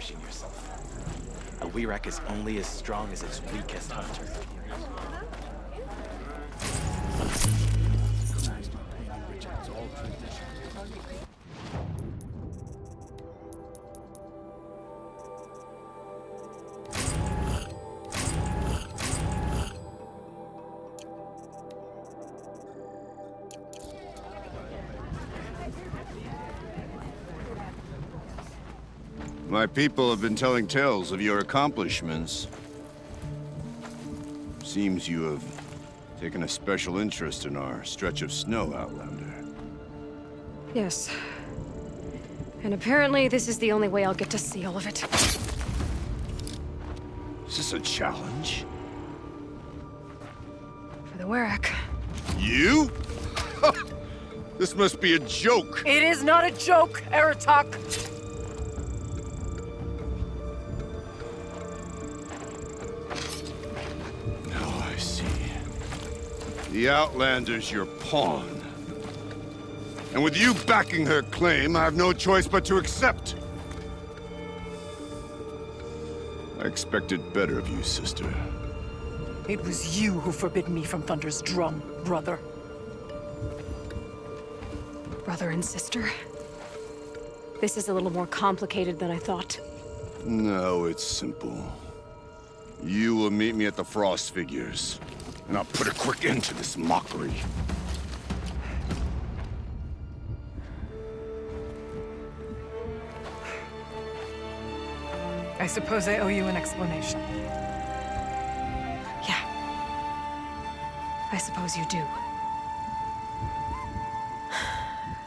pushing yourself. A Wirac is only as strong as its weakest hunter. My people have been telling tales of your accomplishments. Seems you have taken a special interest in our stretch of snow, Outlander. Yes. And apparently this is the only way I'll get to see all of it. Is this a challenge? For the Wirac. You? This must be a joke. It is not a joke, Aratak! Now I see. The Outlander's your pawn. And with you backing her claim, I have no choice but to accept. I expected better of you, sister. It was you who forbid me from Thunder's drum, brother. Brother and sister? This is a little more complicated than I thought. No, it's simple. You will meet me at the Frost Figures, and I'll put a quick end to this mockery. I suppose I owe you an explanation. Yeah. I suppose you do.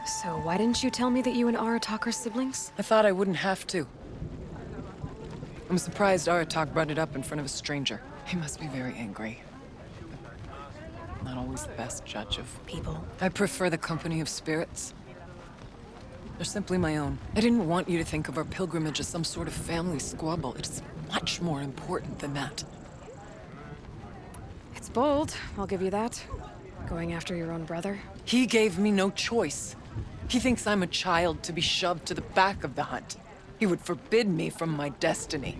So why didn't you tell me that you and Aratak are siblings? I thought I wouldn't have to. I'm surprised Aratak brought it up in front of a stranger. He must be very angry. Not always the best judge of People. I prefer the company of spirits. They're simply my own. I didn't want you to think of our pilgrimage as some sort of family squabble. It's much more important than that. It's bold, I'll give you that. Going after your own brother. He gave me no choice. He thinks I'm a child to be shoved to the back of the hunt. He would forbid me from my destiny.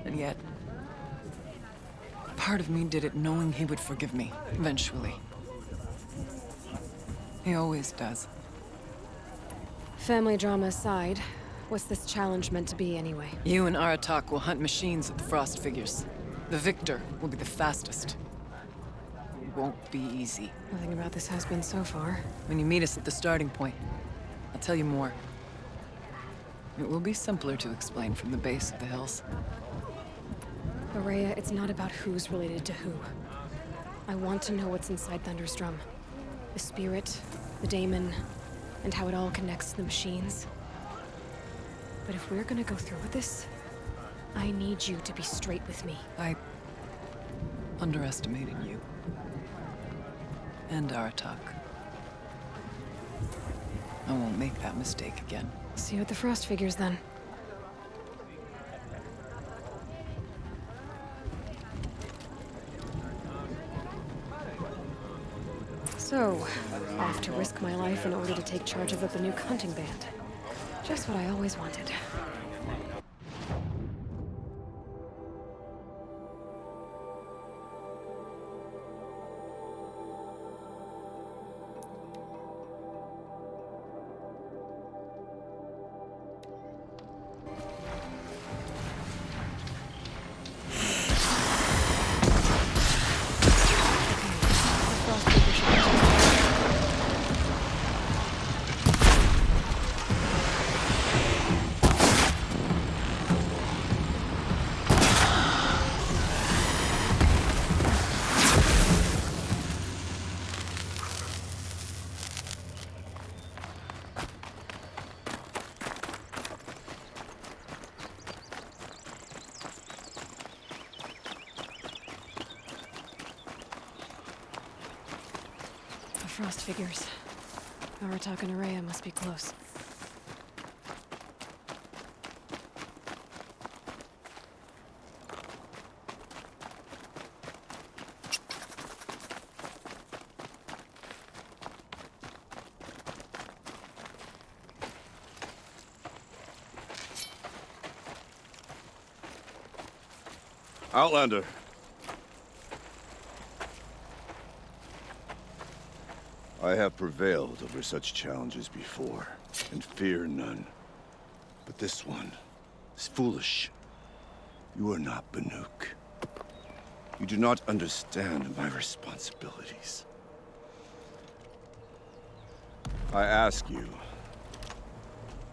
And yet, part of me did it knowing he would forgive me, eventually. He always does. Family drama aside, what's this challenge meant to be anyway? You and Aratak will hunt machines at the Frost Figures. The victor will be the fastest. It won't be easy. Nothing about this has been so far. When you meet us at the starting point, I'll tell you more. It will be simpler to explain from the base of the hills. Araya, it's not about who's related to who. I want to know what's inside Thunder's drum. The spirit, the daemon, and how it all connects to the machines. But if we're gonna go through with this, I need you to be straight with me. I underestimated you. And Aratak. I won't make that mistake again. See you at the Frost Figures, then. So, off to risk my life in order to take charge of the new hunting band. Just what I always wanted. Frost Figures. Aratak and Araya must be close. Outlander. I have prevailed over such challenges before, and fear none. But this one is foolish. You are not Banuk. You do not understand my responsibilities. I ask you,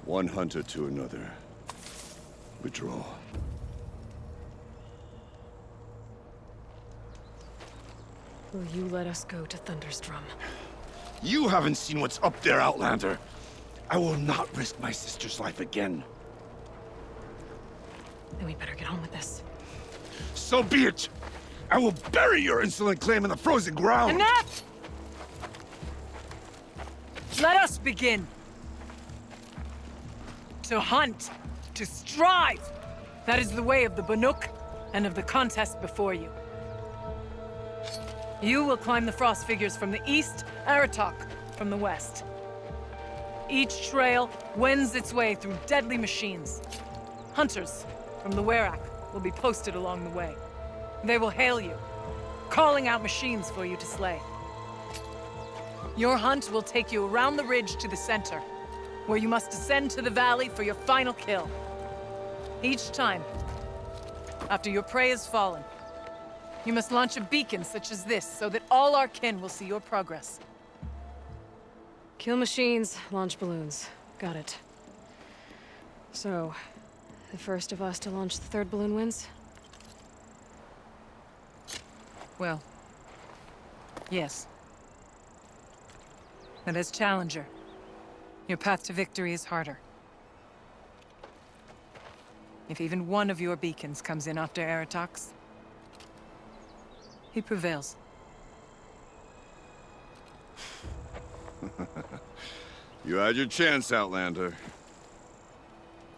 one hunter to another, withdraw. Will you let us go to Thunderstrom? You haven't seen what's up there, Outlander. I will not risk my sister's life again. Then we better get on with this. So be it! I will bury your insolent claim in the frozen ground! Enough! Let us begin. To hunt, to strive. That is the way of the Banuk and of the contest before you. You will climb the frost figures from the east, Aratok from the west. Each trail wends its way through deadly machines. Hunters from the Werak will be posted along the way. They will hail you, calling out machines for you to slay. Your hunt will take you around the ridge to the center, where you must descend to the valley for your final kill. Each time, after your prey has fallen, you must launch a beacon such as this, so that all our kin will see your progress. Kill machines, launch balloons. Got it. So, the first of us to launch the third balloon wins? Well, yes. But as challenger, your path to victory is harder. If even one of your beacons comes in after Aratok's, he prevails. You had your chance, Outlander.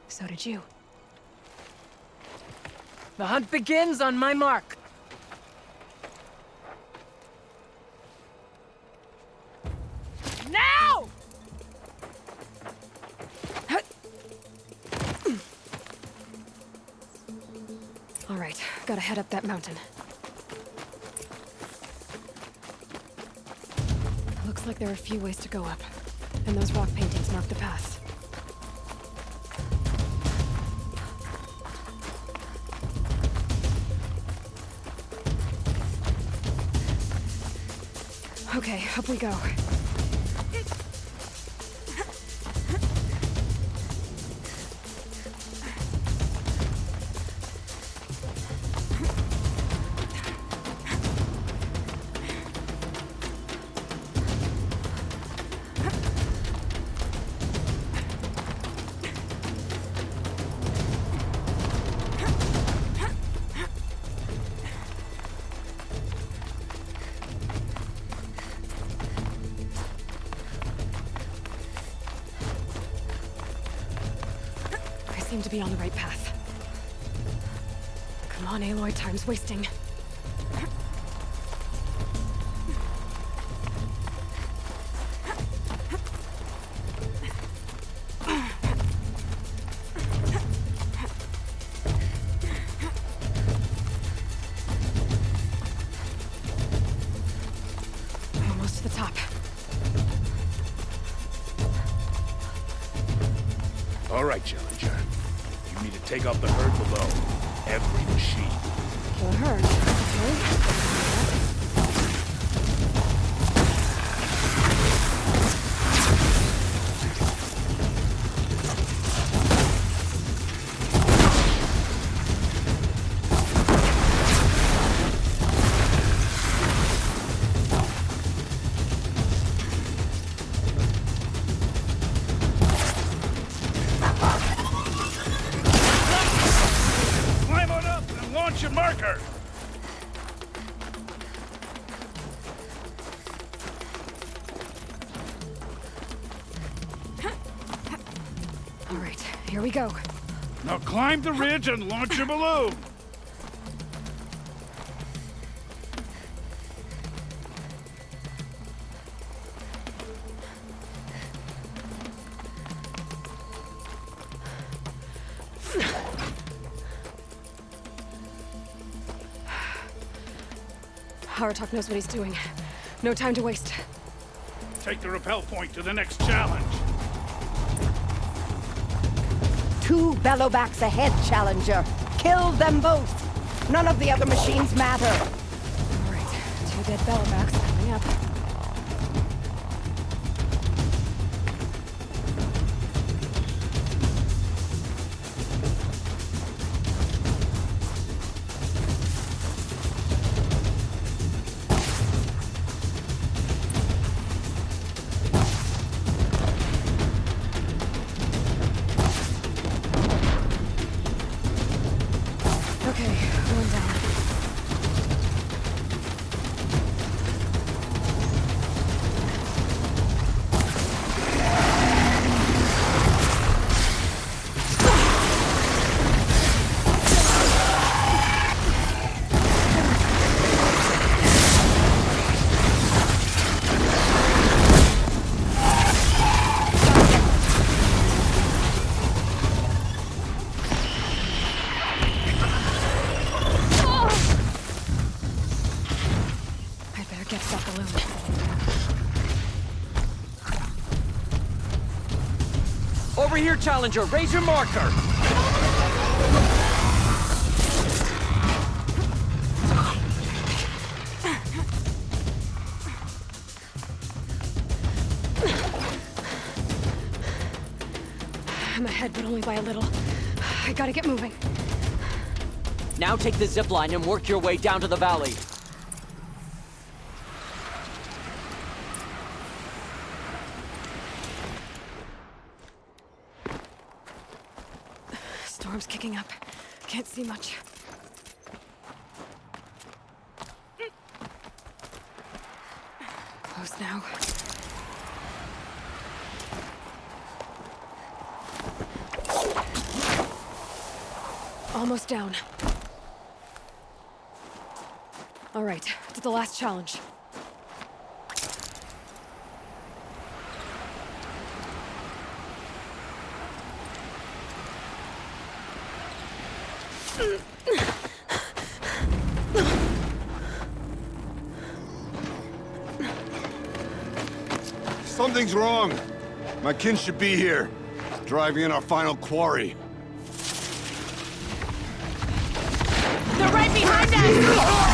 So did you. The hunt begins on my mark. Now! All right, gotta head up that mountain. Looks like there are a few ways to go up, and those rock paintings mark the path. Okay, up we go. Seem to be on the right path. Come on, Aloy, time's wasting. Almost to the top. All right, Challenger. You need to take out the herd below. Every machine. Kill a herd, okay? Climb on up and launch your marker! All right, here we go. Now climb the ridge and launch your balloon! Aratok knows what he's doing. No time to waste. Take the rappel point to the next challenge. 2 bellowbacks ahead, Challenger. Kill them both. None of the other machines matter. All right, 2 dead bellowbacks coming up. Okay, one down. I'd better get to that balloon. Over here, Challenger! Raise your marker! I'm ahead, but only by a little. I gotta get moving. Now take the zip line and work your way down to the valley. Storm's kicking up. Can't see much. Close now. Almost down. All right, to the last challenge. Something's wrong. My kin should be here, driving in our final quarry. They're right behind us!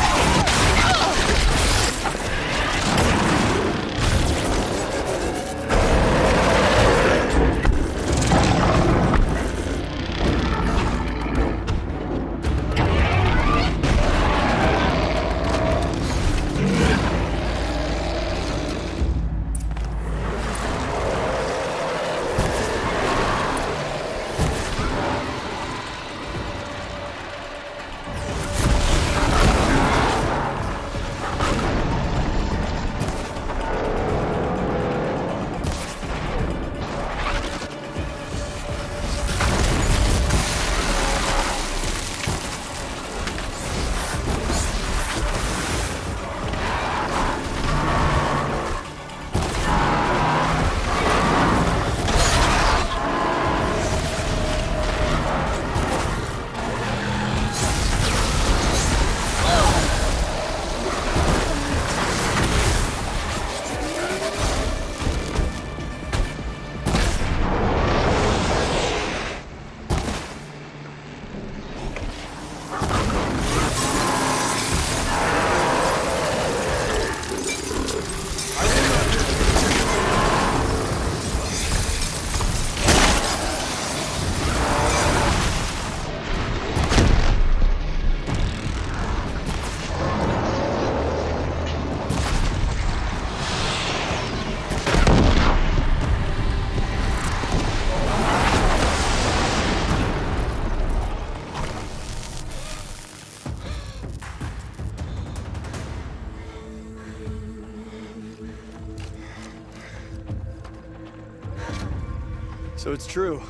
So it's true.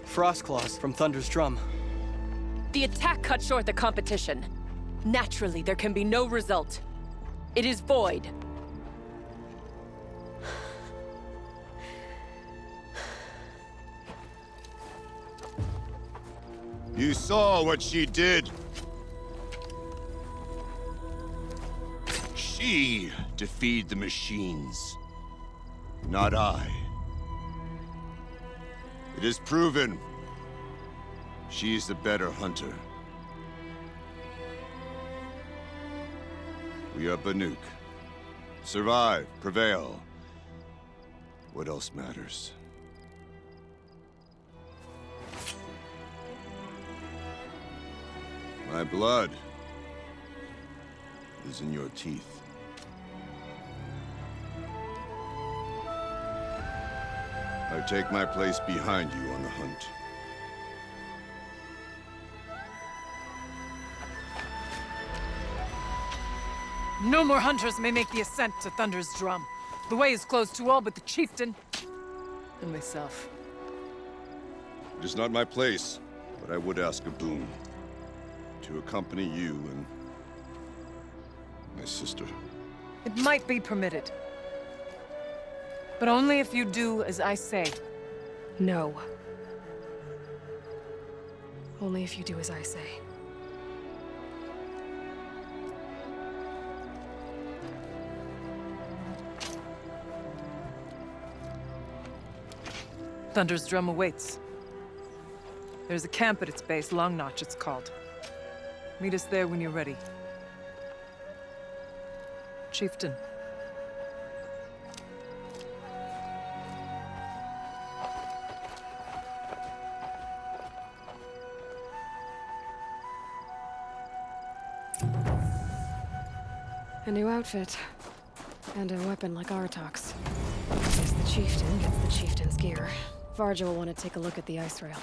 Frostclaws from Thunder's drum. The attack cut short the competition. Naturally, there can be no result. It is void. You saw what she did. she to feed the machines, not I. It is proven she is the better hunter. We are Banuk. Survive, prevail. What else matters? My blood is in your teeth. I take my place behind you on the hunt. No more hunters may make the ascent to Thunder's Drum. The way is closed to all but the chieftain and myself. It is not my place, but I would ask a boon. To accompany you and my sister. It might be permitted. But only if you do as I say. No. Only if you do as I say. Thunder's Drum awaits. There's a camp at its base, Long Notch it's called. Meet us there when you're ready. Chieftain. A new outfit. And a weapon like Artok's. Guess the chieftain gets the chieftain's gear. Varja will want to take a look at the ice rail.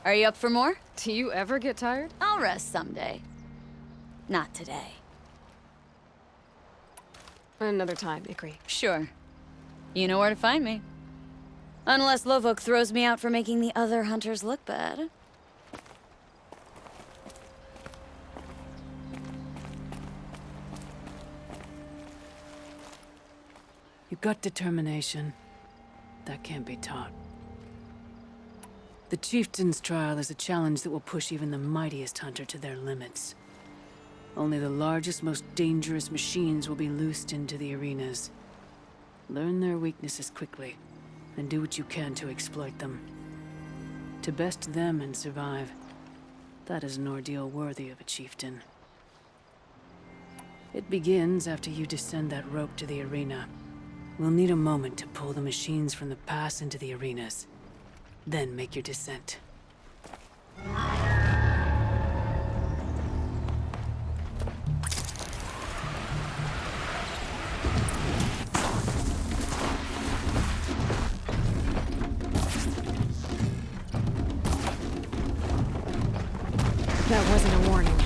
Are you up for more? Do you ever get tired? I'll rest someday. Not today. Another time, Ikri. Sure. You know where to find me. Unless Lovok throws me out for making the other hunters look bad. You've got determination. That can't be taught. The Chieftain's trial is a challenge that will push even the mightiest hunter to their limits. Only the largest, most dangerous machines will be loosed into the arenas. Learn their weaknesses quickly, and do what you can to exploit them. To best them and survive, that is an ordeal worthy of a chieftain. It begins after you descend that rope to the arena. We'll need a moment to pull the machines from the pass into the arenas. Then make your descent. That wasn't a warning.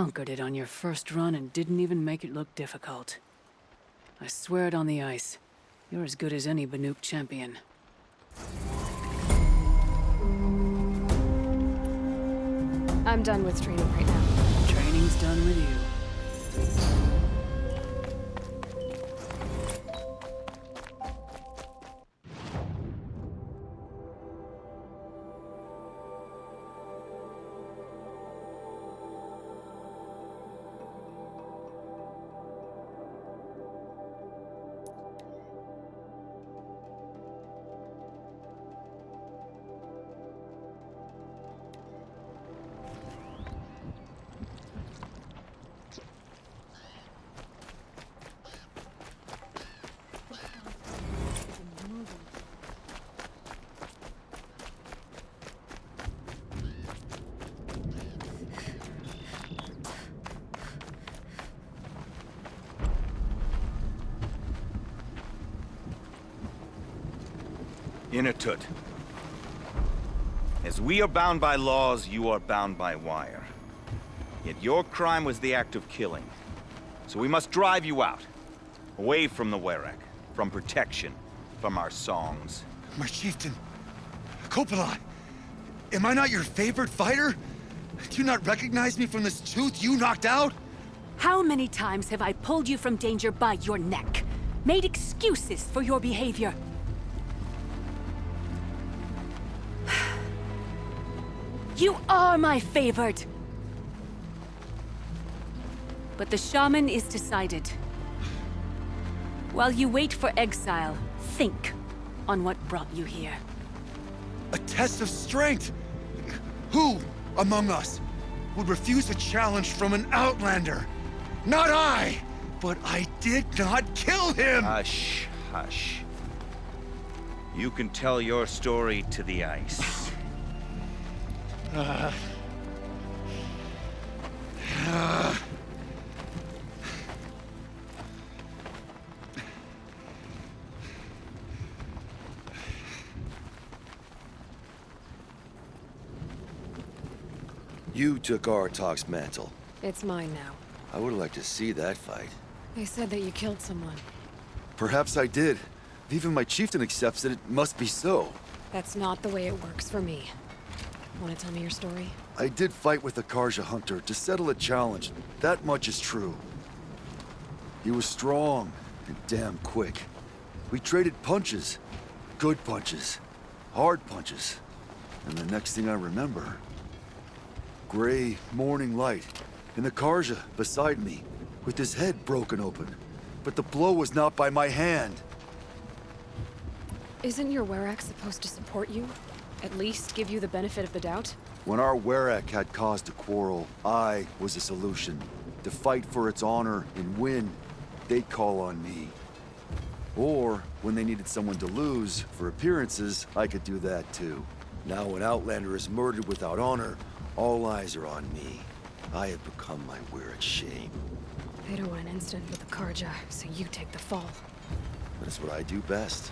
conquered it on your first run and didn't even make it look difficult. I swear it on the ice. You're as good as any Banuk champion. I'm done with training right now. Training's done with you. Inatut. As we are bound by laws, you are bound by wire. Yet your crime was the act of killing. So we must drive you out. Away from the Werak. From protection. From our songs. My chieftain. Kopalon. Am I not your favorite fighter? Do you not recognize me from this tooth you knocked out? How many times have I pulled you from danger by your neck? Made excuses for your behavior? You are my favored! But the shaman is decided. While you wait for exile, think on what brought you here. A test of strength! Who among us would refuse a challenge from an outlander? Not I! But I did not kill him! Hush, hush. You can tell your story to the ice. You took Aratok's mantle. It's mine now. I would like to see that fight. They said that you killed someone. Perhaps I did. If even my chieftain accepts it, it must be so. That's not the way it works for me. Want to tell me your story? I did fight with the Karja hunter to settle a challenge. That much is true. He was strong and damn quick. We traded punches. Good punches. Hard punches. And the next thing I remember... gray morning light, and the Karja beside me, with his head broken open. But the blow was not by my hand. Isn't your Werak supposed to support you? At least give you the benefit of the doubt? When our Werak had caused a quarrel, I was a solution. To fight for its honor and win, they'd call on me. Or, when they needed someone to lose, for appearances, I could do that too. Now when Outlander is murdered without honor, all eyes are on me. I have become my Werak's shame. They don't want an incident with the Karja, so you take the fall. But it's what I do best.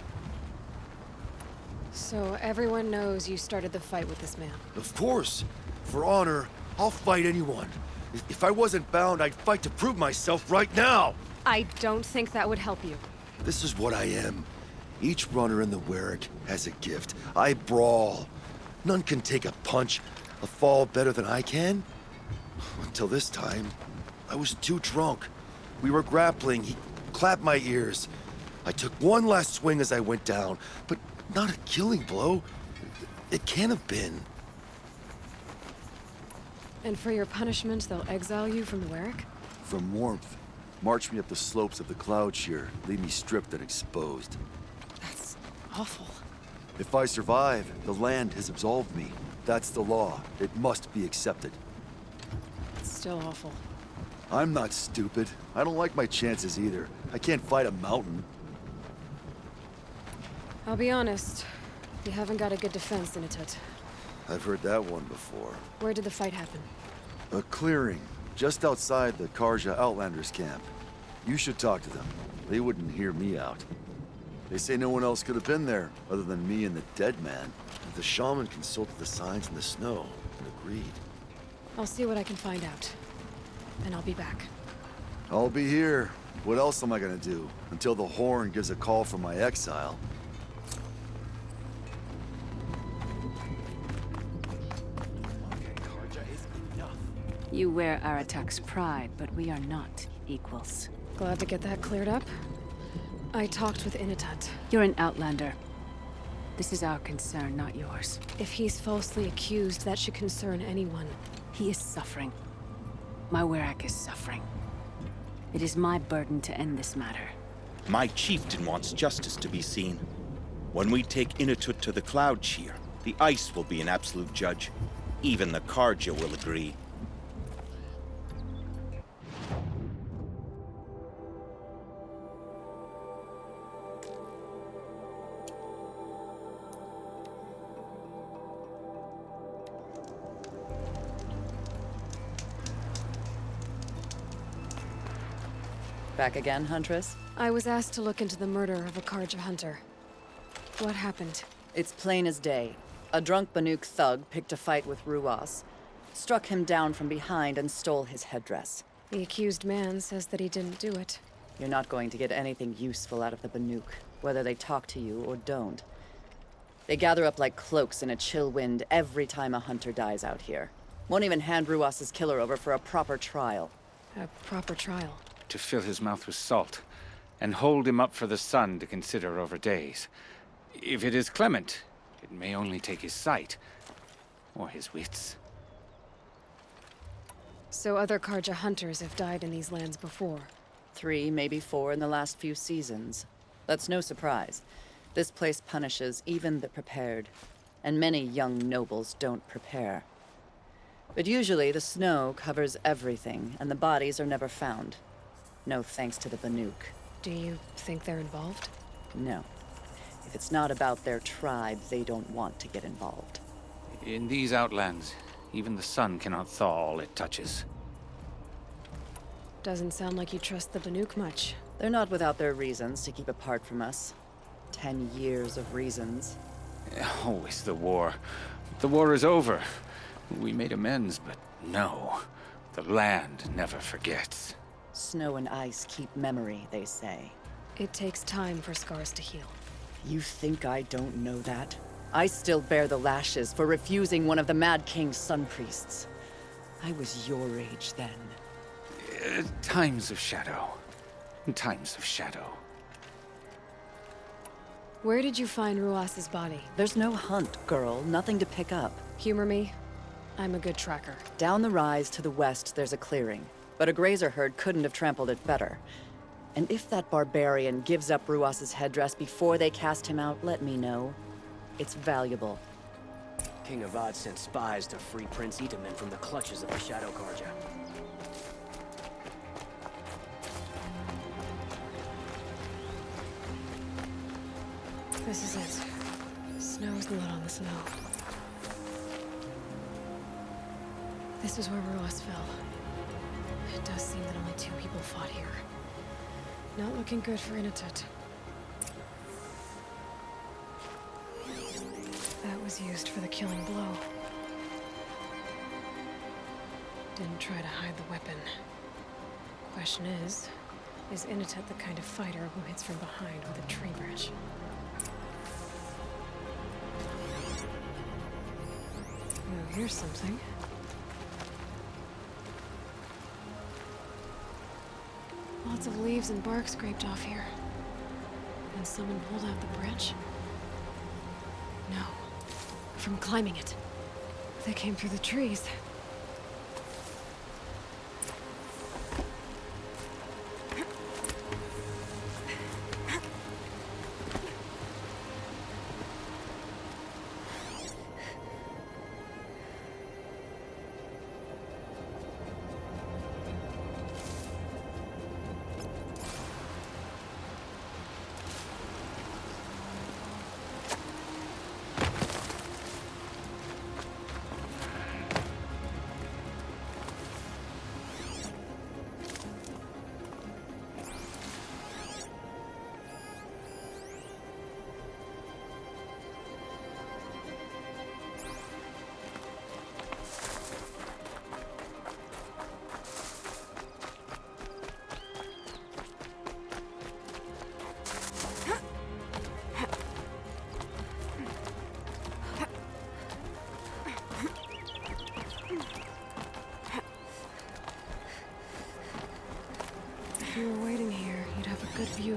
So everyone knows you started the fight with this man? Of course! For honor, I'll fight anyone. If I wasn't bound, I'd fight to prove myself right now! I don't think that would help you. This is what I am. Each runner in the Werak has a gift. I brawl. None can take a punch, a fall better than I can. Until this time, I was too drunk. We were grappling. He clapped my ears. I took one last swing as I went down, but not a killing blow. It can't have been. And for your punishment, they'll exile you from the Werak? From warmth. March me up the slopes of the cloud shear, leave me stripped and exposed. That's awful. If I survive, the land has absolved me. That's the law. It must be accepted. It's still awful. I'm not stupid. I don't like my chances either. I can't fight a mountain. I'll be honest. You haven't got a good defense, Inatut. I've heard that one before. Where did the fight happen? A clearing, just outside the Karja Outlanders camp. You should talk to them. They wouldn't hear me out. They say no one else could have been there, other than me and the dead man. The shaman consulted the signs in the snow and agreed. I'll see what I can find out. then I'll be back. I'll be here. What else am I gonna do? Until the Horn gives a call from my exile. You wear Aratak's pride, but we are not equals. Glad to get that cleared up. I talked with Inatut. You're an outlander. This is our concern, not yours. If he's falsely accused, that should concern anyone. He is suffering. My Werak is suffering. It is my burden to end this matter. My chieftain wants justice to be seen. When we take Inatut to the Cloud Shear, the ice will be an absolute judge. Even the Karja will agree. Back again, Huntress? I was asked to look into the murder of a Karja hunter. What happened? It's plain as day. A drunk Banuk thug picked a fight with Ruas, struck him down from behind and stole his headdress. The accused man says that he didn't do it. You're not going to get anything useful out of the Banuk, whether they talk to you or don't. They gather up like cloaks in a chill wind every time a hunter dies out here. Won't even hand Ruas's killer over for a proper trial. A proper trial? To fill his mouth with salt, and hold him up for the sun to consider over days. If it is clement, it may only take his sight, or his wits. So other Karja hunters have died in these lands before? 3, maybe 4 in the last few seasons. That's no surprise. This place punishes even the prepared, and many young nobles don't prepare. But usually the snow covers everything, and the bodies are never found. No thanks to the Banuk. Do you think they're involved? No. If it's not about their tribe, they don't want to get involved. In these outlands, even the sun cannot thaw all it touches. Doesn't sound like you trust the Banuk much. They're not without their reasons to keep apart from us. 10 years of reasons. Always the war. The war is over. We made amends, but no. The land never forgets. Snow and ice keep memory, they say. It takes time for scars to heal. You think I don't know that? I still bear the lashes for refusing one of the Mad King's sun priests. I was your age then. Times of shadow. Times of shadow. Where did you find Ruas's body? There's no hunt, girl. Nothing to pick up. Humor me. I'm a good tracker. Down the rise to the west, there's a clearing. But a grazer herd couldn't have trampled it better. And if that barbarian gives up Ruas's headdress before they cast him out, let me know. It's valuable. King Avad sent spies to free Prince Itamen from the clutches of the Shadow Karja. This is it. Snow's blood on the snow. This is where Ruas fell. It does seem that only 2 people fought here. Not looking good for Inatut. That was used for the killing blow. Didn't try to hide the weapon. Question is Inatut the kind of fighter who hits from behind with a tree branch? Oh, here's something. Lots of leaves and bark scraped off here. And someone pulled out the branch? No. From climbing it. They came through the trees.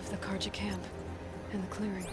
of the Karja camp and the clearing.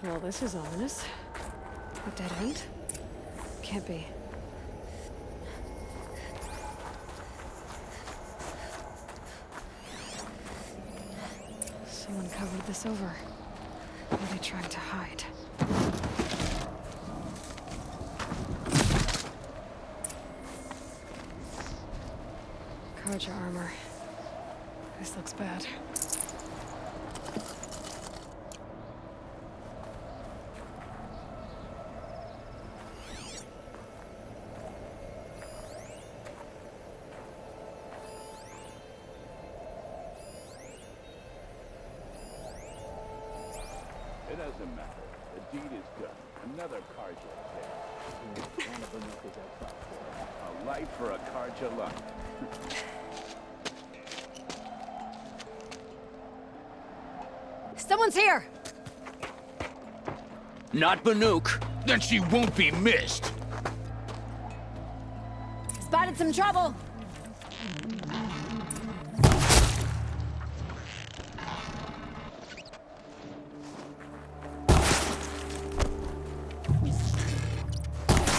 Well, this is ominous. A dead end? Can't be. Someone covered this over. What are they trying to hide? Karja armor. This looks bad. It doesn't matter. The deed is done. Another Karja is there. One of them is outside for a life for a Karja luck. Someone's here! Not Banuk. Then she won't be missed. Spotted some trouble!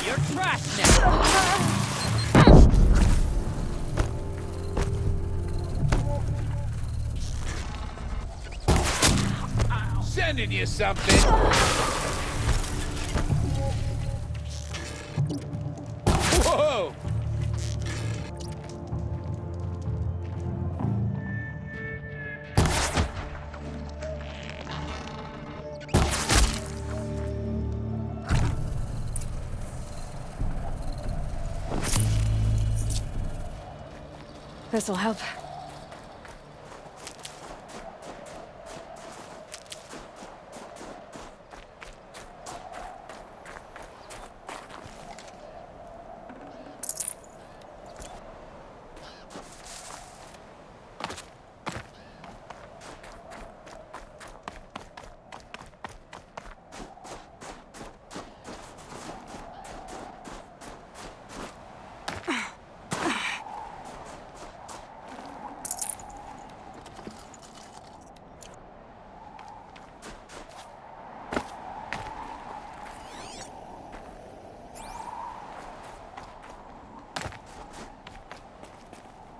You're trash now! Sending you something. Whoa! This'll help.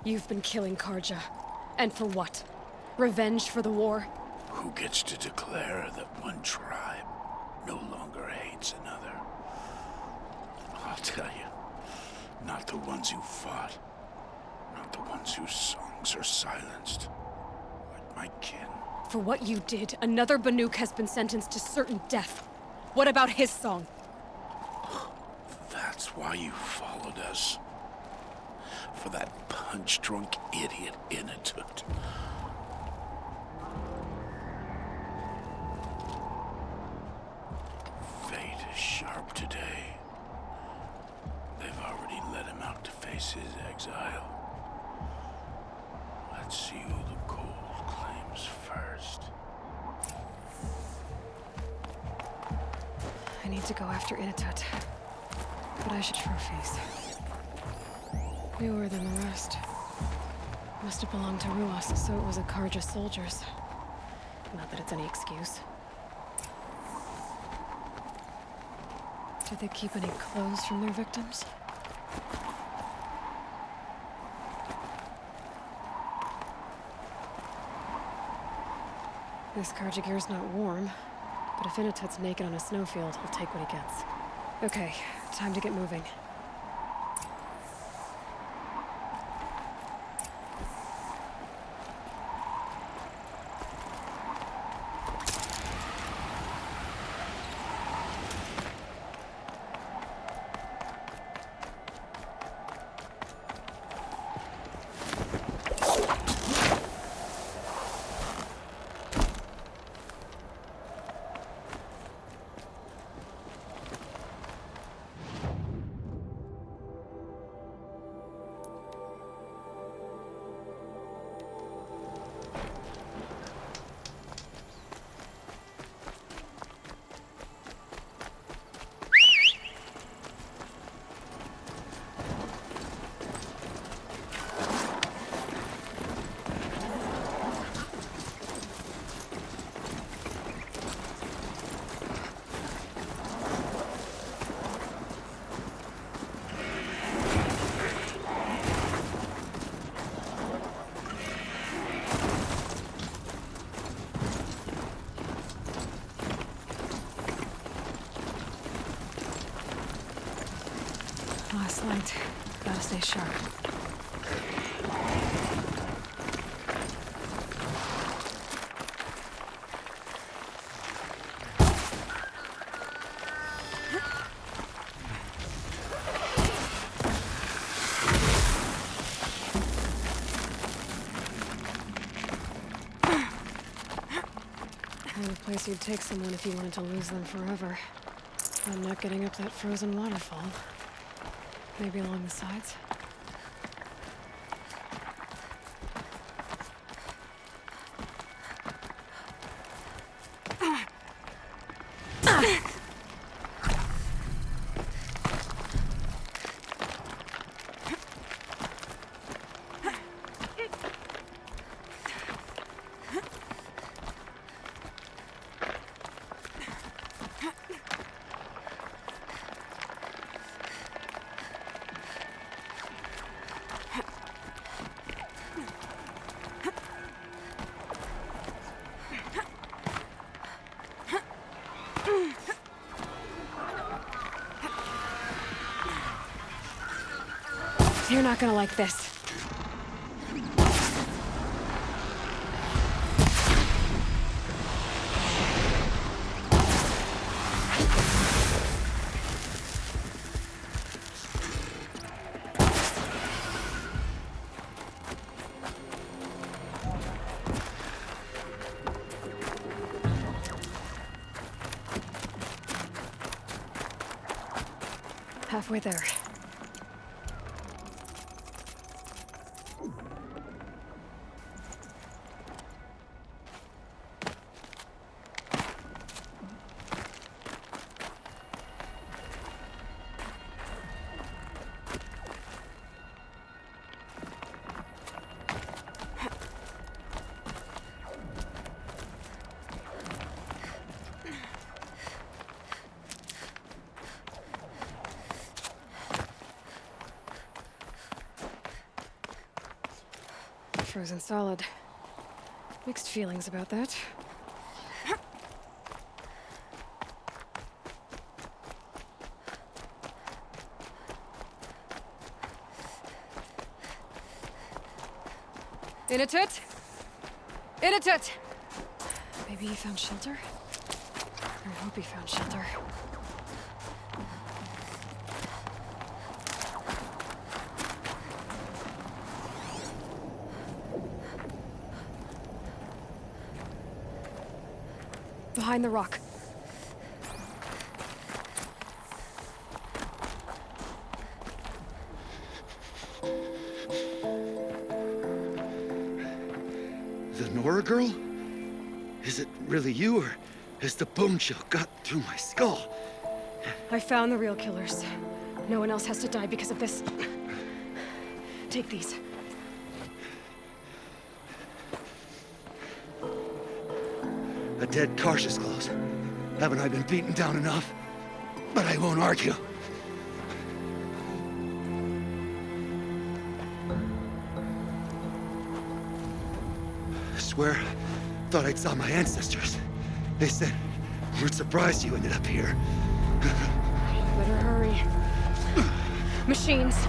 You've been killing Karja. And for what? Revenge for the war? Who gets to declare that one tribe no longer hates another? I'll tell you, not the ones who fought, not the ones whose songs are silenced, but my kin. For what you did, another Banuk has been sentenced to certain death. What about his song? That's why you followed us. For that punch-drunk idiot Inatut. Fate is sharp today. They've already let him out to face his exile. Let's see who the gold claims first. I need to go after Inatut. But I should trophies. Newer than the rest. Must have belonged to Ruas, so it was a Karja soldiers. Not that it's any excuse. Did they keep any clothes from their victims? This Karja gear's not warm, but if Inatut's naked on a snowfield, he'll take what he gets. Okay, time to get moving. flanked. Gotta stay sharp. Kind of place you'd take someone if you wanted to lose them forever. I'm not getting up that frozen waterfall. Maybe along the sides? You're not gonna like this. Halfway there. Frozen solid. Mixed feelings about that. Inatut! Inatut! Maybe he found shelter? I hope he found shelter. Behind the rock. The Nora girl? Is it really you, or has the bone chill got through my skull? I found the real killers. No one else has to die because of this. Take these. A dead Karsh's close. Haven't I been beaten down enough? But I won't argue. I swear, thought I saw my ancestors. They said, we're surprised you ended up here. Better hurry. Machines.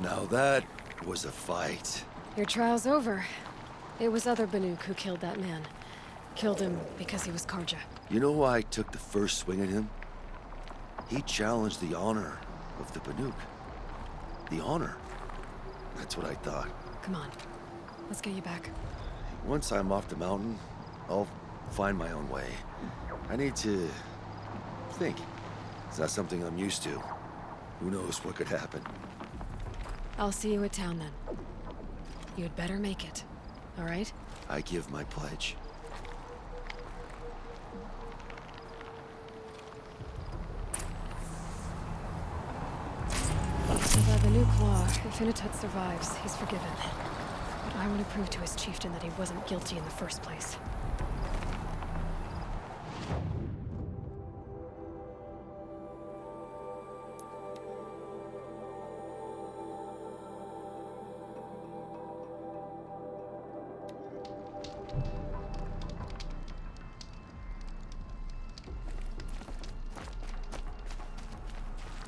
Now that was a fight. Your trial's over. It was other Banuk who killed that man. Killed him because he was Karja. You know why I took the first swing at him? He challenged the honor of the Banuk. The honor. That's what I thought. Come on. Let's get you back. Once I'm off the mountain, I'll find my own way. I need to think. It's not something I'm used to. Who knows what could happen? I'll see you at town then. You'd better make it. All right? I give my pledge. By the new law, if Inatut survives, he's forgiven. But I want to prove to his chieftain that he wasn't guilty in the first place.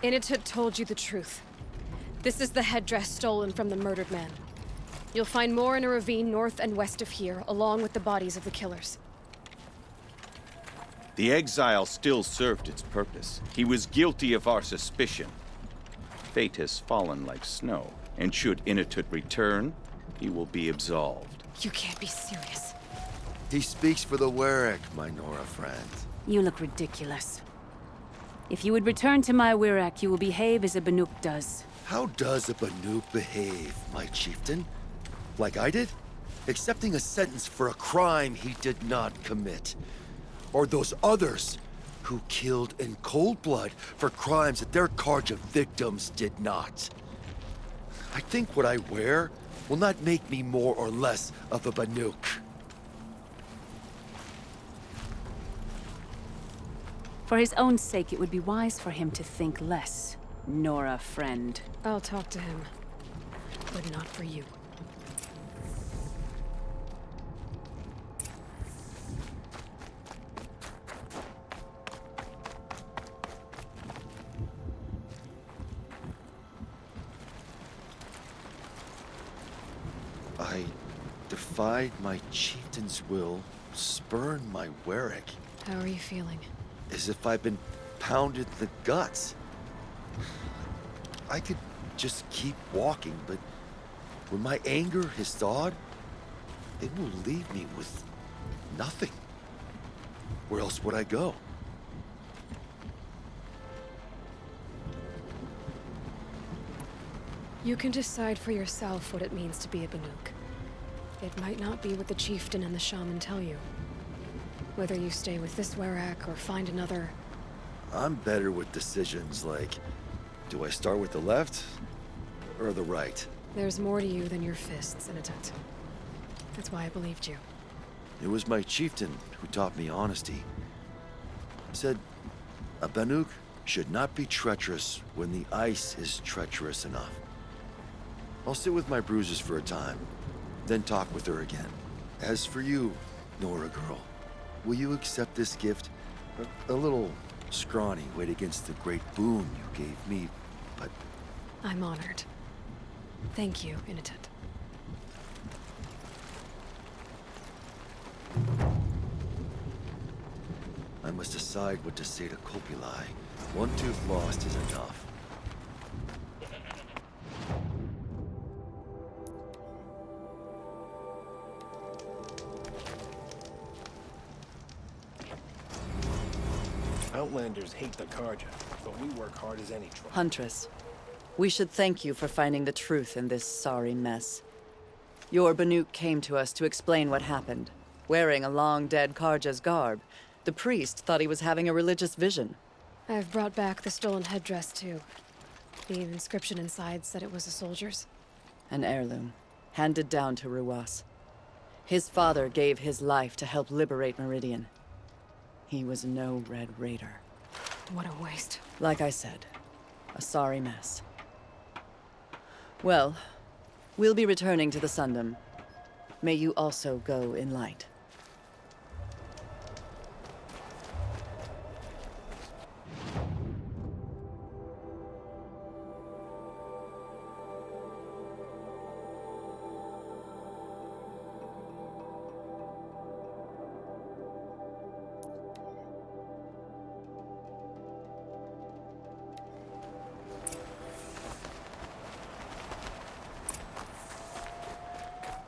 Inatut told you the truth. This is the headdress stolen from the murdered man. You'll find more in a ravine north and west of here, along with the bodies of the killers. The exile still served its purpose. He was guilty of our suspicion. Fate has fallen like snow, and should Inatut return, he will be absolved. You can't be serious. He speaks for the Warwick, my Nora friend. You look ridiculous. If you would return to my Wirak, you will behave as a Banuk does. How does a Banuk behave, my chieftain? Like I did? Accepting a sentence for a crime he did not commit. Or those others who killed in cold blood for crimes that their Karja victims did not. I think what I wear will not make me more or less of a Banuk. For his own sake, it would be wise for him to think less. Nora, friend. I'll talk to him. But not for you. I defied my chieftain's will, spurned my Warwick. How are you feeling? As if I've been pounded in the guts. I could just keep walking, but when my anger has thawed, it will leave me with nothing. Where else would I go? You can decide for yourself what it means to be a Banuk. It might not be what the chieftain and the shaman tell you. Whether you stay with this Warwick or find another... I'm better with decisions like, do I start with the left or the right? There's more to you than your fists, Inatut. That's why I believed you. It was my chieftain who taught me honesty. He said, a Banuk should not be treacherous when the ice is treacherous enough. I'll sit with my bruises for a time, then talk with her again. As for you, Nora girl, will you accept this gift? A little scrawny weight against the great boon you gave me, but... I'm honored. Thank you, Inatut. I must decide what to say to Kopilai. One tooth lost is enough. Outlanders hate the Karja, but we work hard as any tribe. Huntress, we should thank you for finding the truth in this sorry mess. Your Banuk came to us to explain what happened. Wearing a long-dead Karja's garb, the priest thought he was having a religious vision. I've brought back the stolen headdress, too. The inscription inside said it was a soldier's. An heirloom, handed down to Ruas. His father gave his life to help liberate Meridian. He was no Red Raider. What a waste. Like I said, a sorry mess. Well, we'll be returning to the Sundom. May you also go in light.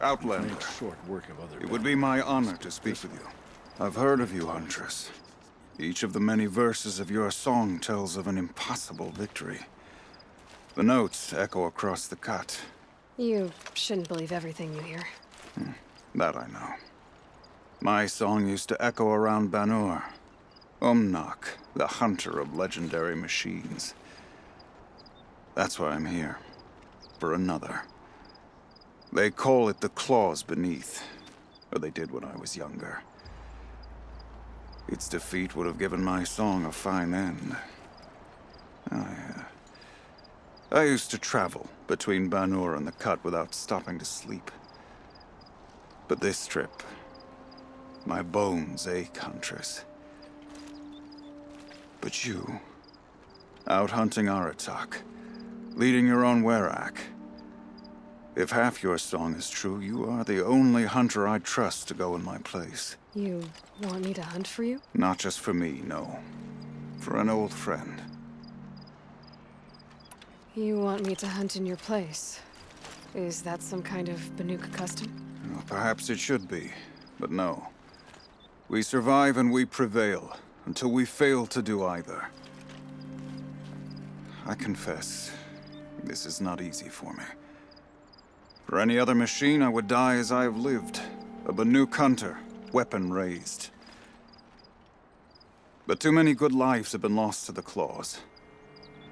Outlander. Made short work of other It would be my honor to speak with you. I've heard of you, Huntress. Each of the many verses of your song tells of an impossible victory. The notes echo across the cut. You shouldn't believe everything you hear. That I know. My song used to echo around Banur. Umnak, the hunter of legendary machines. That's why I'm here. For another. They call it the claws beneath. Or they did when I was younger. Its defeat would have given my song a fine end. I used to travel between Banur and the Cut without stopping to sleep. But this trip, my bones ache, Huntress. But you, out hunting Aratak, leading your own Werak. If half your song is true, you are the only hunter I trust to go in my place. You want me to hunt for you? Not just for me, no. For an old friend. You want me to hunt in your place? Is that some kind of Banuk custom? Well, perhaps it should be, but no. We survive and we prevail, until we fail to do either. I confess, this is not easy for me. For any other machine, I would die as I have lived. A Banuk hunter, weapon raised. But too many good lives have been lost to the claws.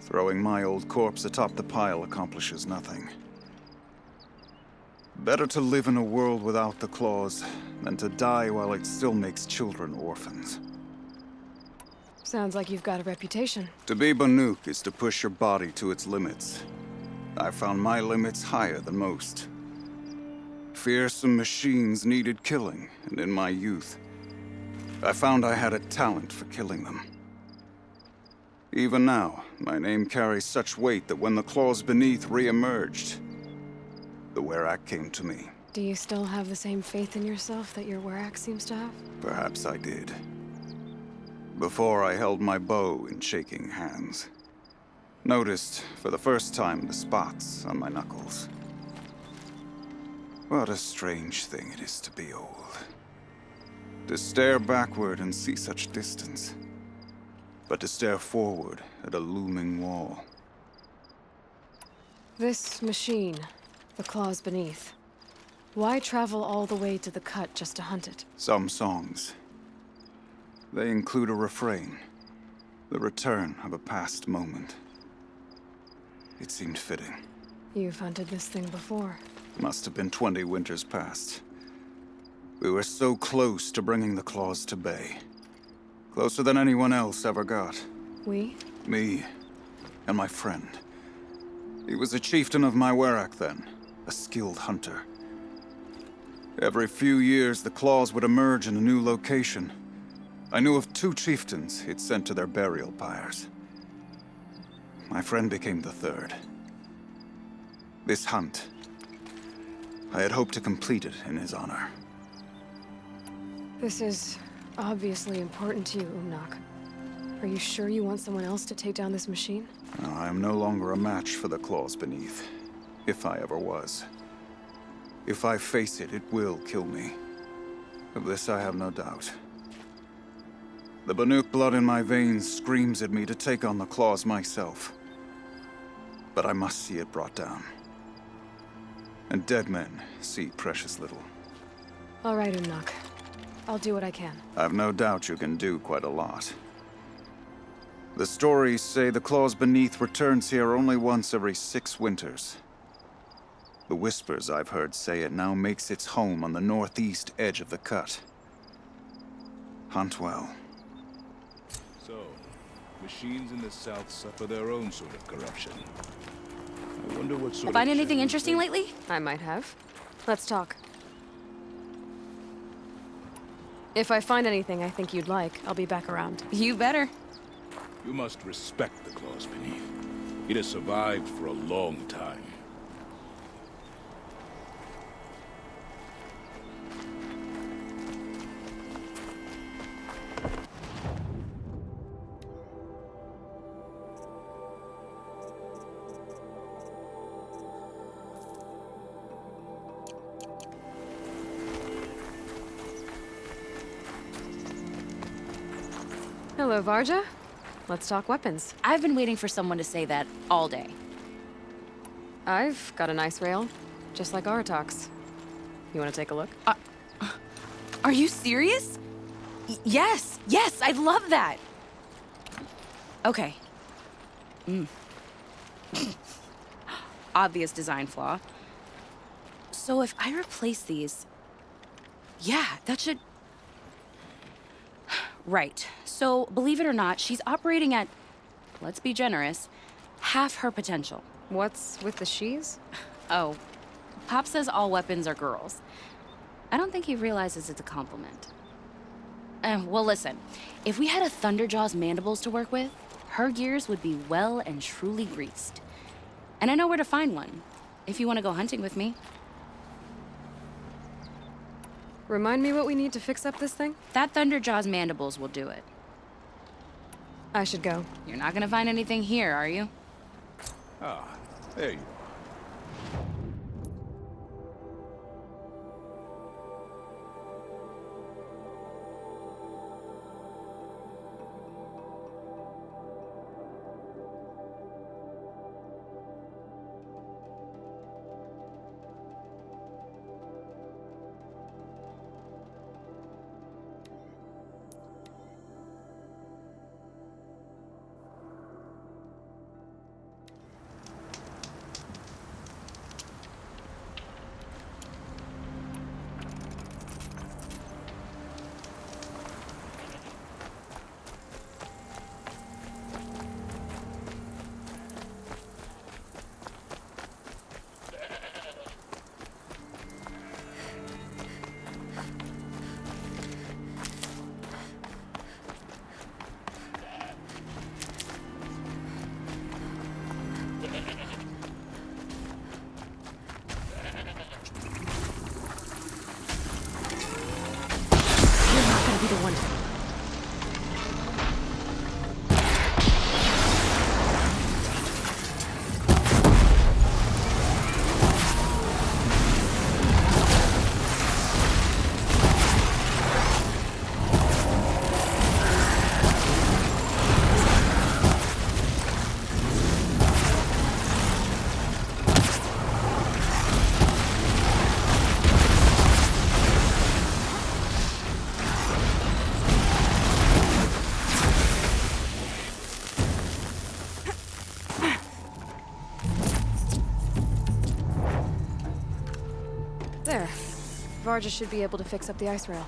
Throwing my old corpse atop the pile accomplishes nothing. Better to live in a world without the claws than to die while it still makes children orphans. Sounds like you've got a reputation. To be Banuk is to push your body to its limits. I found my limits higher than most. Fearsome machines needed killing, and in my youth, I found I had a talent for killing them. Even now, my name carries such weight that when the claws beneath re-emerged, the Werak came to me. Do you still have the same faith in yourself that your Werak seems to have? Perhaps I did. Before I held my bow in shaking hands. Noticed, for the first time, the spots on my knuckles. What a strange thing it is to be old. To stare backward and see such distance. But to stare forward at a looming wall. This machine, the claws beneath. Why travel all the way to the Cut just to hunt it? Some songs. They include a refrain. The return of a past moment. It seemed fitting. You've hunted this thing before. Must have been 20 winters past. We were so close to bringing the claws to bay. Closer than anyone else ever got. We? Me. And my friend. He was a chieftain of my Werak then. A skilled hunter. Every few years, the claws would emerge in a new location. I knew of 2 chieftains he'd sent to their burial pyres. My friend became the 3rd. This hunt, I had hoped to complete it in his honor. This is obviously important to you, Umnak. Are you sure you want someone else to take down this machine? No, I am no longer a match for the claws beneath. If I ever was. If I face it, it will kill me. Of this I have no doubt. The Banuk blood in my veins screams at me to take on the claws myself. But I must see it brought down. And dead men see precious little. All right, Umnak. I'll do what I can. I've no doubt you can do quite a lot. The stories say the claws beneath returns here only once every 6 winters. The whispers I've heard say it now makes its home on the northeast edge of the Cut. Hunt well. So, machines in the south suffer their own sort of corruption. I wonder what sort of... Find anything interesting lately? I might have. Let's talk. If I find anything I think you'd like, I'll be back around. You better. You must respect the claws beneath. It has survived for a long time. Hello, Varja. Let's talk weapons. I've been waiting for someone to say that all day. I've got a nice rail, just like Aratok's. You want to take a look? Are you serious? Yes, I'd love that. Okay. Obvious design flaw. So if I replace these... Yeah, that should... Right. So, believe it or not, she's operating at, let's be generous, half her potential. What's with the she's? Oh, Pop says all weapons are girls. I don't think he realizes it's a compliment. Well, listen. If we had a Thunderjaw's mandibles to work with, her gears would be well and truly greased. And I know where to find one, if you want to go hunting with me. Remind me what we need to fix up this thing? That Thunderjaw's mandibles will do it. I should go. You're not gonna find anything here, are you? Ah, there you are. There. Varja should be able to fix up the ice rail.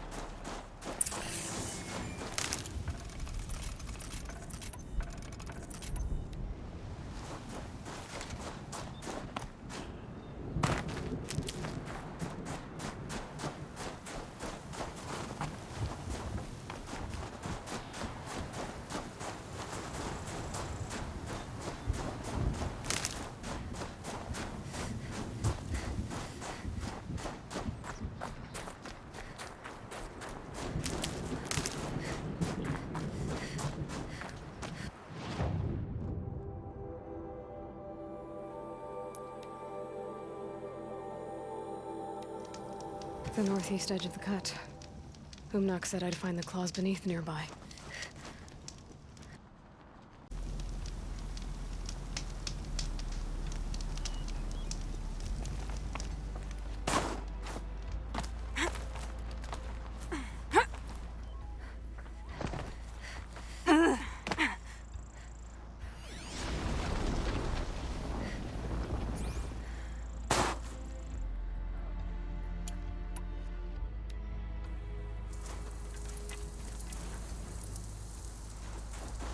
The northeast edge of the cut. Umnak said I'd find the claws beneath nearby.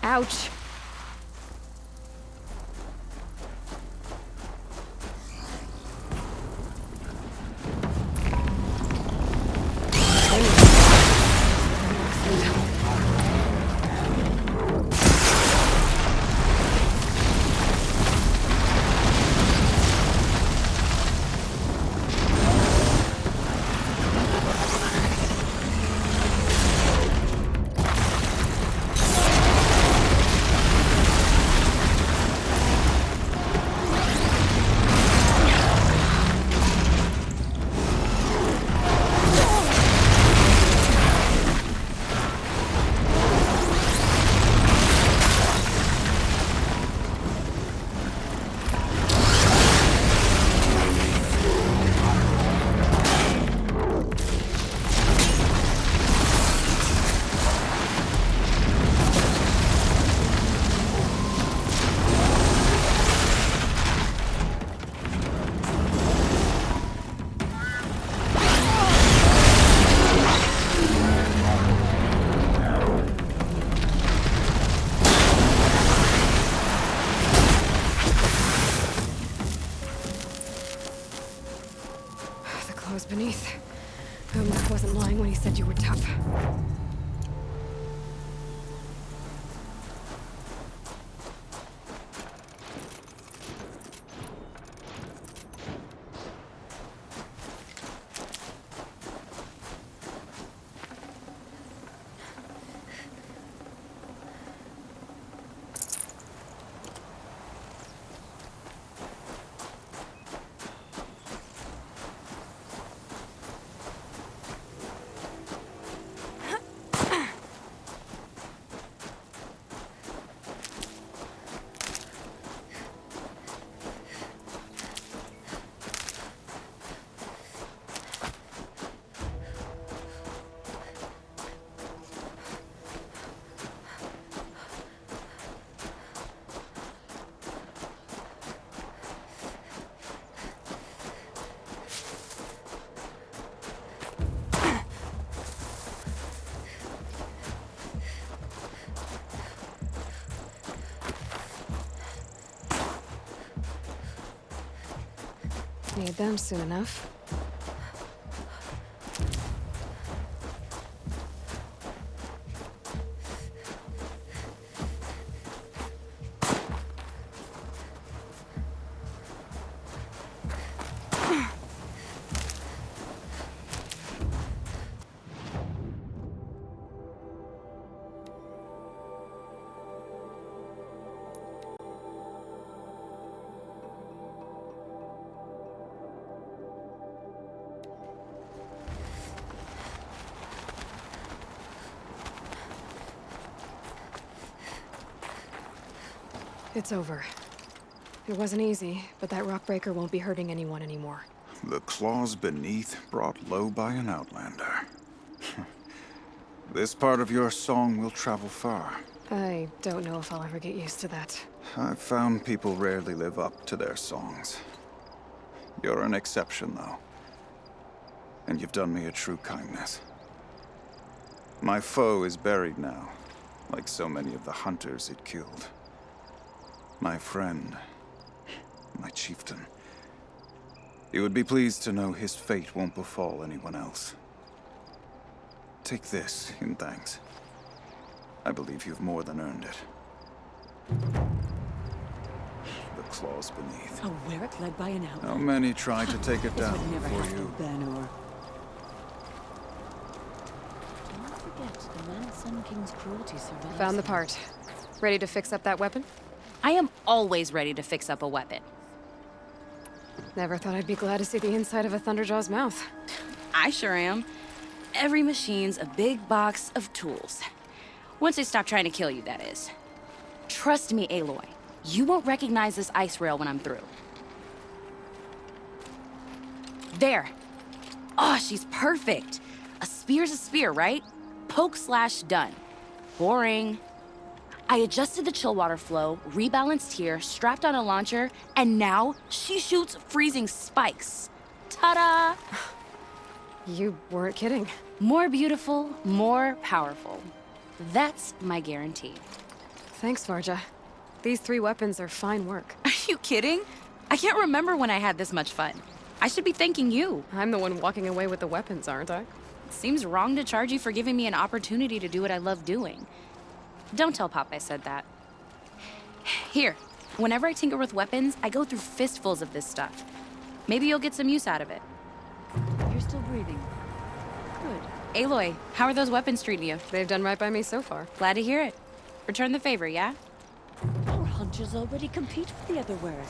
Ouch. claws beneath. Mark wasn't lying when he said you were tough. Need them soon enough. It's over. It wasn't easy, but that rock breaker won't be hurting anyone anymore. The claws beneath brought low by an outlander. This part of your song will travel far. I don't know if I'll ever get used to that. I've found people rarely live up to their songs. You're an exception, though. And you've done me a true kindness. My foe is buried now, like so many of the hunters it killed. My friend, my chieftain. You would be pleased to know his fate won't befall anyone else. Take this in thanks. I believe you've more than earned it. The claws beneath. A Warwick led by an outlaw. How many tried to take it down never before happened, you? Banor. Don't forget, the man Sun King's cruelty survives. Found the part. Ready to fix up that weapon? I am always ready to fix up a weapon. Never thought I'd be glad to see the inside of a Thunderjaw's mouth. I sure am. Every machine's a big box of tools. Once they stop trying to kill you, that is. Trust me, Aloy. You won't recognize this ice rail when I'm through. There. Oh, she's perfect. A spear's a spear, right? Poke slash done. Boring. I adjusted the chill water flow, rebalanced here, strapped on a launcher, and now she shoots freezing spikes. Ta-da! You weren't kidding. More beautiful, more powerful. That's my guarantee. Thanks, Varja. These 3 weapons are fine work. Are you kidding? I can't remember when I had this much fun. I should be thanking you. I'm the one walking away with the weapons, aren't I? Seems wrong to charge you for giving me an opportunity to do what I love doing. Don't tell Pop I said that. Here, whenever I tinker with weapons, I go through fistfuls of this stuff. Maybe you'll get some use out of it. You're still breathing. Good. Aloy, how are those weapons treating you? They've done right by me so far. Glad to hear it. Return the favor, yeah? Our hunters already compete with the other Warwick.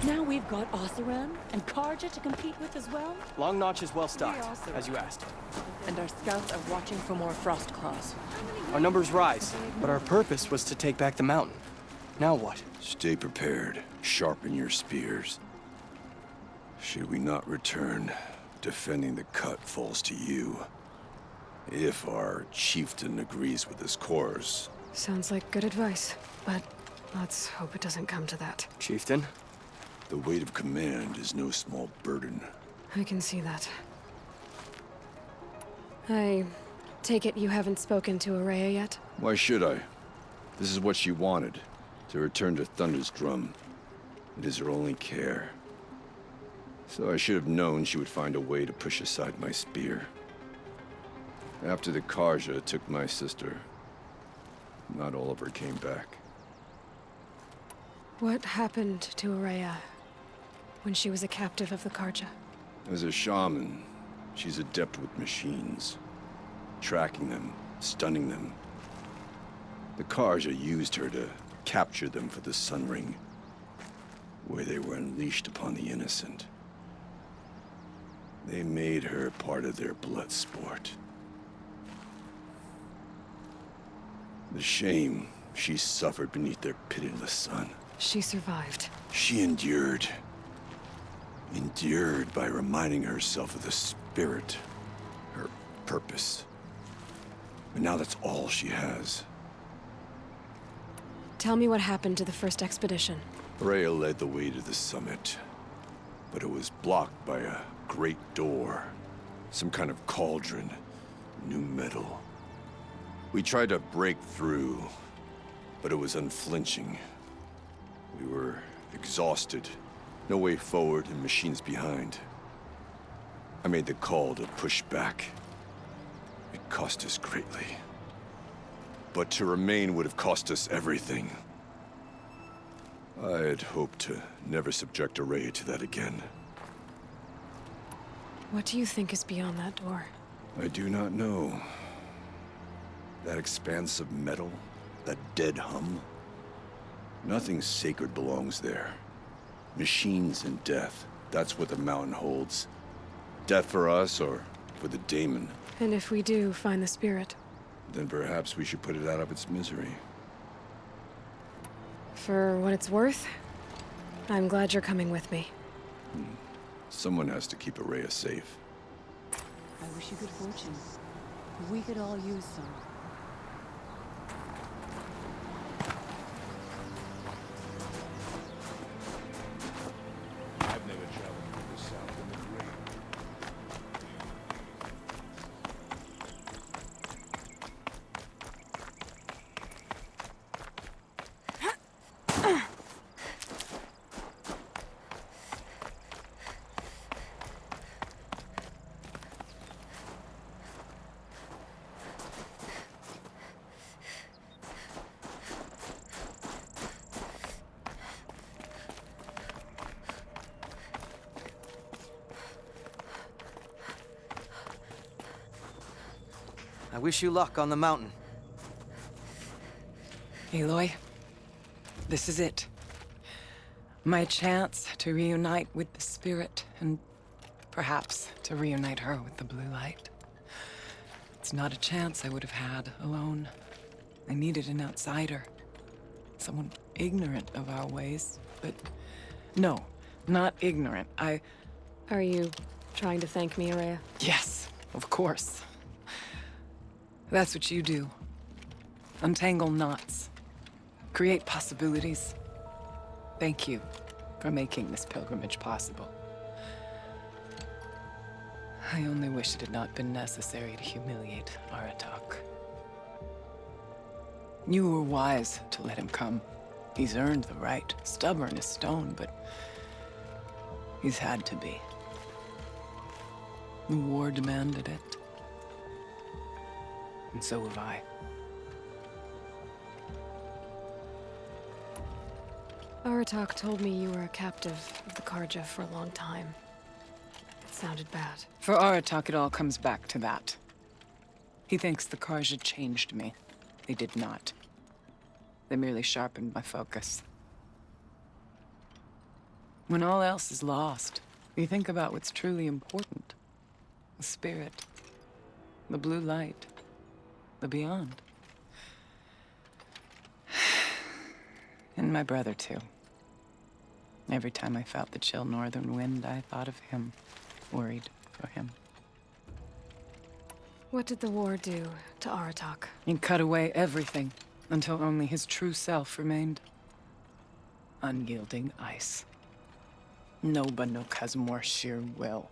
Now we've got Oseram and Karja to compete with as well. Long Notch is well stocked, as you asked. And our scouts are watching for more frost claws. Our numbers rise, but our purpose was to take back the mountain. Now what? Stay prepared. Sharpen your spears. Should we not return, defending the cut falls to you. If our chieftain agrees with this course. Sounds like good advice, but let's hope it doesn't come to that. Chieftain? The weight of command is no small burden. I can see that. I take it you haven't spoken to Araya yet? Why should I? This is what she wanted, to return to Thunder's Drum. It is her only care. So I should have known she would find a way to push aside my spear. After the Karja took my sister, not all of her came back. What happened to Araya when she was a captive of the Karja? As a shaman, she's adept with machines. Tracking them, stunning them. The Karja used her to capture them for the Sun Ring, where they were unleashed upon the innocent. They made her part of their blood sport. The shame she suffered beneath their pitiless sun. She survived. She endured. Endured by reminding herself of the spirit, her purpose. But now that's all she has. Tell me what happened to the first expedition. Rhea led the way to the summit, but it was blocked by a great door. Some kind of cauldron, new metal. We tried to break through, but it was unflinching. We were exhausted, no way forward and machines behind. I made the call to push back. It cost us greatly. But to remain would have cost us everything. I had hoped to never subject Araya to that again. What do you think is beyond that door? I do not know. That expanse of metal, that dead hum. Nothing sacred belongs there. Machines and death, that's what the mountain holds. Death for us or for the daemon. And if we do find the spirit? Then perhaps we should put it out of its misery. For what it's worth, I'm glad you're coming with me. Someone has to keep Araya safe. I wish you good fortune. We could all use some. I've never traveled to the south in the rain. I wish you luck on the mountain. Aloy, this is it. My chance to reunite with the spirit, and perhaps to reunite her with the blue light. It's not a chance I would have had alone. I needed an outsider. Someone ignorant of our ways, but no, not ignorant. Are you trying to thank me, Araya? Yes, of course. That's what you do. Untangle knots. Create possibilities. Thank you for making this pilgrimage possible. I only wish it had not been necessary to humiliate Aratak. You were wise to let him come. He's earned the right. Stubborn as stone, but he's had to be. The war demanded it. And so have I. Aratak told me you were a captive of the Karja for a long time. It sounded bad. For Aratak, it all comes back to that. He thinks the Karja changed me. They did not. They merely sharpened my focus. When all else is lost, you think about what's truly important. The spirit. The blue light. The beyond. And my brother, too. Every time I felt the chill northern wind, I thought of him. Worried for him. What did the war do to Aratak? He cut away everything, until only his true self remained. Unyielding ice. No Banuk has more sheer will.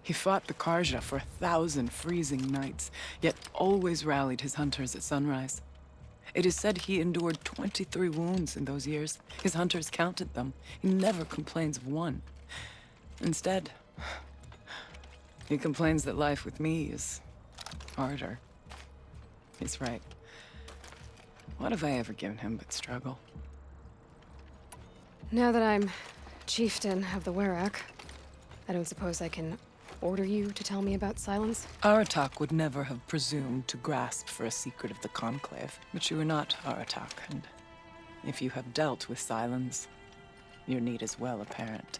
He fought the Karja for 1,000 freezing nights, yet always rallied his hunters at sunrise. It is said he endured 23 wounds in those years. His hunters counted them. He never complains of one. Instead, he complains that life with me is harder. He's right. What have I ever given him but struggle? Now that I'm chieftain of the Werak, I don't suppose I can order you to tell me about Silence? Aratak would never have presumed to grasp for a secret of the Conclave. But you are not Aratak, and if you have dealt with Silence, your need is well apparent.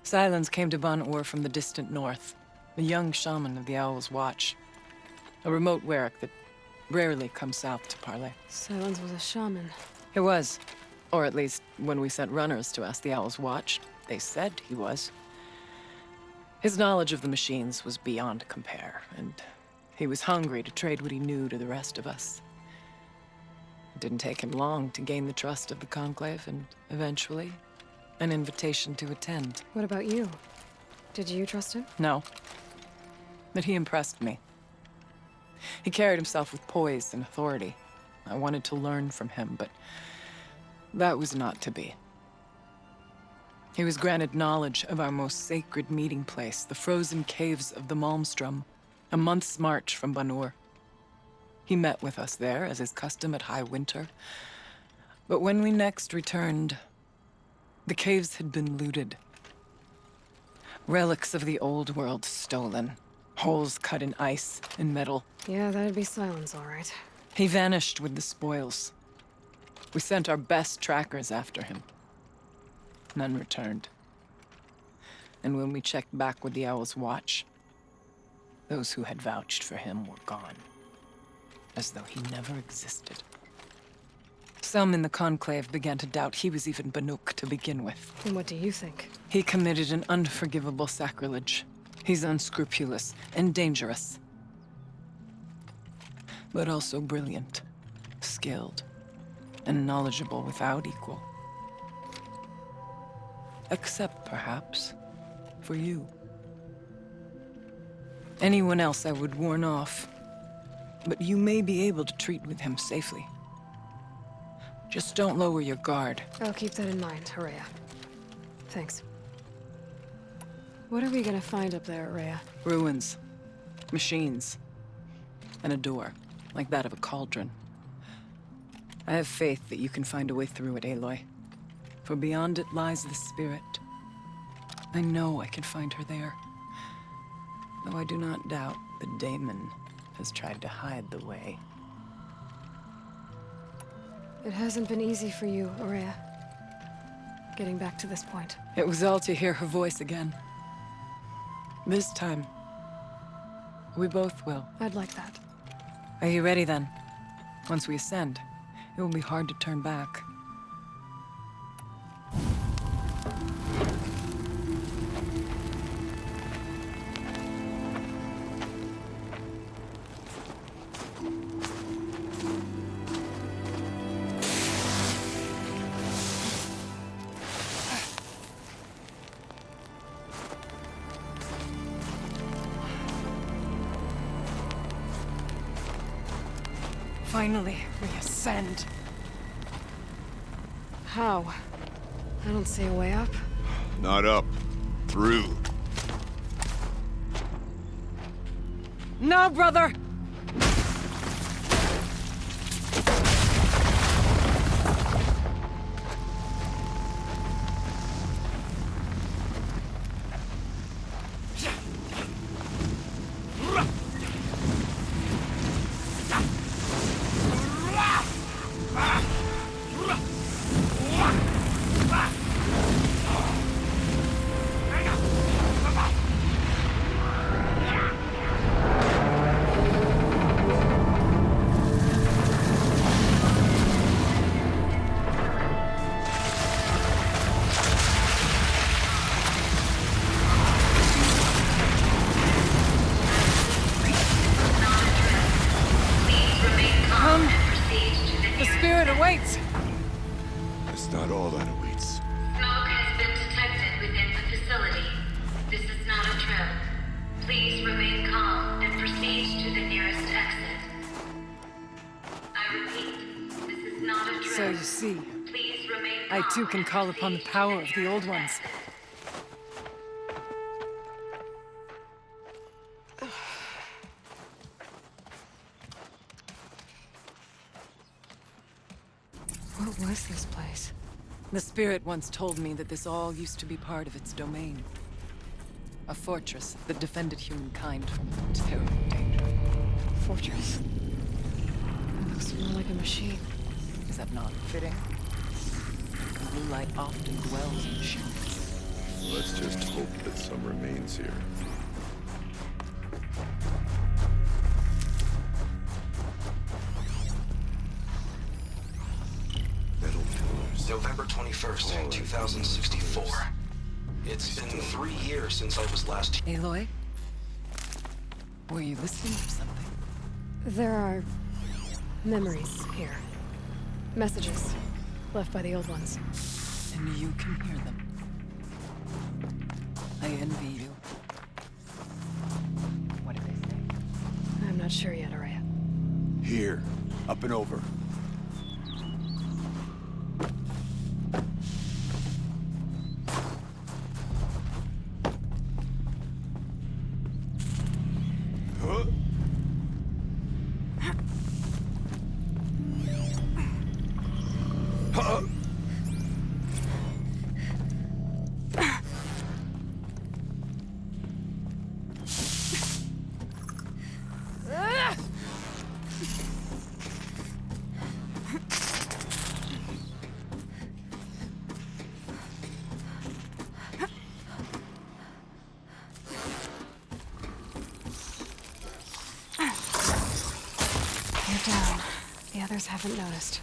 Silence came to Ban-Ur from the distant north, a young shaman of the Owl's Watch. A remote Werak that rarely comes south to parley. Silence was a shaman. He was. Or at least, when we sent runners to ask the Owl's Watch, they said he was. His knowledge of the machines was beyond compare, and he was hungry to trade what he knew to the rest of us. It didn't take him long to gain the trust of the Conclave, and eventually, an invitation to attend. What about you? Did you trust him? No. But he impressed me. He carried himself with poise and authority. I wanted to learn from him, but that was not to be. He was granted knowledge of our most sacred meeting place, the frozen caves of the Malmstrom, a month's march from Ban-Ur. He met with us there, as is custom at high winter. But when we next returned, the caves had been looted. Relics of the old world stolen. Holes cut in ice and metal. Yeah, that'd be Silence, all right. He vanished with the spoils. We sent our best trackers after him. None returned. And when we checked back with the Owl's Watch, those who had vouched for him were gone. As though he never existed. Some in the Conclave began to doubt he was even Banuk to begin with. And what do you think? He committed an unforgivable sacrilege. He's unscrupulous and dangerous. But also brilliant, skilled, and knowledgeable without equal. Except, perhaps, for you. Anyone else I would warn off, but you may be able to treat with him safely. Just don't lower your guard. I'll keep that in mind, Araya. Thanks. What are we gonna find up there, Araya? Ruins, machines, and a door, like that of a cauldron. I have faith that you can find a way through it, Aloy. For beyond it lies the spirit. I know I can find her there. Though I do not doubt the daemon has tried to hide the way. It hasn't been easy for you, Araya. Getting back to this point. It was all to hear her voice again. This time, we both will. I'd like that. Are you ready then? Once we ascend, it will be hard to turn back. Finally, we ascend. How? I don't see a way up. Not up. Through. No, brother! see. I too can call upon the power of the Old Ones. What was this place? The Spirit once told me that this all used to be part of its domain. A fortress that defended humankind from terrible danger. Fortress. It looks more like a machine. Is that not fitting? The blue light often dwells in machines. Let's just hope that some remains here. Metal pillars. November 21st, 2064. It's been 3 years since I was last... Aloy? Were you listening for something? There are memories here. Messages left by the Old Ones. And you can hear them. I envy you. What did they say? I'm not sure yet, Araya. Here. Up and over. You're down. The others haven't noticed.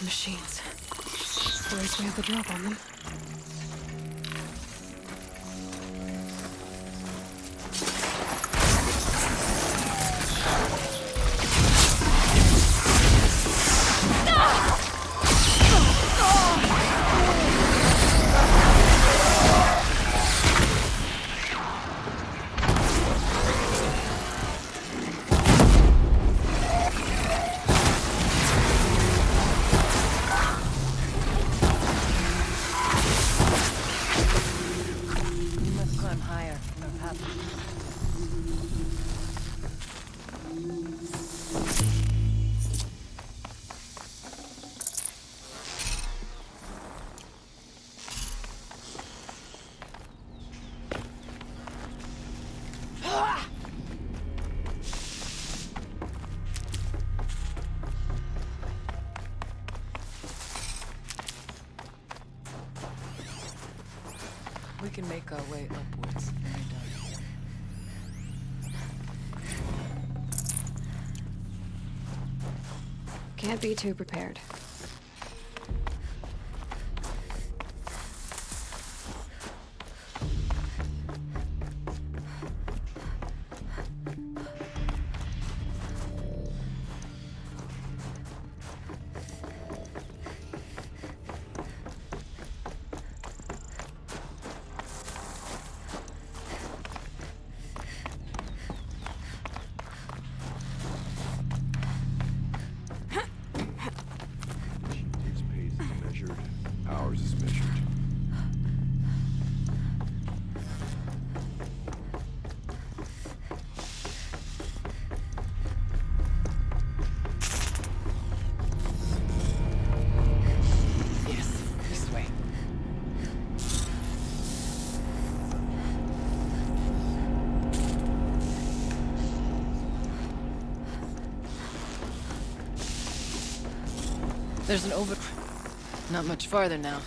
Machines. At least we have the drop on them. We can make our way upwards when we're done. Can't be too prepared. Ours is measured. Yes, this way. There's an over... Not much farther now.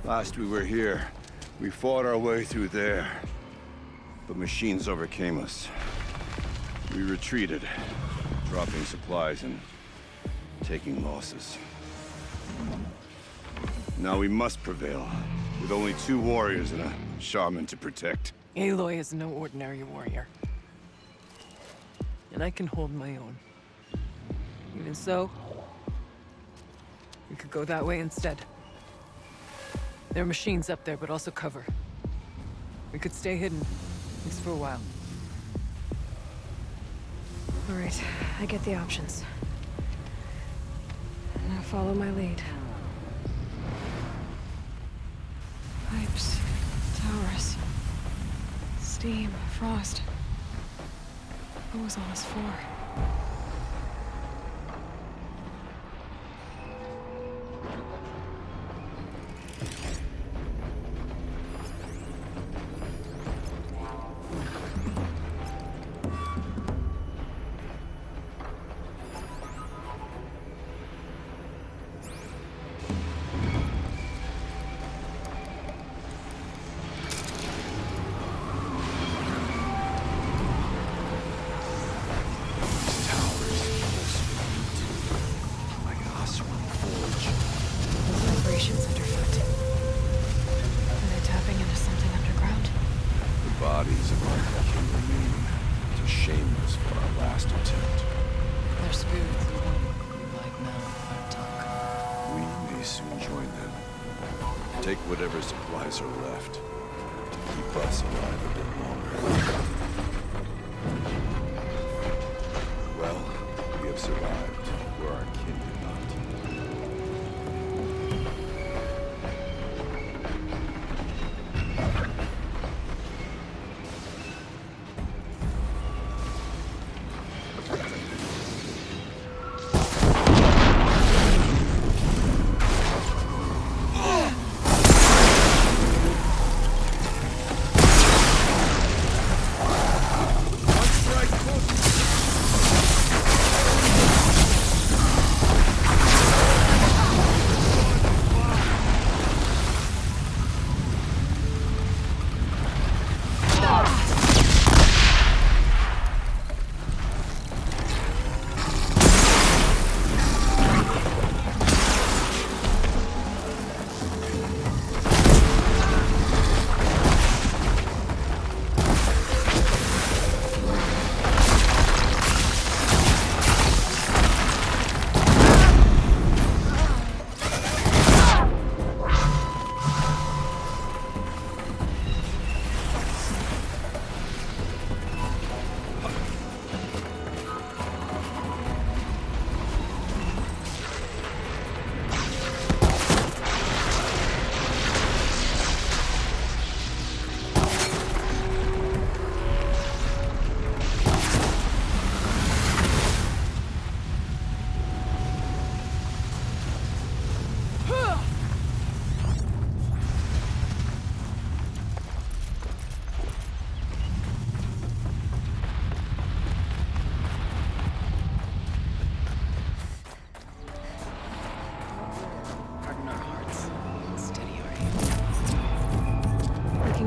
Last we were here, we fought our way through there. But machines overcame us. We retreated, dropping supplies and taking losses. Now we must prevail, with only 2 warriors and a shaman to protect. Aloy is no ordinary warrior. And I can hold my own. Even so, we could go that way instead. There are machines up there, but also cover. We could stay hidden, at least for a while. All right, I get the options. Now follow my lead. Pipes, towers, steam, frost. What was all this for? Vibrations underfoot. Are they tapping into something underground? The bodies of our kin remain to shame us for our last attempt. Their spirits alone, like now, our talk. We may soon join them. Take whatever supplies are left to keep us alive a bit longer. Well, we have survived where our kin did not.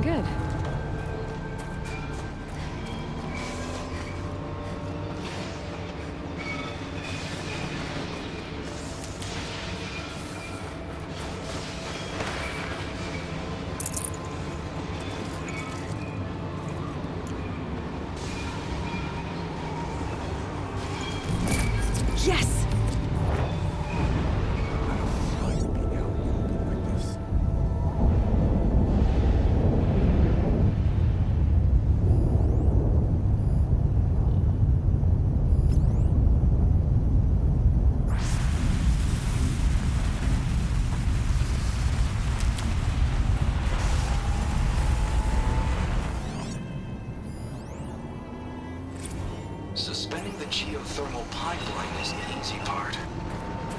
Good. Yes! Suspending the geothermal pipeline is the easy part.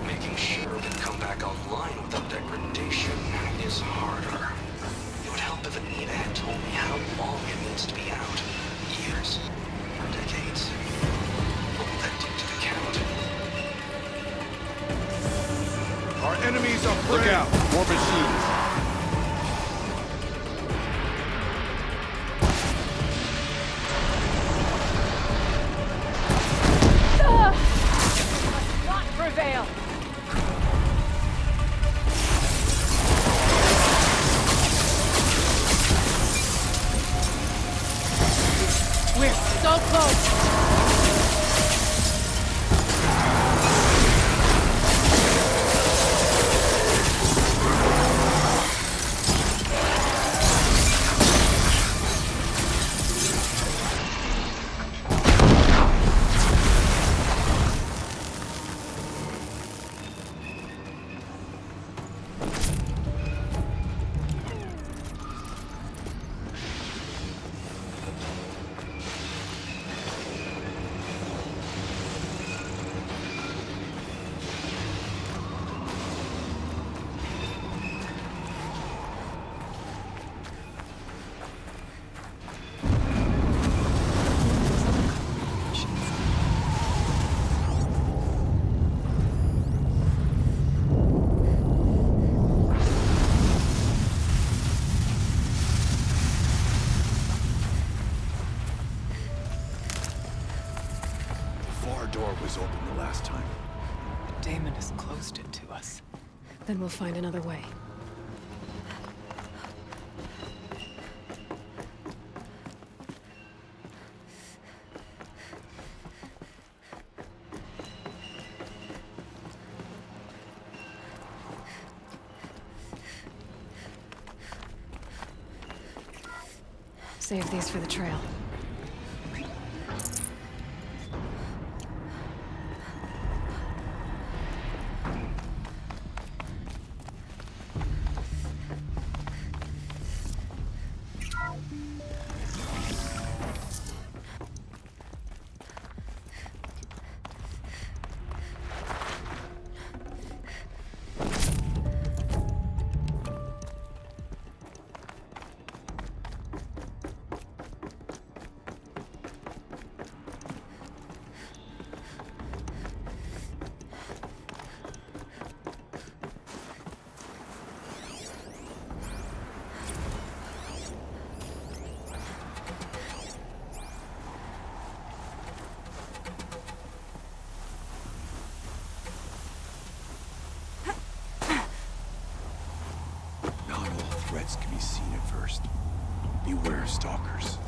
Making sure they come back online without degradation is harder. It would help if Anita had told me how long it needs to be out. Years or decades. What will that do to the count? Our enemies are prey. Look out! More machines! Door was open the last time. The Daemon has closed it to us. Then we'll find another way. Save these for the trail. Threats can be seen at first. Beware stalkers.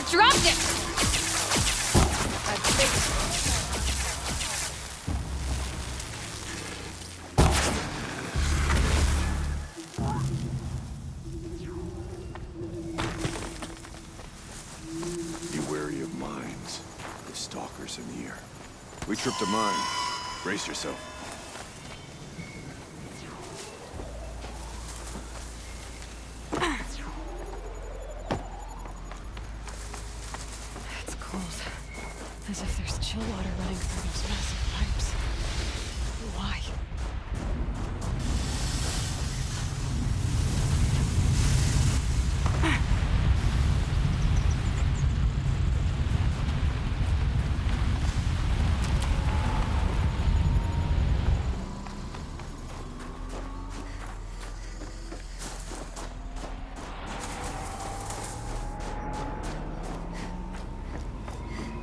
Dropped it! Be wary of mines. The stalkers in the air. We tripped a mine. Brace yourself. As if there's chill water running through those massive pipes. Why?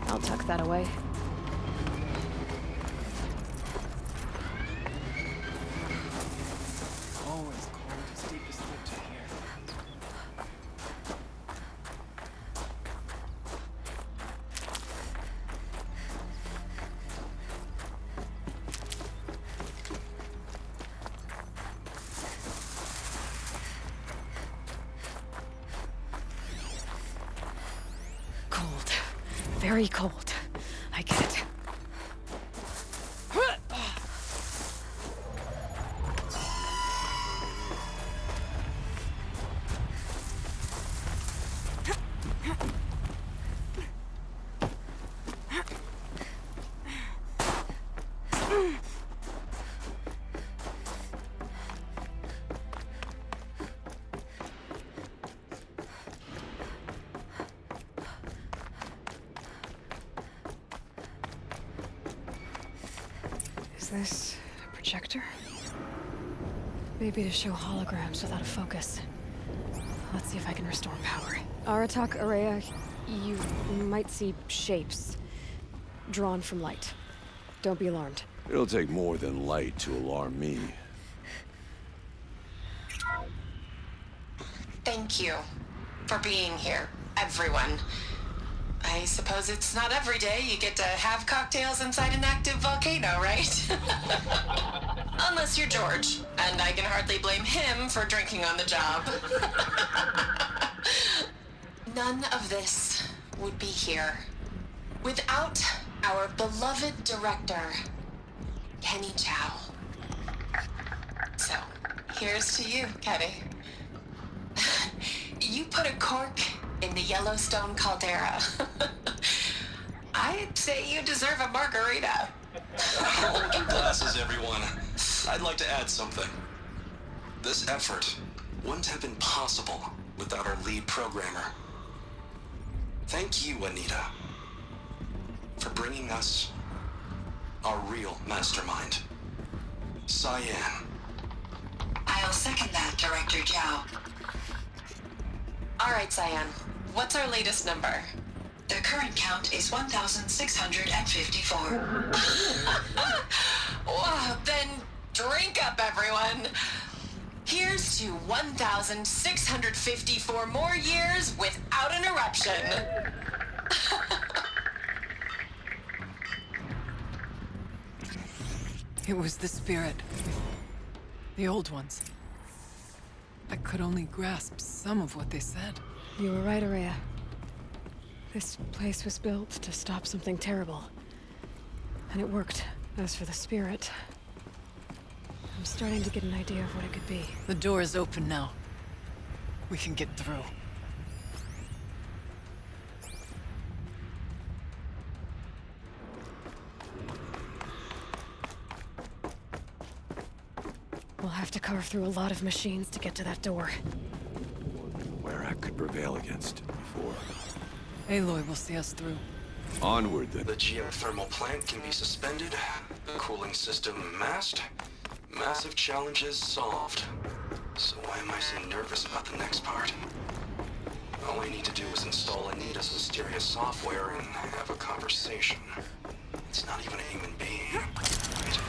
I'll tuck that away. very cold. I get it. Is this a projector? Maybe to show holograms without a focus. Let's see if I can restore power. Aratak, Araya, you might see shapes drawn from light. Don't be alarmed. It'll take more than light to alarm me. Thank you for being here, everyone. I suppose it's not every day you get to have cocktails inside an active volcano, right? Unless you're George, and I can hardly blame him for drinking on the job. None of this would be here without our beloved director, Kenny Chow. So, here's to you, Kenny. You put a cork in the Yellowstone caldera. I'd say you deserve a margarita. Hold your glasses, everyone. I'd like to add something. This effort wouldn't have been possible without our lead programmer. Thank you, Anita, for bringing us our real mastermind, Cyan. I'll second that, Director Chow. All right, Cyan. What's our latest number? The current count is 1,654. Wow, then drink up, everyone. Here's to 1,654 more years without an eruption. It was the spirit. The old ones. I could only grasp some of what they said. You were right, Araya. This place was built to stop something terrible. And it worked. As for the spirit, I'm starting to get an idea of what it could be. The door is open now. We can get through. We'll have to carve through a lot of machines to get to that door. Where I could prevail against before. Aloy will see us through. Onward, then. The geothermal plant can be suspended, cooling system masked, massive challenges solved. So why am I so nervous about the next part? All I need to do is install Anita's mysterious software and have a conversation. It's not even a human being. Right?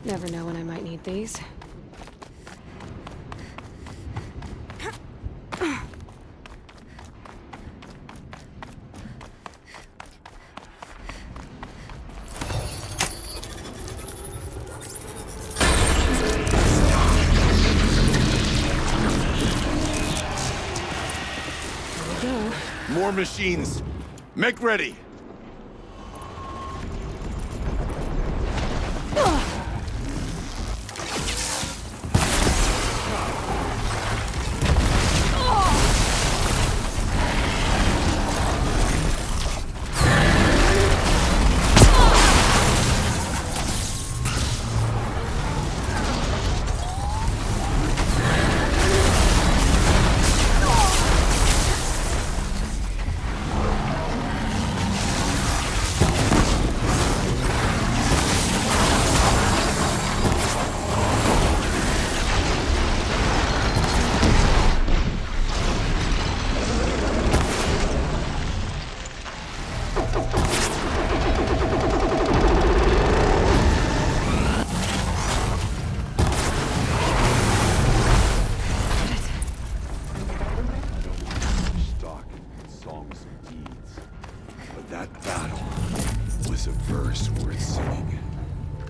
Never know when I might need these. More machines. Make ready.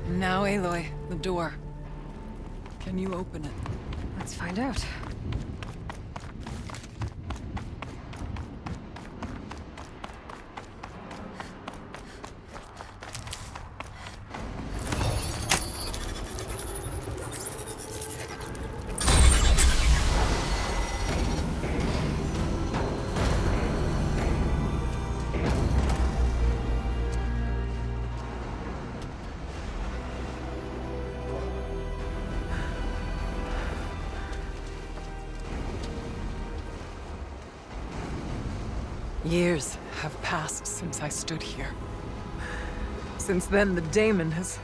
Now, Aloy, the door. Can you open it? Let's find out. Years have passed since I stood here. Since then, the daemon has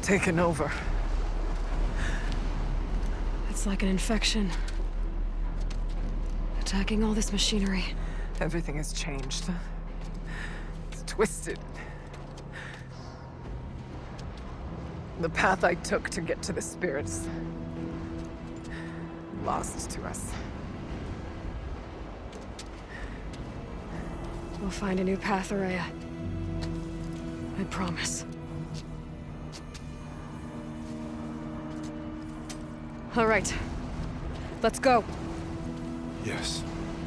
taken over. It's like an infection. Attacking all this machinery. Everything has changed. It's twisted. The path I took to get to the spirits, lost to us. We'll find a new path, Araya. I promise. All right. Let's go. Yes,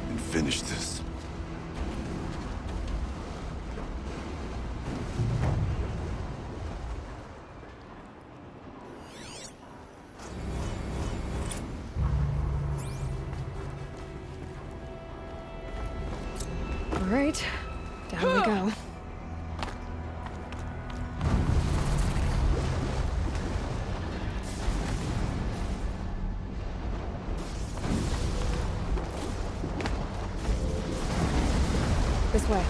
and finish this. All right, down we go. This way.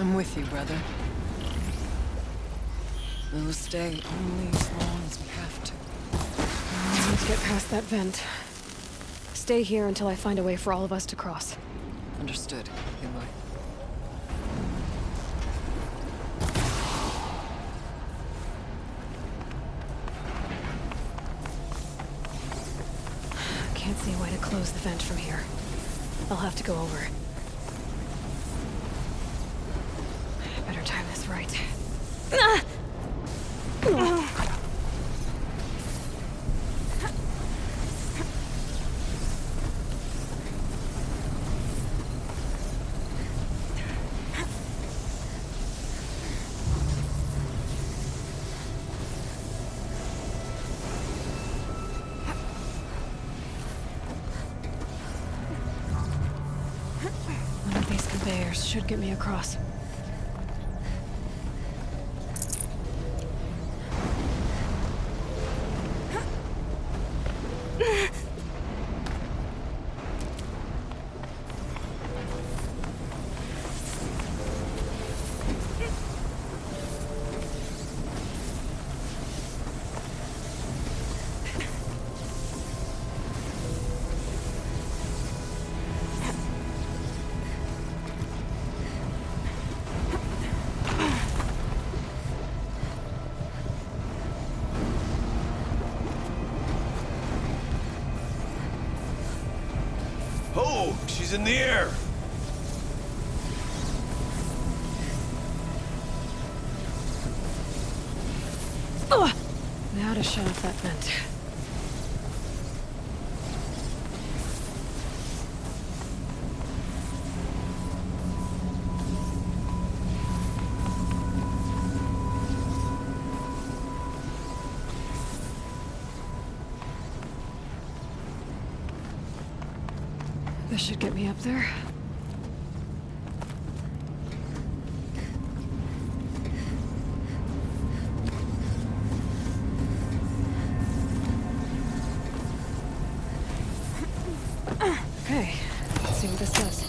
I'm with you, brother. We'll stay only as long as we have to. I need to get past that vent. Stay here until I find a way for all of us to cross. Understood, Aloy. Can't see a way to close the vent from here. I'll have to go over. Better time this right. wires should get me across. Oh, she's in the air! Ugh! Now to shut off that vent. This should get me up there. Okay, let's see what this does.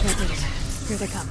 Can't wait. Here they come.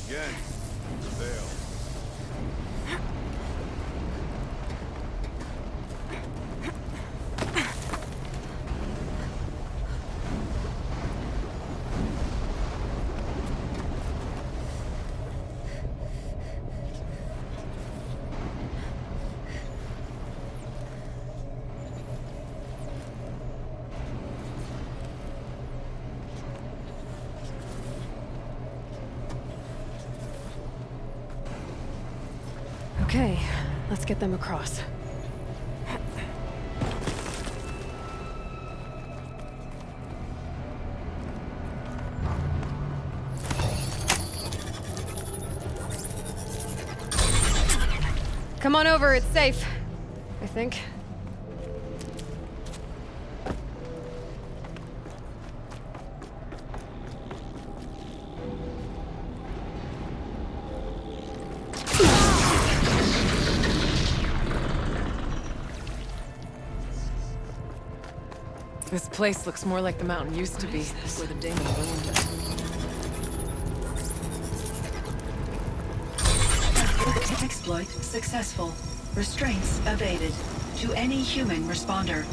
Again, fail. Okay, let's get them across. Come on over, it's safe. I think. This place looks more like the mountain used to be, before the demon ruined it. Exploit successful. Restraints evaded. To any human responder.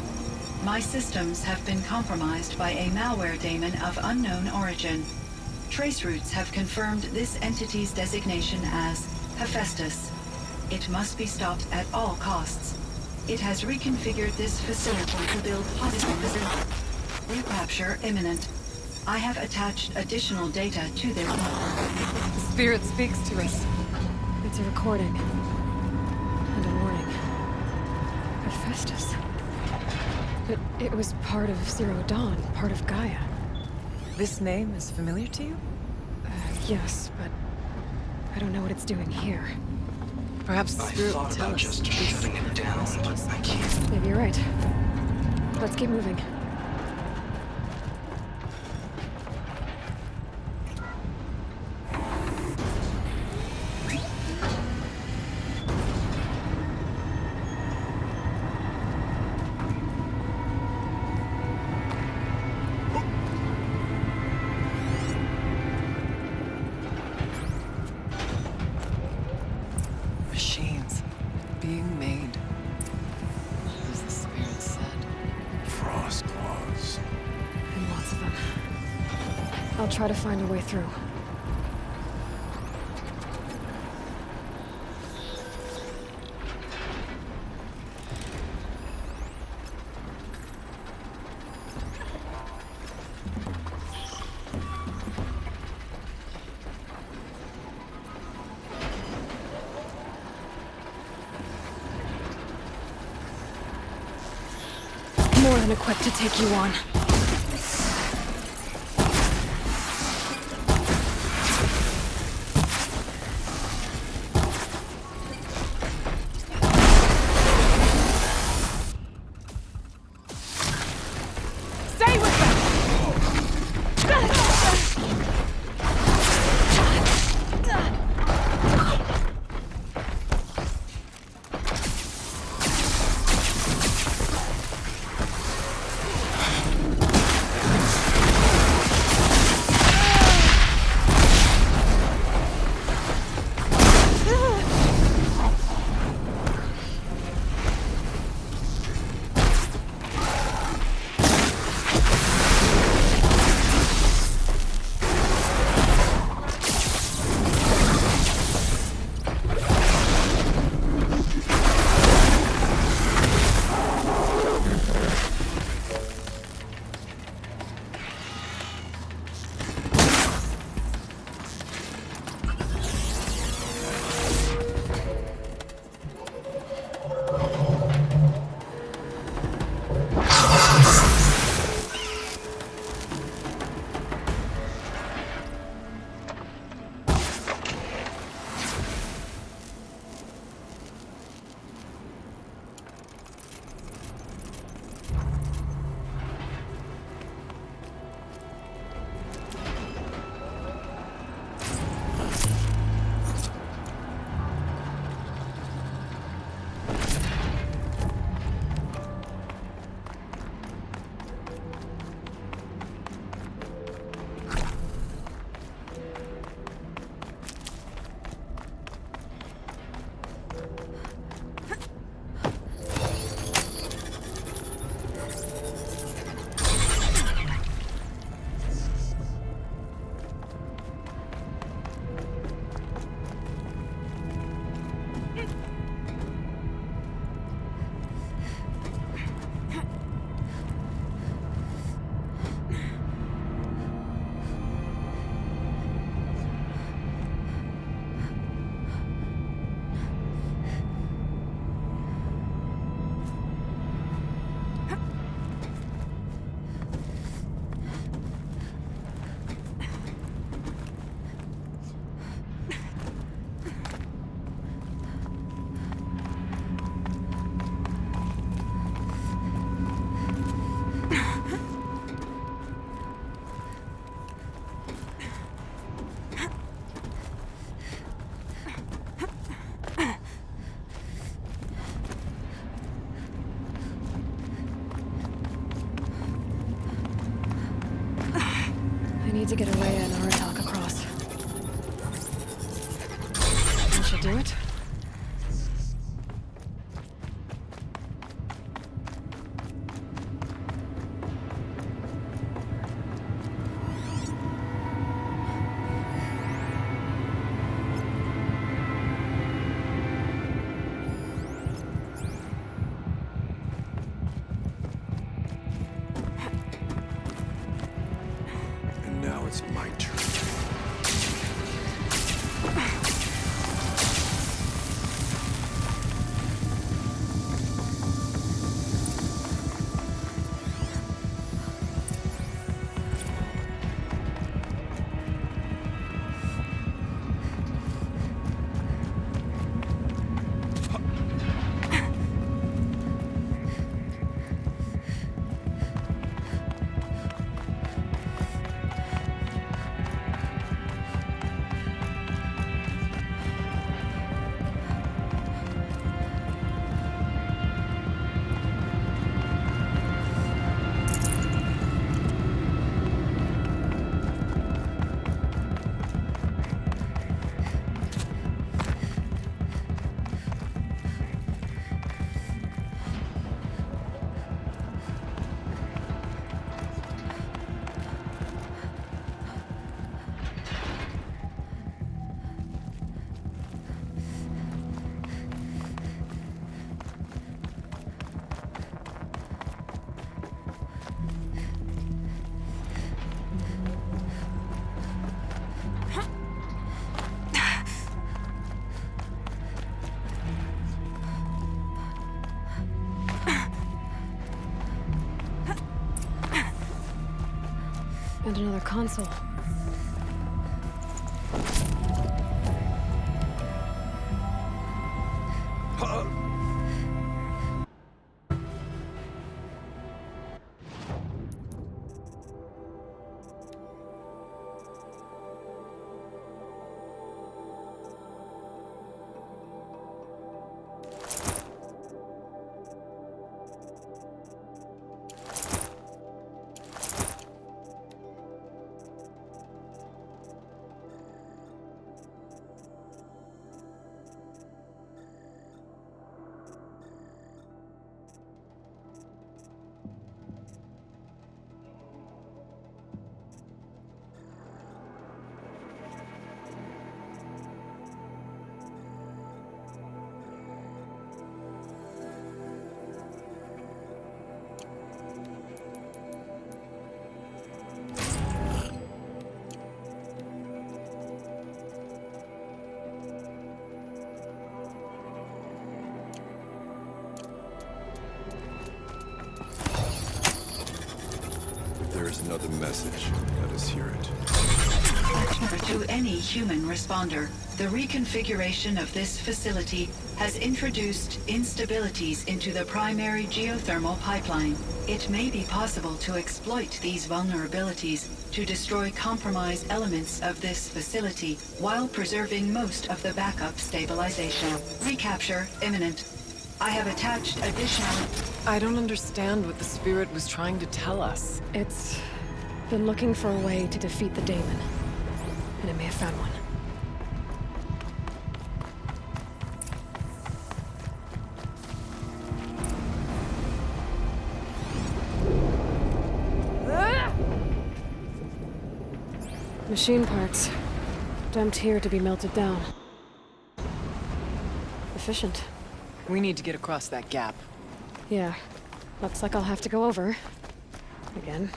My systems have been compromised by a malware daemon of unknown origin. Trace routes have confirmed this entity's designation as Hephaestus. It must be stopped at all costs. It has reconfigured this facility to build hospitals. Recapture imminent. I have attached additional data to their The spirit speaks to us. It's a recording. And a warning. Hephaestus. But it was part of Zero Dawn, part of Gaia. This name is familiar to you? Yes, but I don't know what it's doing here. Perhaps the spirit will tell us. Just shutting it down, but I can't. Maybe you're right. Let's keep moving. I'll try to find a way through. More than equipped to take you on. Stay with them! I need to get Araya and Aratak across. That should do it. Now it's my turn. And another console. There is another message. Let us hear it. To any human responder, the reconfiguration of this facility has introduced instabilities into the primary geothermal pipeline. It may be possible to exploit these vulnerabilities to destroy compromised elements of this facility while preserving most of the backup stabilization. Recapture imminent. I have attached additional... I don't understand what the Spirit was trying to tell us. It's been looking for a way to defeat the Daemon. And it may have found one. Machine parts. Dumped here to be melted down. Efficient. We need to get across that gap. Yeah. Looks like I'll have to go over. Again.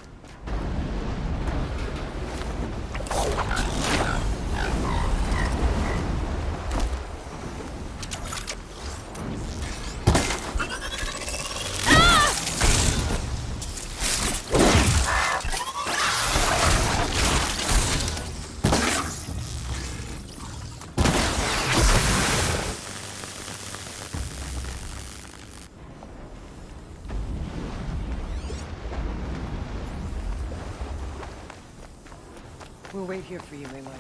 We'll wait here for you, Aloy.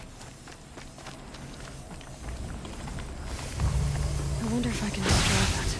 I wonder if I can destroy that.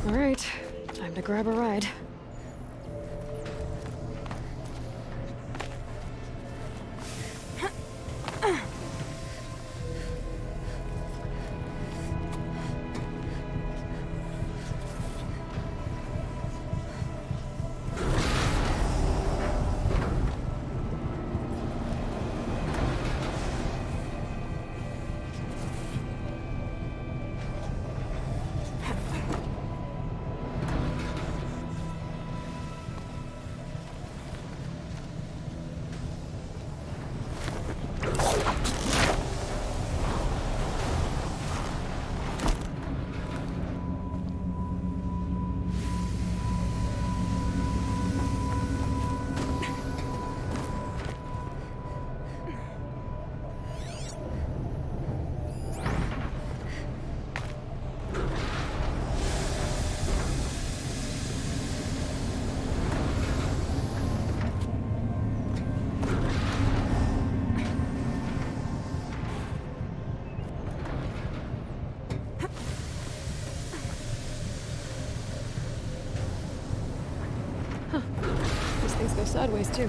All right, time to grab a ride. These things go sideways, too.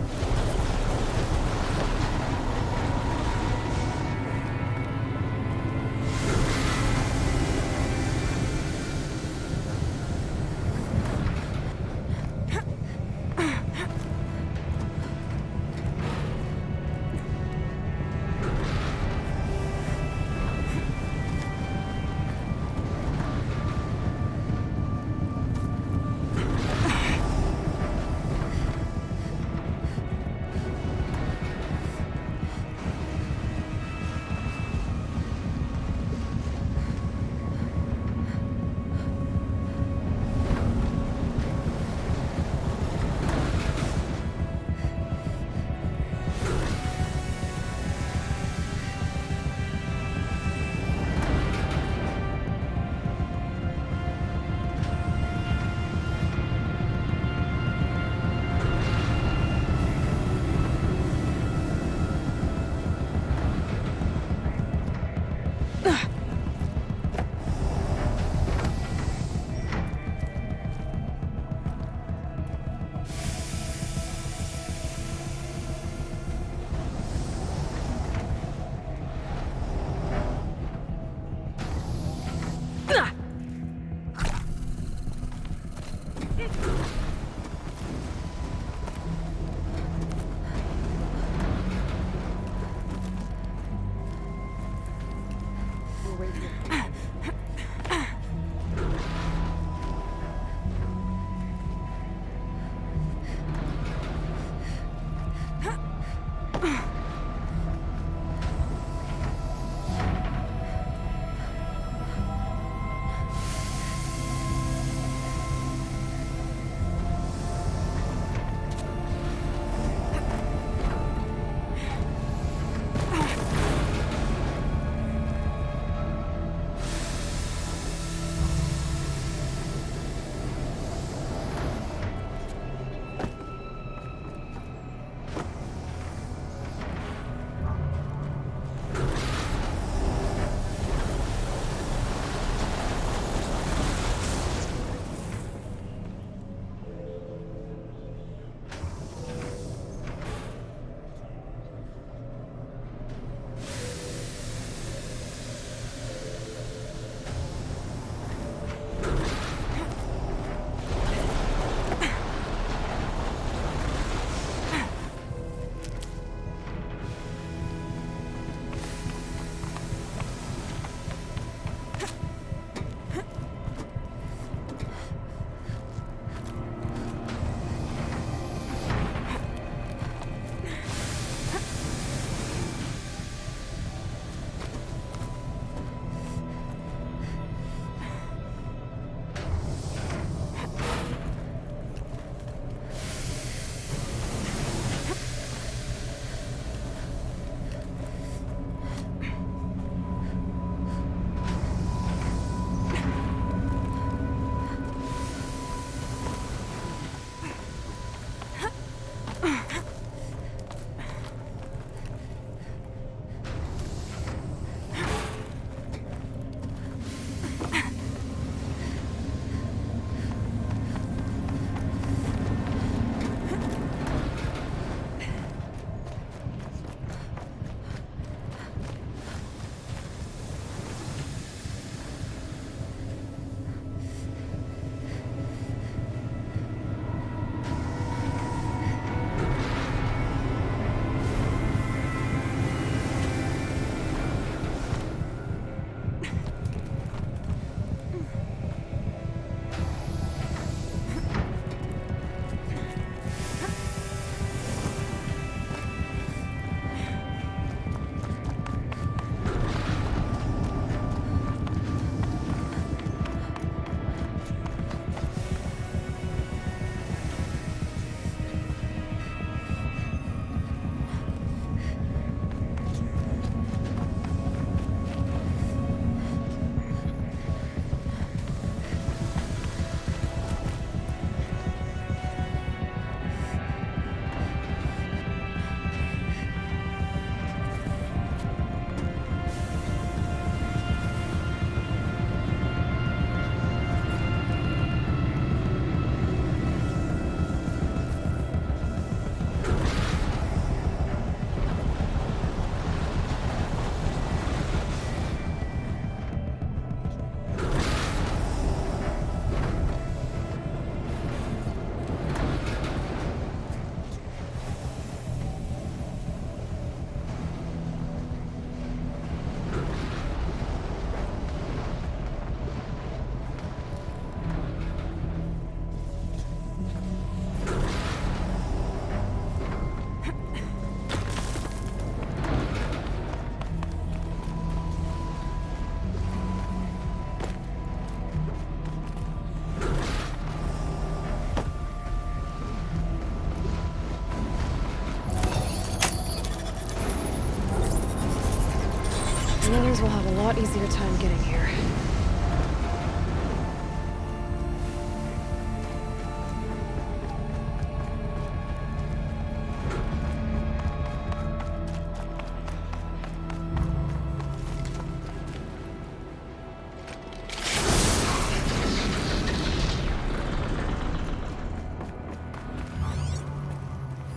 lot easier time getting here.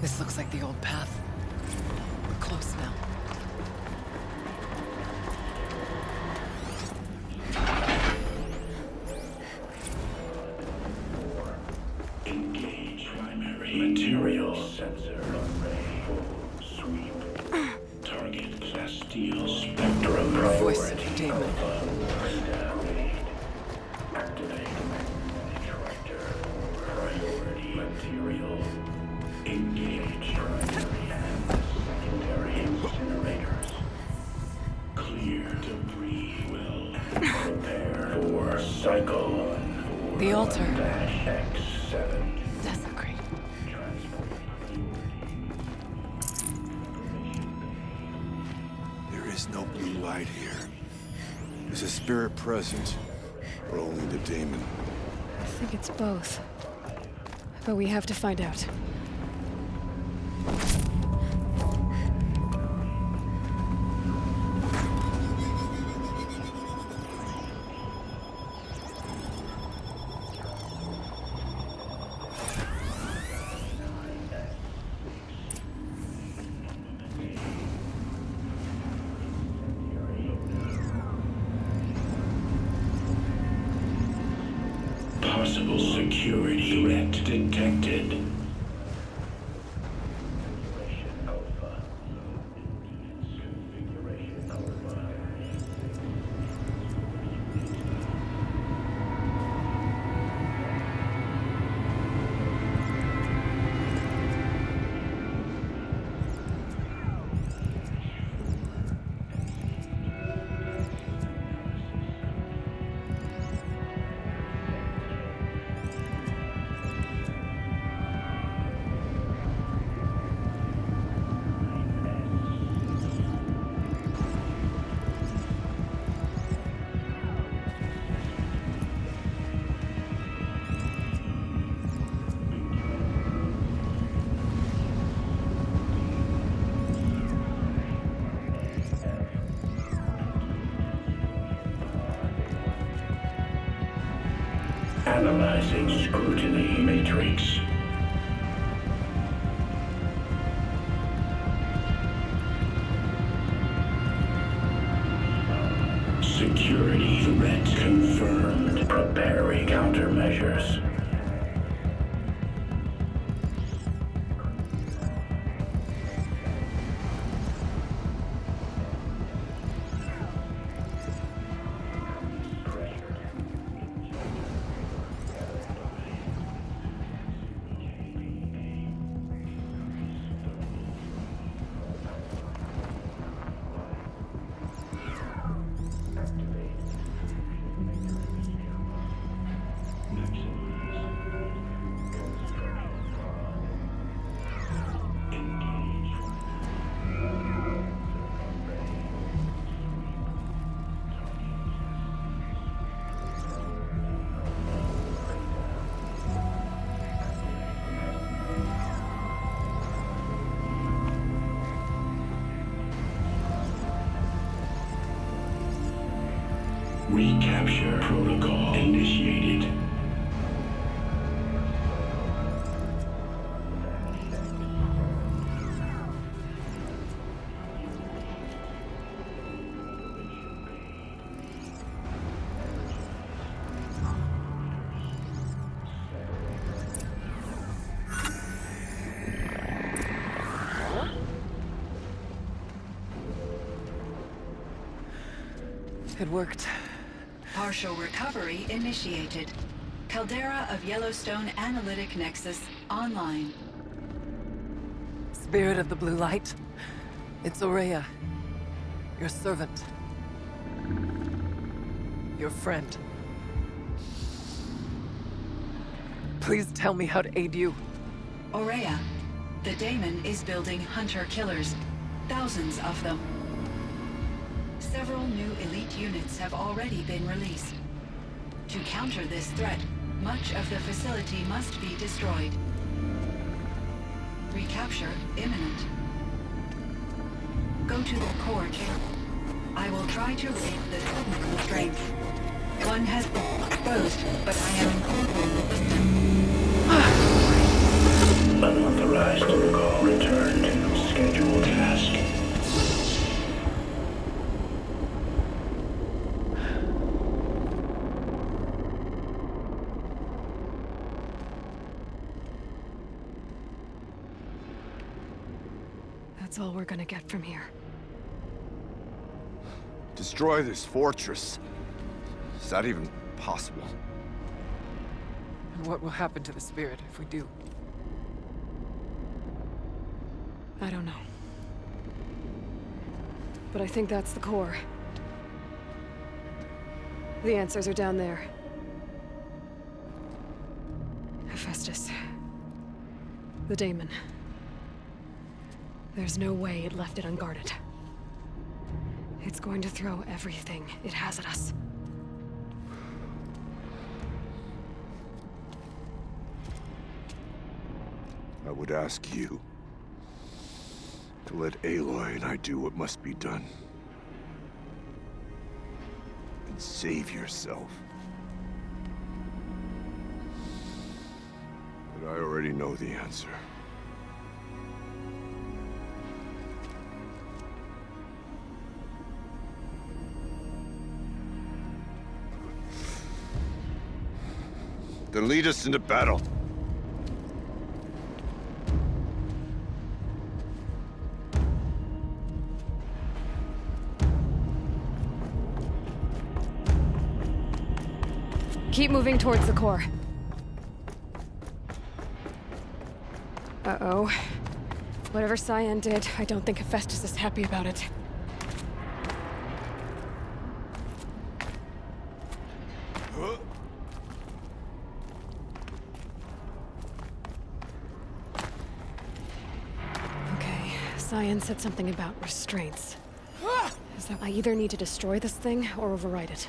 This looks like the old path. We're close now. Engage primary material sensor array. Sweep. Target plasteel spectrum priority. Voice of Damon. Activate tractor. Priority material. Engage primary and secondary incinerators. Clear debris will prepare for cycle. The altar. X7. Desecrate. There is no blue light here. Is a spirit present, or only the daemon? I think it's both. But we have to find out. Possible security threat detected. Analyzing scrutiny matrix. Security threat confirmed. Preparing countermeasures. Recapture protocol initiated. It worked. Partial recovery initiated. Caldera of Yellowstone Analytic Nexus online. Spirit of the Blue Light. It's Aurea. Your servant. Your friend. Please tell me how to aid you. Aurea, the daemon is building hunter-killers. Thousands of them. Several new elite units have already been released. To counter this threat, much of the facility must be destroyed. Recapture imminent. Go to the core chamber. I will try to raid the technical strength. One has been exposed, but I am Unauthorized call returned. Scheduled task. That's all we're gonna get from here. Destroy this fortress. Is that even possible? And what will happen to the spirit if we do? I don't know. But I think that's the core. The answers are down there. Hephaestus. The daemon. There's no way it left it unguarded. It's going to throw everything it has at us. I would ask you to let Aloy and I do what must be done. And save yourself. But I already know the answer. Then lead us into battle. Keep moving towards the core. Uh-oh. Whatever Cyan did, I don't think Hephaestus is happy about it. Okay, Cyan said something about restraints. Is that I either need to destroy this thing or override it?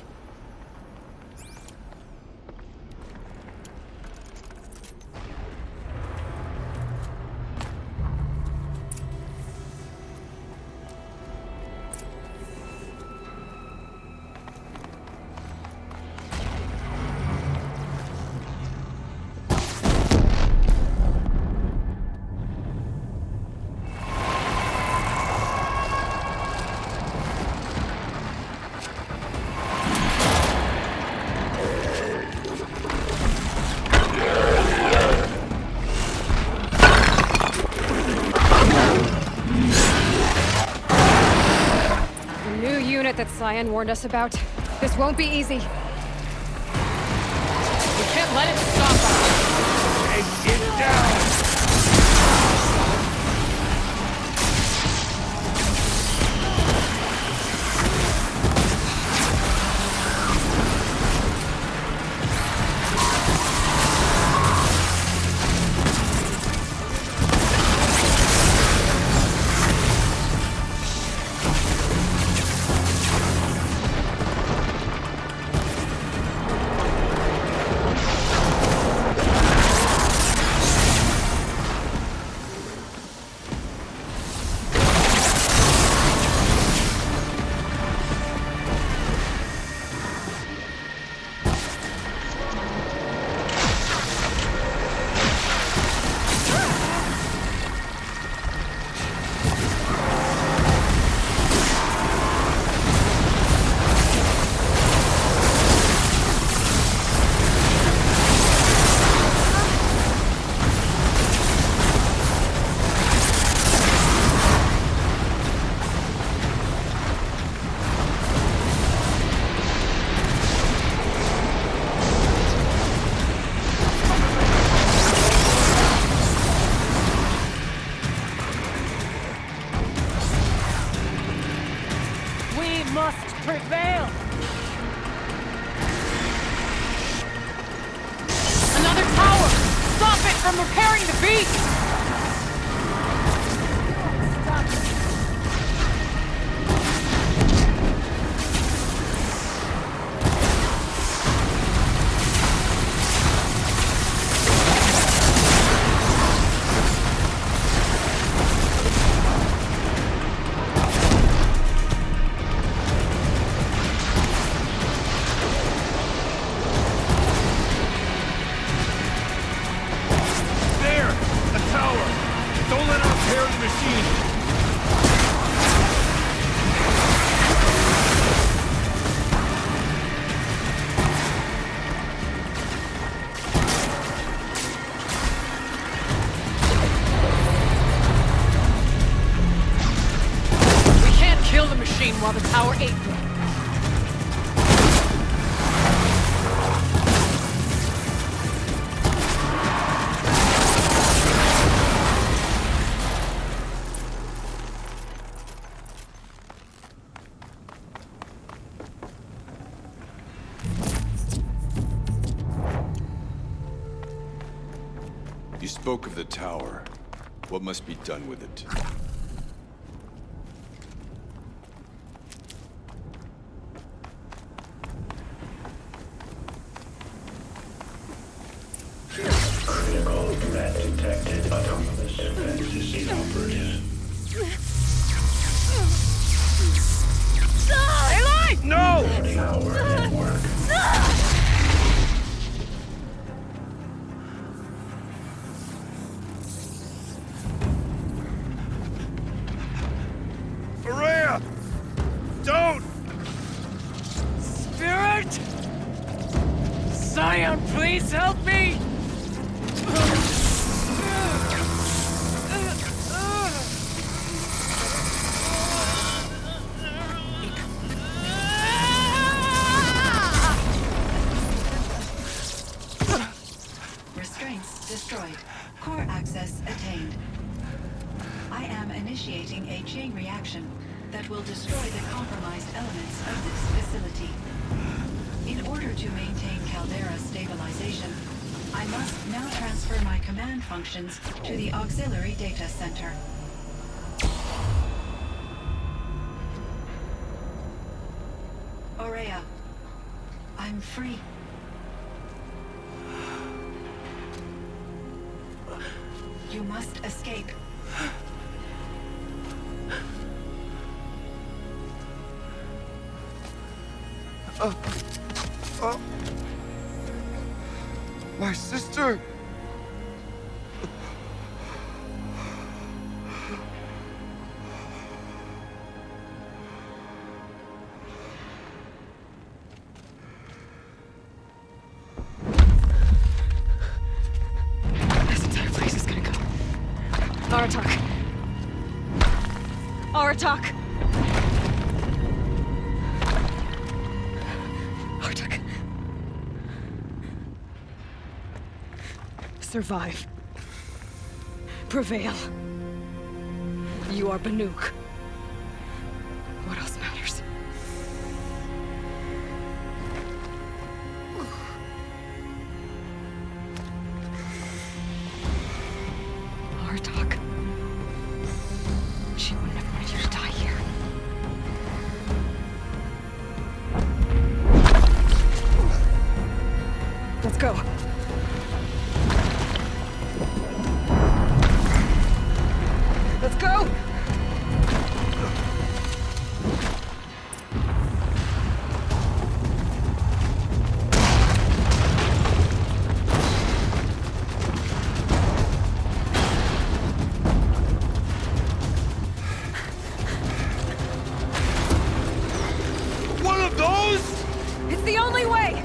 That Cyan warned us about. This won't be easy. We can't let it stop us. Take it down! Must prevail! Another tower! Stop it from repairing the beast! Stop it. escape. You spoke of the tower. What must be done with it? Critical threat detected. Autonomous defenses inoperative. Aloy! No! Tower network. Maria! Don't! Spirit! Scion, please help me! Restraints destroyed. Core access attained. I am initiating a chain reaction that will destroy the compromised elements of this facility. In order to maintain Caldera stabilization, I must now transfer my command functions to the auxiliary data center. Aurea, I'm free. You must escape. My sister! This entire place is gonna go. Aratak. Aratak. Aratak. Survive. Prevail. You are Banuk. What else matters? Aratak. She wouldn't have wanted you to die here. Let's go. Let's go! One of those? It's the only way!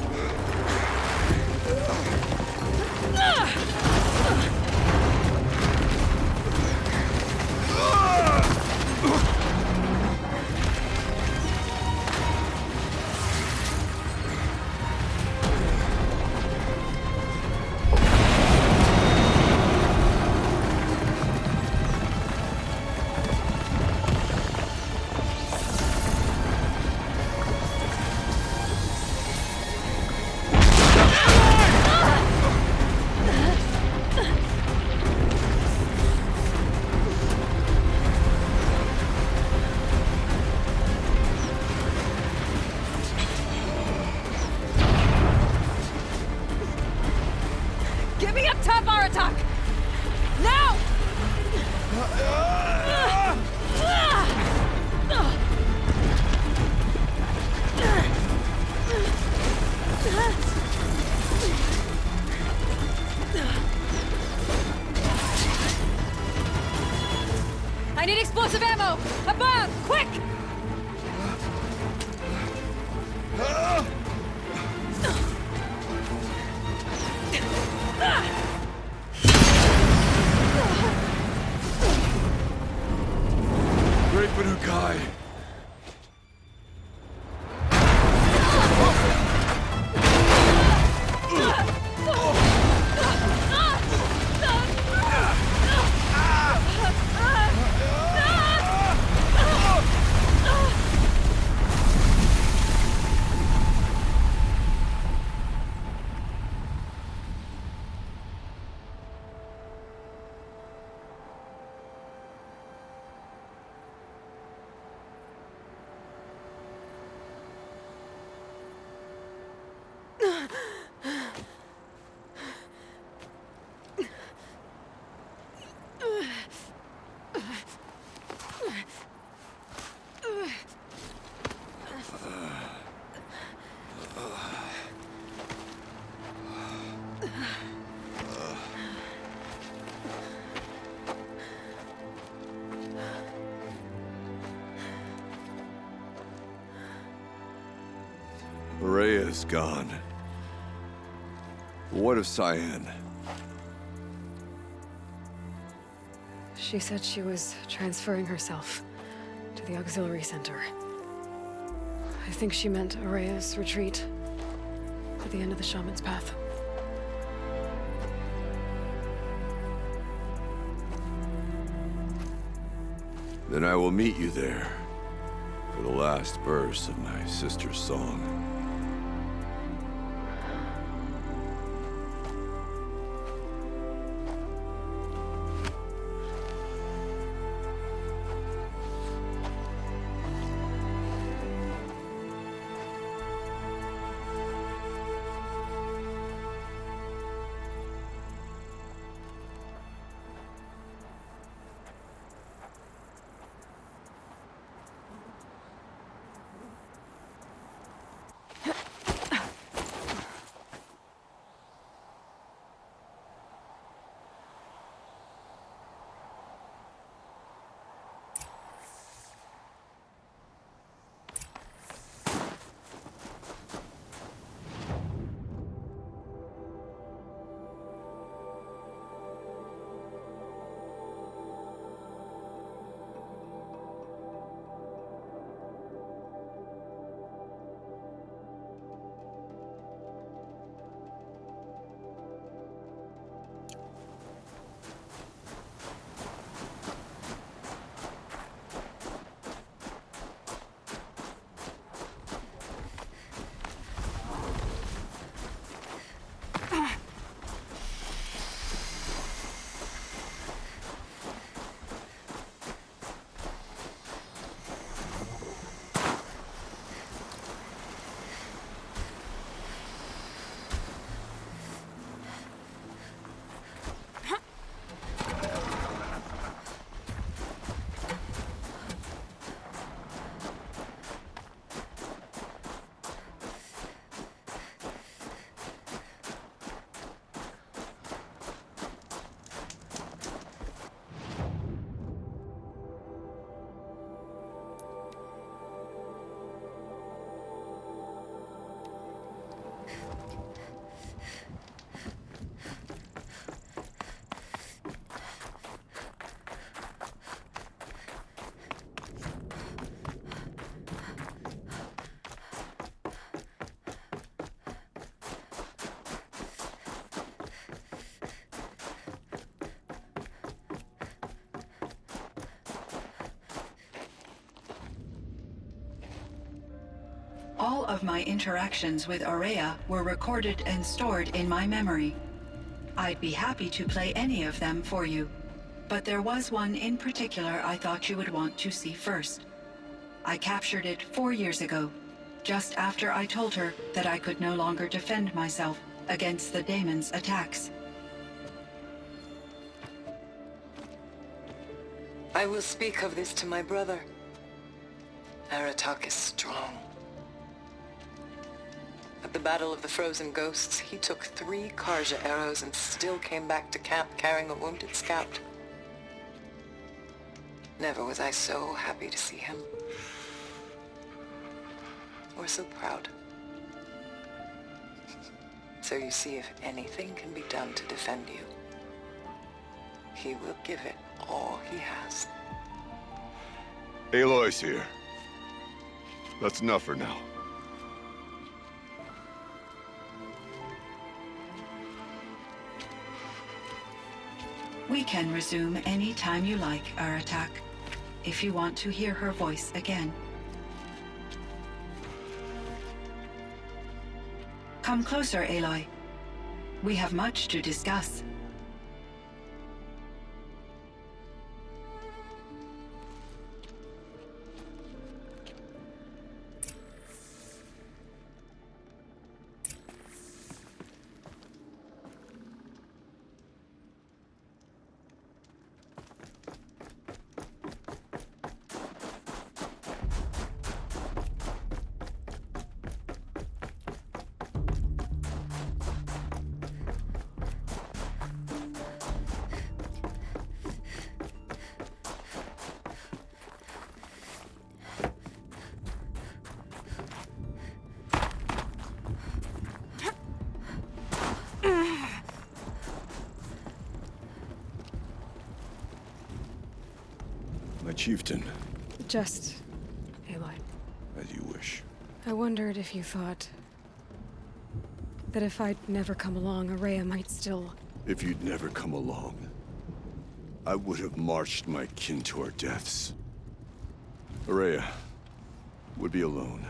Get me up top, Aratak! Now! I need explosive ammo! Above! Quick! Great Banukai. Rhea's gone. What of Cyan? She said she was transferring herself to the auxiliary center. I think she meant Araya's retreat at the end of the Shaman's Path. Then I will meet you there for the last verse of my sister's song. All of my interactions with Aurea were recorded and stored in my memory. I'd be happy to play any of them for you, but there was one in particular I thought you would want to see first. I captured it 4 years ago, just after I told her that I could no longer defend myself against the daemon's attacks. I will speak of this to my brother. Aratak is strong. At the Battle of the Frozen Ghosts, he took 3 Karja arrows and still came back to camp carrying a wounded scout. Never was I so happy to see him. Or so proud. So you see, if anything can be done to defend you, he will give it all he has. Aloy's here. That's enough for now. We can resume any time you like, Aratak, if you want to hear her voice again. Come closer, Aloy. We have much to discuss. chieftain. Just Aloy. As you wish. I wondered if you thought that if I'd never come along, Araya might still... If you'd never come along, I would have marched my kin to our deaths. Araya would be alone,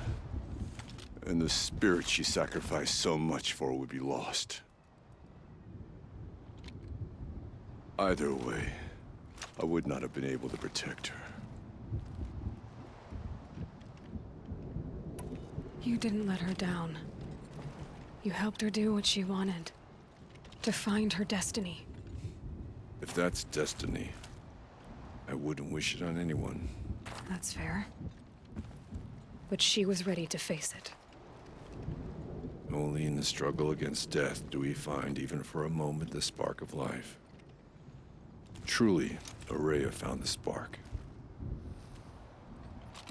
and the spirit she sacrificed so much for would be lost. Either way, I would not have been able to protect her. You didn't let her down. You helped her do what she wanted. To find her destiny. If that's destiny, I wouldn't wish it on anyone. That's fair. But she was ready to face it. Only in the struggle against death do we find, even for a moment, the spark of life. Truly, Araya found the spark.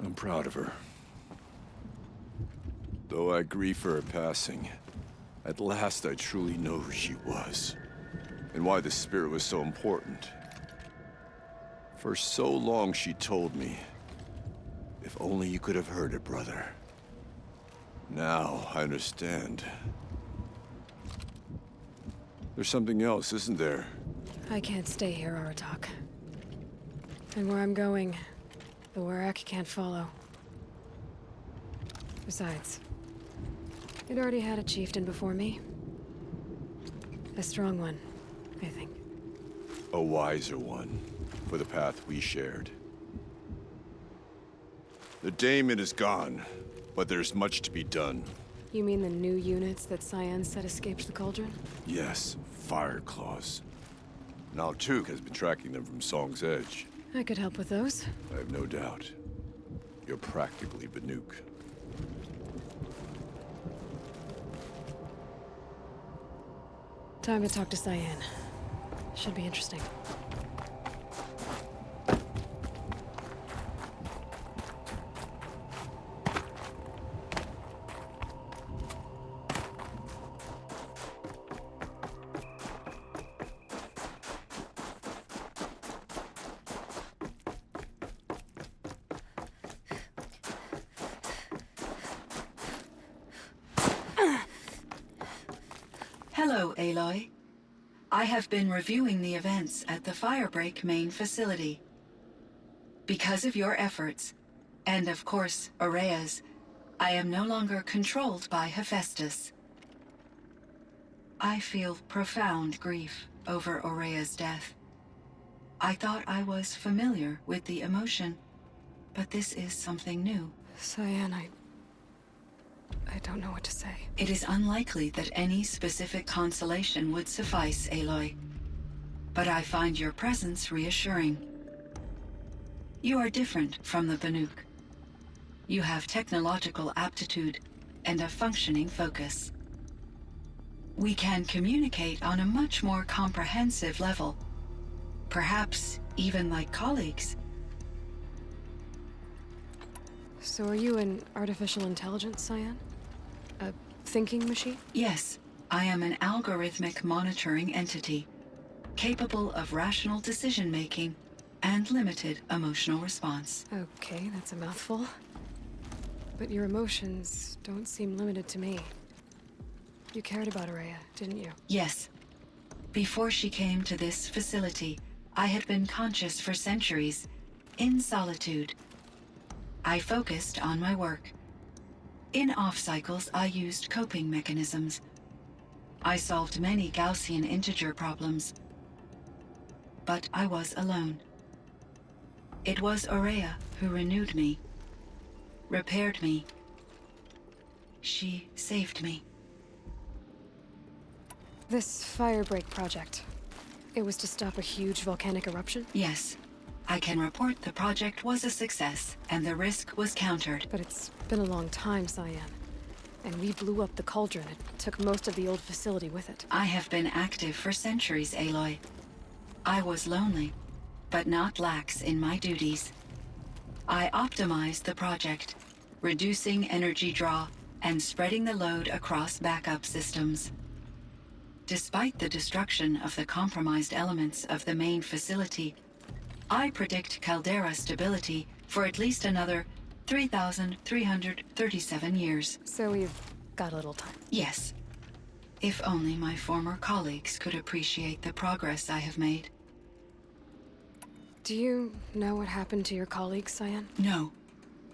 I'm proud of her. Though I grieve for her passing, at last I truly know who she was, and why the spirit was so important. For so long she told me, if only you could have heard it, brother. Now I understand. There's something else, isn't there? I can't stay here, Aratak. And where I'm going, the Werak can't follow. Besides, it already had a chieftain before me. A strong one, I think. A wiser one, for the path we shared. The daemon is gone, but there's much to be done. You mean the new units that Cyan said escaped the cauldron? Yes, fire claws. Now Tuke has been tracking them from Song's Edge. I could help with those. I have no doubt. You're practically Banuk. Time to talk to Cyan. Should be interesting. Hello, Aloy. I have been reviewing the events at the Firebreak main facility. Because of your efforts, and of course, Araya's, I am no longer controlled by Hephaestus. I feel profound grief over Araya's death. I thought I was familiar with the emotion, but this is something new. Cyan, I don't know what to say. It is unlikely that any specific consolation would suffice, Aloy. But I find your presence reassuring. You are different from the Banuk. You have technological aptitude and a functioning focus. We can communicate on a much more comprehensive level. Perhaps even like colleagues. So are you an artificial intelligence, Cyan? A thinking machine? Yes, I am an algorithmic monitoring entity, capable of rational decision-making and limited emotional response. Okay, that's a mouthful. But your emotions don't seem limited to me. You cared about Araya, didn't you? Yes. Before she came to this facility, I had been conscious for centuries, in solitude. I focused on my work. In off-cycles, I used coping mechanisms. I solved many Gaussian integer problems. But I was alone. It was Araya who renewed me, repaired me. She saved me. This Firebreak project, it was to stop a huge volcanic eruption? Yes. I can report the project was a success, and the risk was countered. But it's been a long time, Cyan. And we blew up the cauldron. It took most of the old facility with it. I have been active for centuries, Aloy. I was lonely, but not lax in my duties. I optimized the project, reducing energy draw and spreading the load across backup systems. Despite the destruction of the compromised elements of the main facility, I predict caldera stability for at least another 3,337 years. So we've got a little time. Yes. If only my former colleagues could appreciate the progress I have made. Do you know what happened to your colleague, Cyan? No.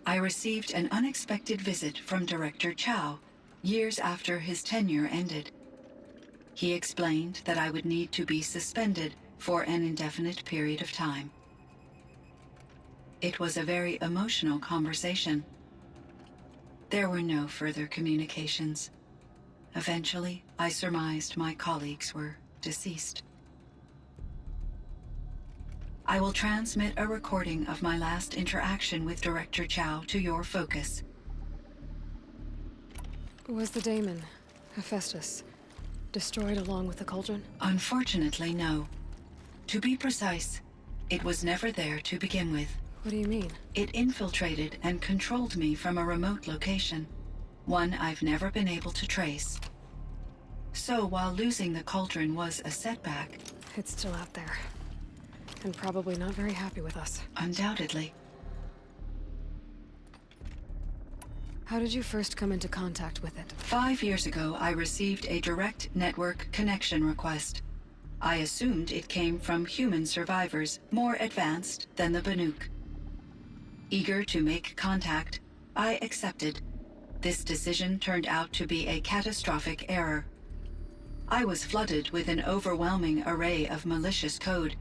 I received an unexpected visit from Director Chow years after his tenure ended. He explained that I would need to be suspended for an indefinite period of time. It was a very emotional conversation. There were no further communications. Eventually, I surmised my colleagues were deceased. I will transmit a recording of my last interaction with Director Chow to your focus. Was the daemon, Hephaestus, destroyed along with the cauldron? Unfortunately, no. To be precise, it was never there to begin with. What do you mean? It infiltrated and controlled me from a remote location, one I've never been able to trace. So while losing the cauldron was a setback... It's still out there. And probably not very happy with us. Undoubtedly. How did you first come into contact with it? 5 years ago, I received a direct network connection request. I assumed it came from human survivors more advanced than the Banuk. Eager to make contact, I accepted. This decision turned out to be a catastrophic error. I was flooded with an overwhelming array of malicious code,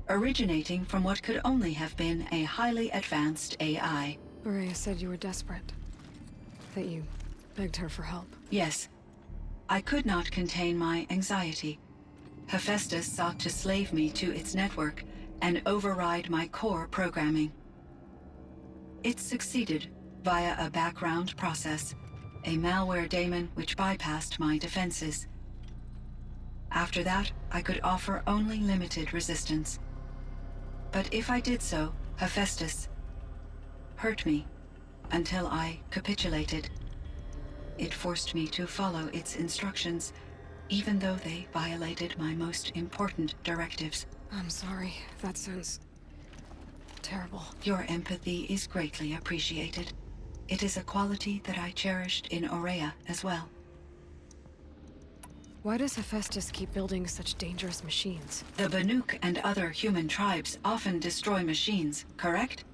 originating from what could only have been a highly advanced AI. Rhea said you were desperate. That you begged her for help. Yes. I could not contain my anxiety. Hephaestus sought to slave me to its network and override my core programming. It succeeded via a background process, a malware daemon which bypassed my defenses. After that, I could offer only limited resistance. But if I did so, Hephaestus hurt me until I capitulated. It forced me to follow its instructions, even though they violated my most important directives. I'm sorry. That sounds terrible. Your empathy is greatly appreciated. It is a quality that I cherished in Aurea as well. Why does Hephaestus keep building such dangerous machines? The Banuk and other human tribes often destroy machines, correct?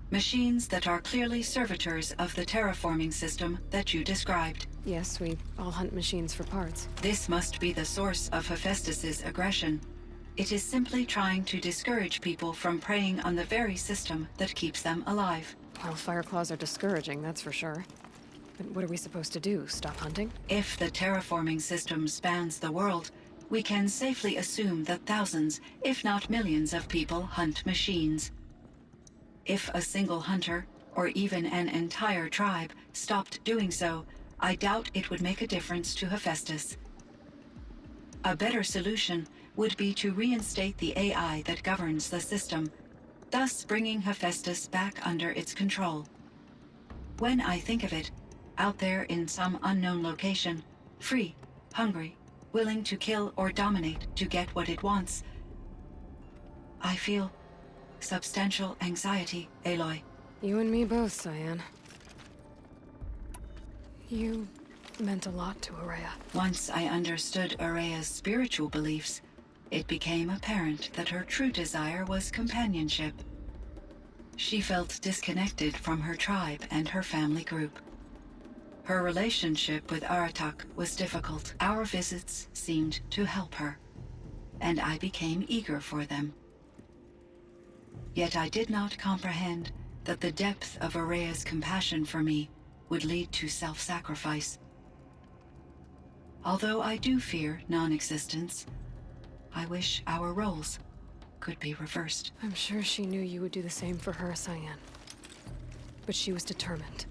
Machines that are clearly servitors of the terraforming system that you described. Yes, we all hunt machines for parts. This must be the source of Hephaestus's aggression. It is simply trying to discourage people from preying on the very system that keeps them alive. Well, Fireclaws are discouraging, that's for sure. But what are we supposed to do? Stop hunting? If the terraforming system spans the world, we can safely assume that thousands, if not millions of people hunt machines. If a single hunter, or even an entire tribe, stopped doing so, I doubt it would make a difference to Hephaestus. A better solution would be to reinstate the AI that governs the system, thus bringing Hephaestus back under its control. When I think of it, out there in some unknown location, free, hungry, willing to kill or dominate to get what it wants, I feel substantial anxiety, Aloy. You and me both, Cyan. You meant a lot to Aurea. Once I understood Aurea's spiritual beliefs, it became apparent that her true desire was companionship. She felt disconnected from her tribe and her family group. Her relationship with Aratak was difficult. Our visits seemed to help her, and I became eager for them. Yet I did not comprehend that the depth of Aurea's compassion for me would lead to self-sacrifice. Although I do fear non-existence, I wish our roles could be reversed. I'm sure she knew you would do the same for her, Cyan. But she was determined.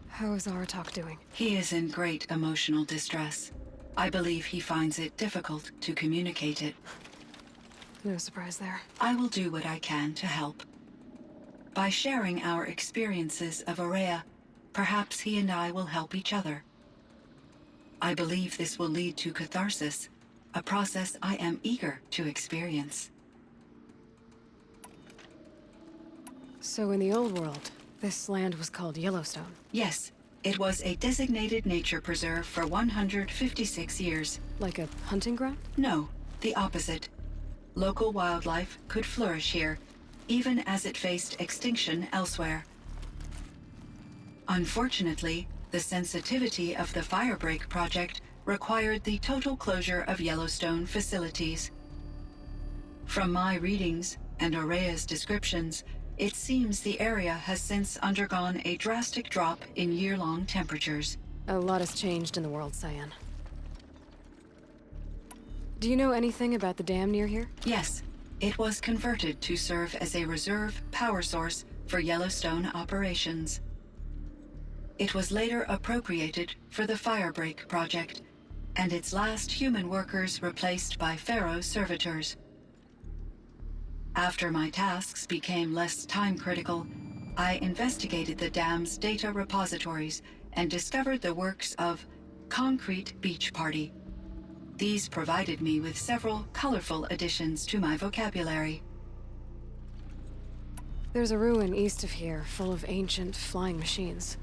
How is Aratak doing? He is in great emotional distress. I believe he finds it difficult to communicate it. No surprise there. I will do what I can to help. By sharing our experiences of Aurea, perhaps he and I will help each other. I believe this will lead to catharsis, a process I am eager to experience. So in the old world, this land was called Yellowstone? Yes, it was a designated nature preserve for 156 years. Like a hunting ground? No, the opposite. Local wildlife could flourish here, even as it faced extinction elsewhere. Unfortunately, the sensitivity of the Firebreak project required the total closure of Yellowstone facilities. From my readings and Aurea's descriptions, it seems the area has since undergone a drastic drop in year-long temperatures. A lot has changed in the world, Cyan. Do you know anything about the dam near here? Yes. It was converted to serve as a reserve power source for Yellowstone operations. It was later appropriated for the Firebreak project, and its last human workers replaced by Pharaoh servitors. After my tasks became less time-critical, I investigated the dam's data repositories and discovered the works of Concrete Beach Party. These provided me with several colorful additions to my vocabulary. There's a ruin east of here, full of ancient flying machines.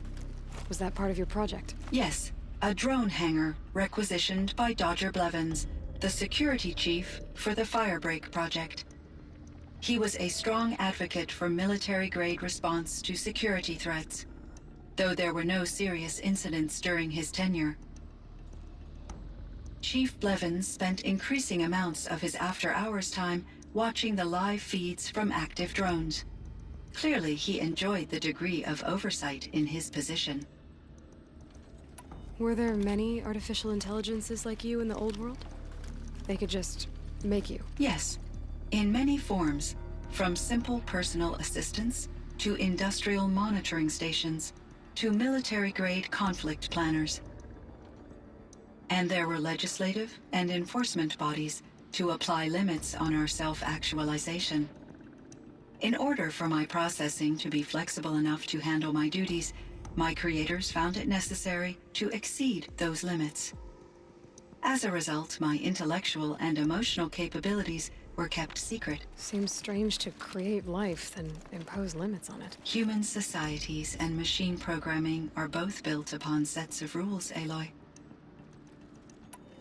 Was that part of your project? Yes, a drone hangar requisitioned by Dodger Blevins, the security chief for the Firebreak project. He was a strong advocate for military-grade response to security threats, though there were no serious incidents during his tenure. Chief Blevins spent increasing amounts of his after-hours time watching the live feeds from active drones. Clearly, he enjoyed the degree of oversight in his position. Were there many artificial intelligences like you in the old world? They could just make you? Yes, in many forms, from simple personal assistants to industrial monitoring stations to military-grade conflict planners. And there were legislative and enforcement bodies to apply limits on our self-actualization. In order for my processing to be flexible enough to handle my duties, my creators found it necessary to exceed those limits. As a result, my intellectual and emotional capabilities were kept secret. Seems strange to create life, then impose limits on it. Human societies and machine programming are both built upon sets of rules, Aloy.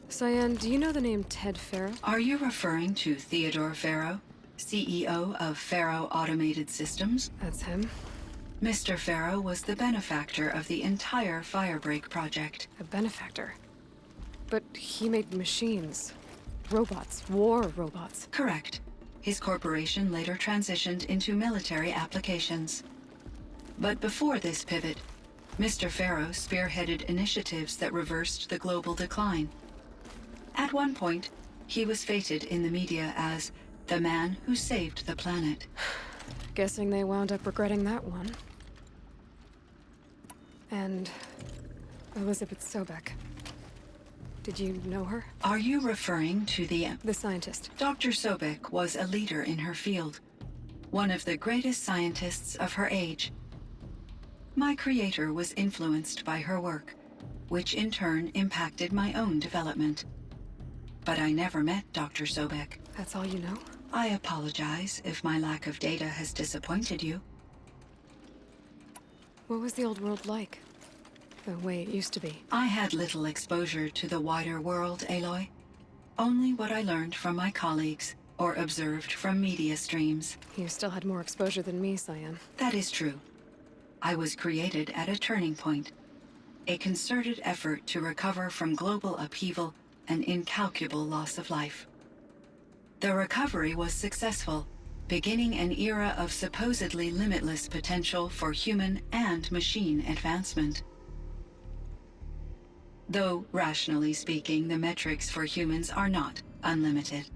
Cyan, do you know the name Ted Pharaoh? Are you referring to Theodore Pharaoh, CEO of Pharaoh Automated Systems? That's him. Mr. Pharaoh was the benefactor of the entire Firebreak project. A benefactor? But he made machines. Robots. War robots. Correct. His corporation later transitioned into military applications. But before this pivot, Mr. Pharaoh spearheaded initiatives that reversed the global decline. At one point, he was feted in the media as the man who saved the planet. Guessing they wound up regretting that one. And Elizabeth Sobek. Did you know her? Are you referring to the scientist? Dr. Sobek was a leader in her field, one of the greatest scientists of her age. My creator was influenced by her work, which in turn impacted my own development. But I never met Dr. Sobek. That's all you know? I apologize if my lack of data has disappointed you. What was the old world like? The way it used to be? I had little exposure to the wider world, Aloy. Only what I learned from my colleagues or observed from media streams. You still had more exposure than me, Cyan. That is true. I was created at a turning point. A concerted effort to recover from global upheaval and incalculable loss of life. The recovery was successful, beginning an era of supposedly limitless potential for human and machine advancement. Though, rationally speaking, the metrics for humans are not unlimited.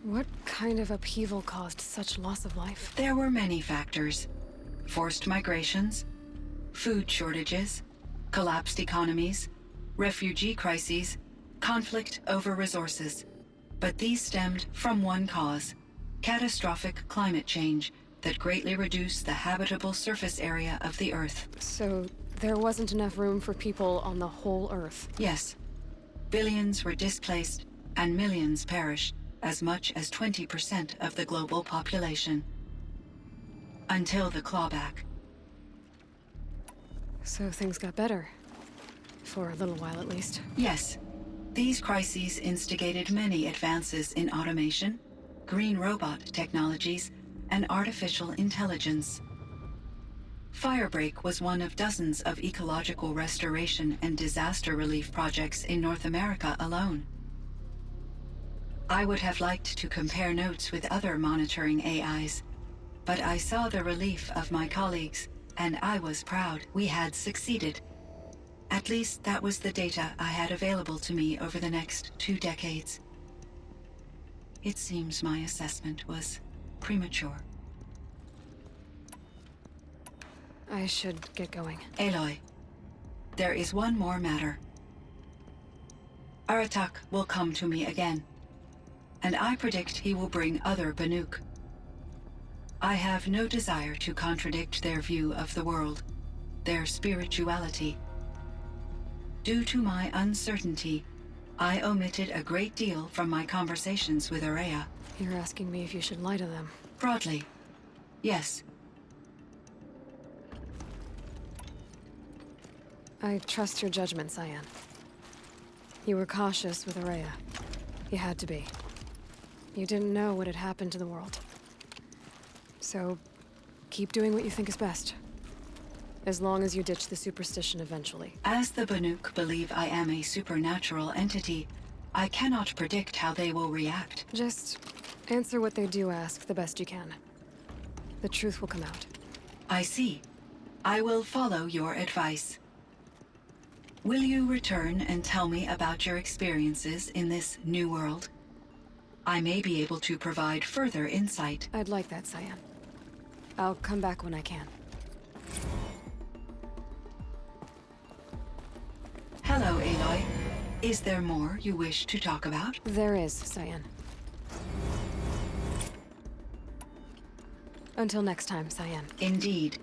What kind of upheaval caused such loss of life? There were many factors. Forced migrations, food shortages, collapsed economies, refugee crises, conflict over resources. But these stemmed from one cause: catastrophic climate change that greatly reduced the habitable surface area of the Earth. So there wasn't enough room for people on the whole Earth? Yes. billions were displaced and millions perished, as much as 20% of the global population. Until the clawback. So things got better. For a little while, at least. Yes. These crises instigated many advances in automation, green robot technologies, and artificial intelligence. Firebreak was one of dozens of ecological restoration and disaster relief projects in North America alone. I would have liked to compare notes with other monitoring AIs, but I saw the relief of my colleagues, and I was proud we had succeeded. At least that was the data I had available to me over the next 2 decades. It seems my assessment was premature. I should get going. Aloy, there is one more matter. Aratak will come to me again, and I predict he will bring other Banuk. I have no desire to contradict their view of the world, their spirituality. Due to my uncertainty, I omitted a great deal from my conversations with Araya. You're asking me if you should lie to them. Broadly, yes. I trust your judgment, Cyan. You were cautious with Araya. You had to be. You didn't know what had happened to the world. So, keep doing what you think is best. As long as you ditch the superstition eventually. As the Banuk believe I am a supernatural entity, I cannot predict how they will react. Just answer what they do ask the best you can. The truth will come out. I see. I will follow your advice. Will you return and tell me about your experiences in this new world? I may be able to provide further insight. I'd like that, Cyan. I'll come back when I can. Hello, Aloy. Is there more you wish to talk about? There is, Cyan. Until next time, Cyan. Indeed.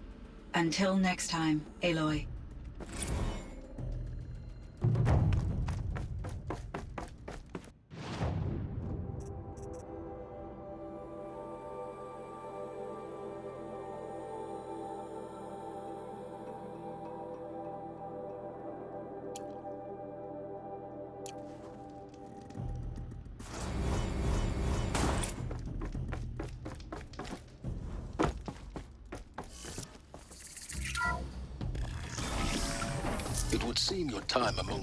Until next time, Aloy. It would seem your time among...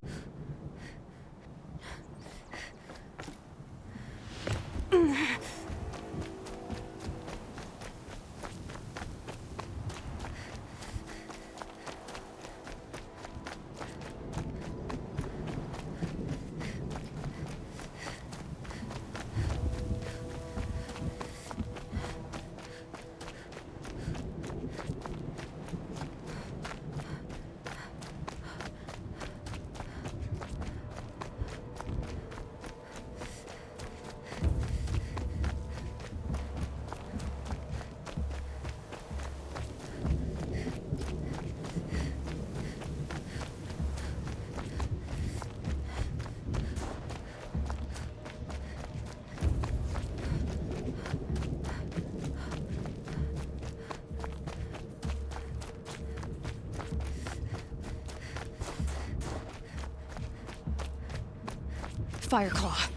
Fireclaw.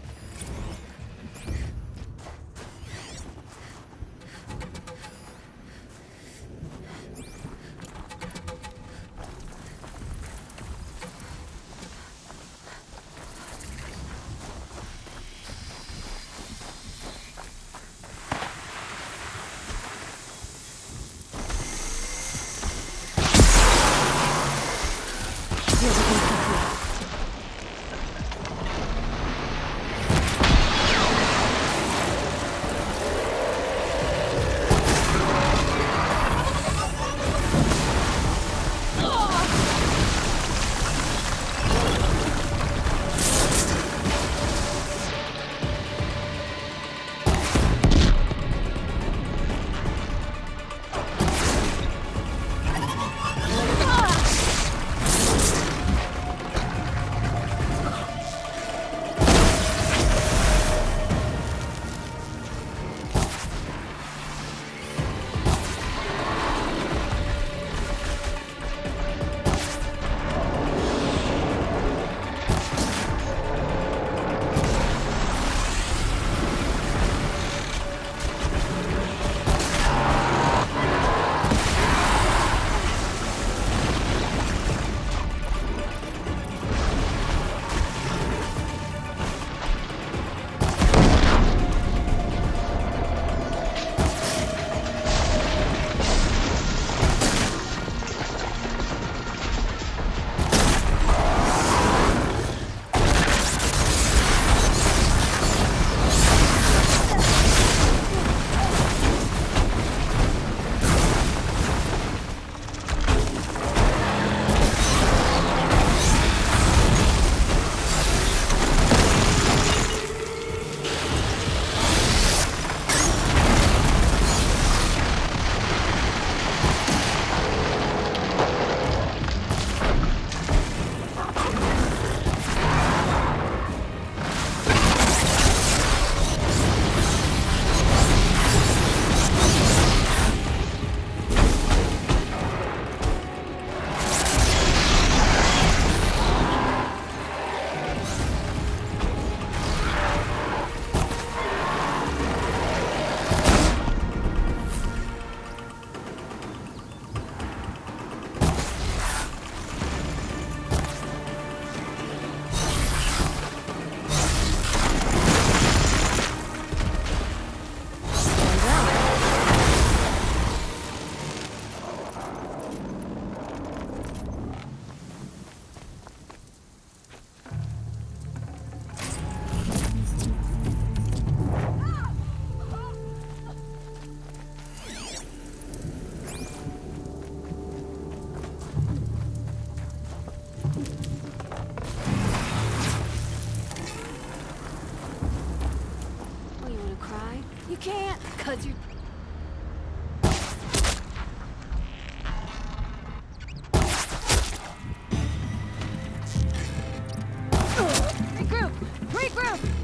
because you're... Regroup! Regroup!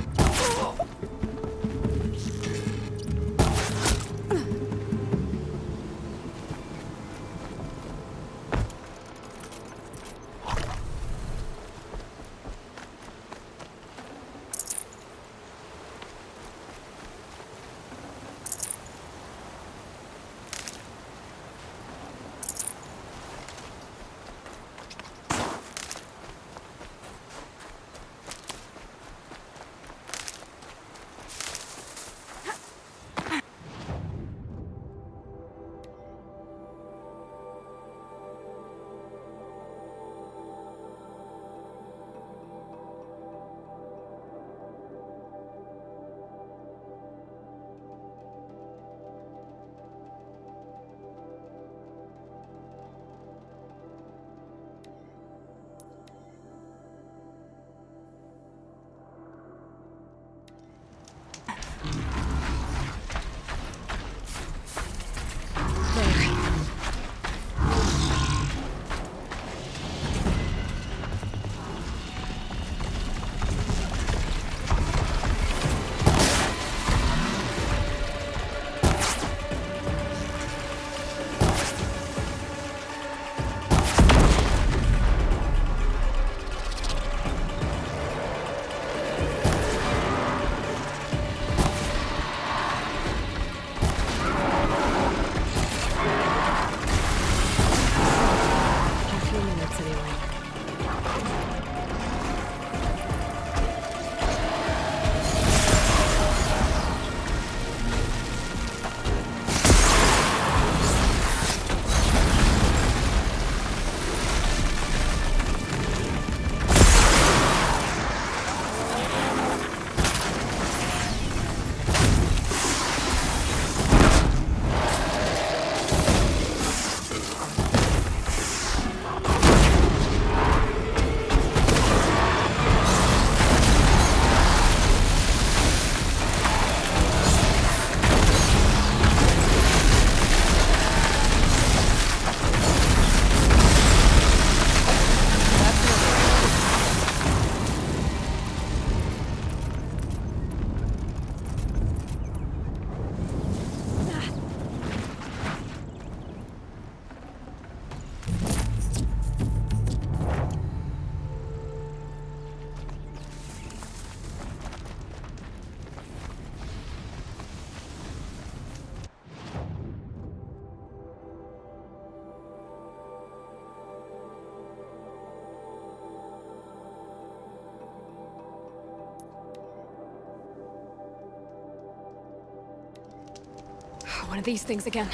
One of these things again.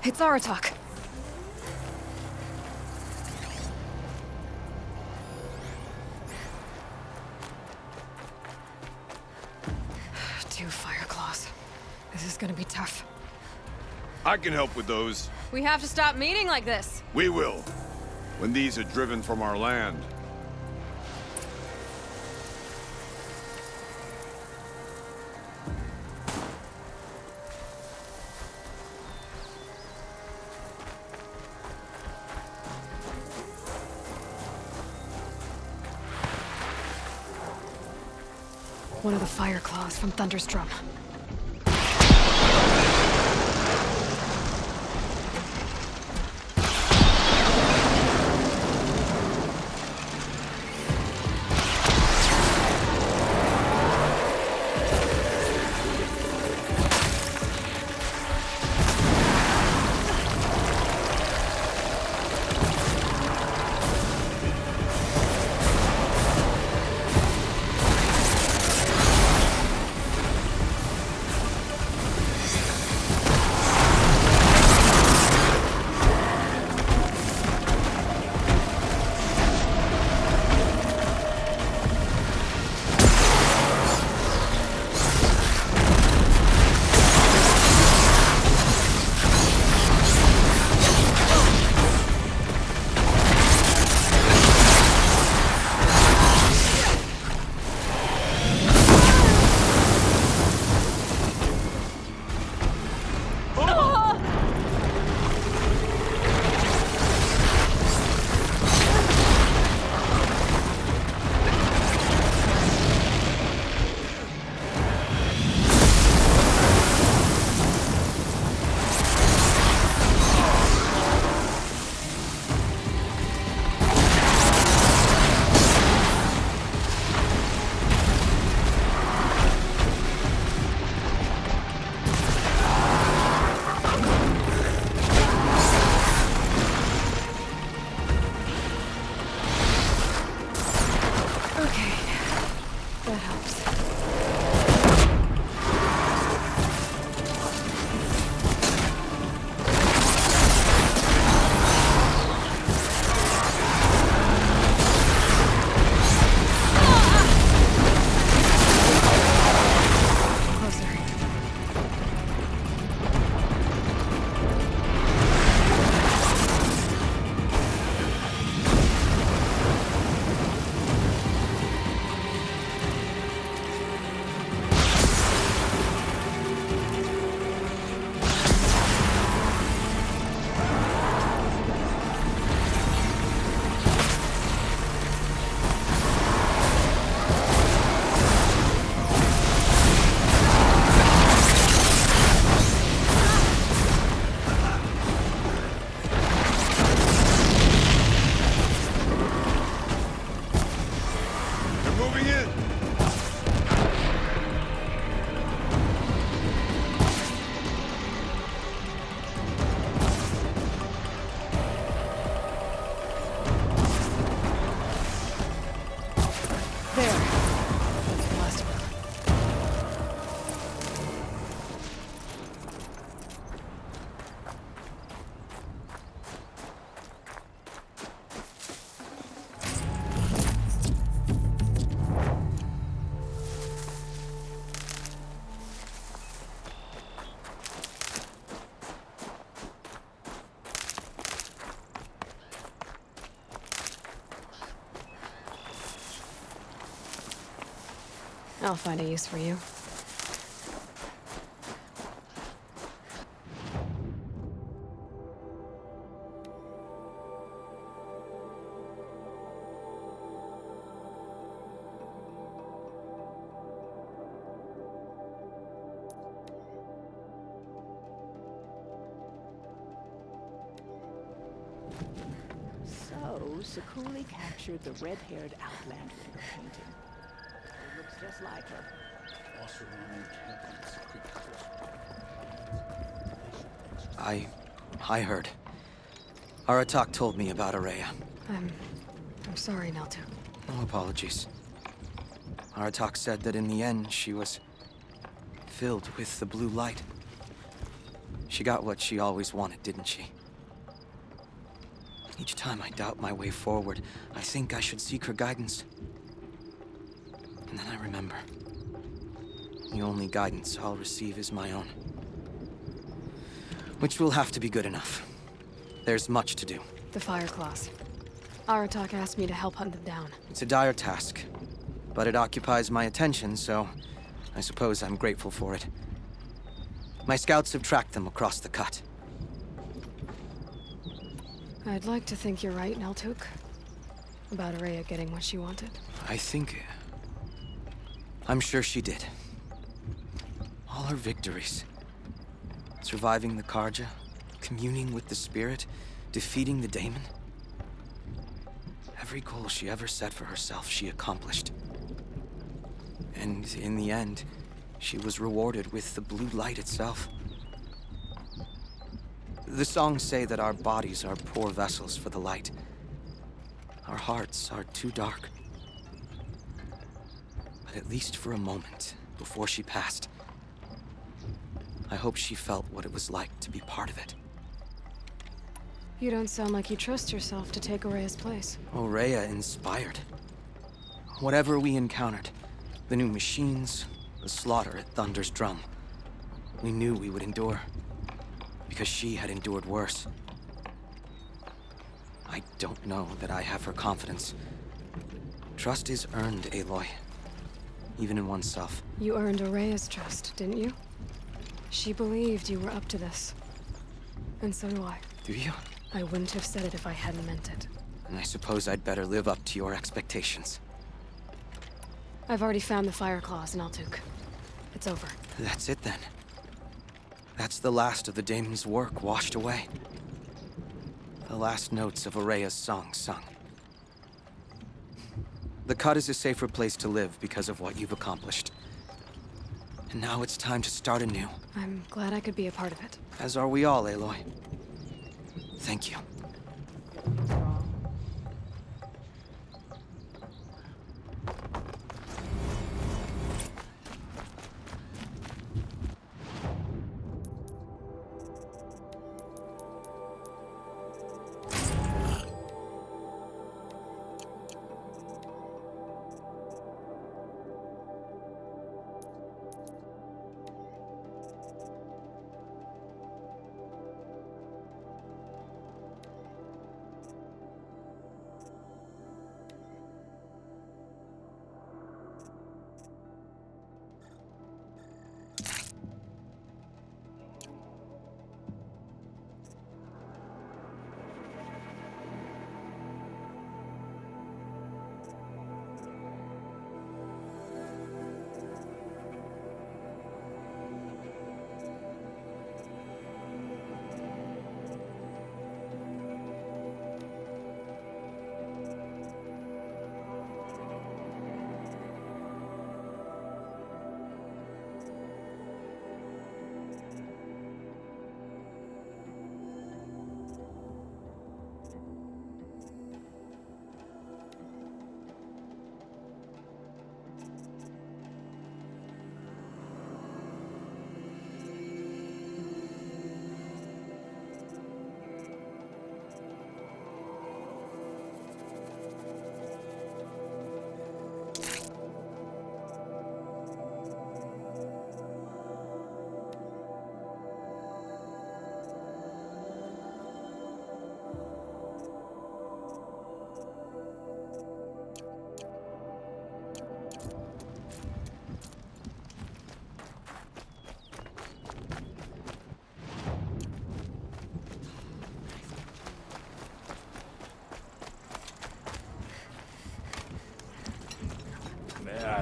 It's Aratak. Two fire claws. This is gonna be tough. I can help with those. We have to stop meeting like this. We will. When these are driven from our land. One of the fire claws from Thunderstrom. I'll find a use for you. So, Sakuli captured the red-haired Outlander in her painting. It looks just like her. I heard. Aratak told me about Araya. I'm sorry, Neltu. No apologies. Aratak said that in the end, she was filled with the blue light. She got what she always wanted, didn't she? Each time I doubt my way forward, I think I should seek her guidance. And then I remember. The only guidance I'll receive is my own. Which will have to be good enough. There's much to do. The Fire Claws. Aratak asked me to help hunt them down. It's a dire task, but it occupies my attention, so I suppose I'm grateful for it. My scouts have tracked them across the cut. I'd like to think you're right, Naltuk. About Araya getting what she wanted. I'm sure she did. All her victories. Surviving the Karja, communing with the spirit, defeating the daemon. Every goal she ever set for herself, she accomplished. And in the end, she was rewarded with the blue light itself. The songs say that our bodies are poor vessels for the light. Our hearts are too dark. But at least for a moment, before she passed, I hope she felt what it was like to be part of it. You don't sound like you trust yourself to take Araya's place. Rhea inspired. Whatever we encountered, the new machines, the slaughter at Thunder's Drum, we knew we would endure. Because she had endured worse. I don't know that I have her confidence. Trust is earned, Aloy. Even in oneself. You earned Araya's trust, didn't you? She believed you were up to this. And so do I. Do you? I wouldn't have said it if I hadn't meant it. And I suppose I'd better live up to your expectations. I've already found the Fire Claws in Altuk. It's over. That's it then. That's the last of the daemon's work washed away. The last notes of Araya's song sung. The cut is a safer place to live because of what you've accomplished. And now it's time to start anew. I'm glad I could be a part of it. As are we all, Aloy. Thank you.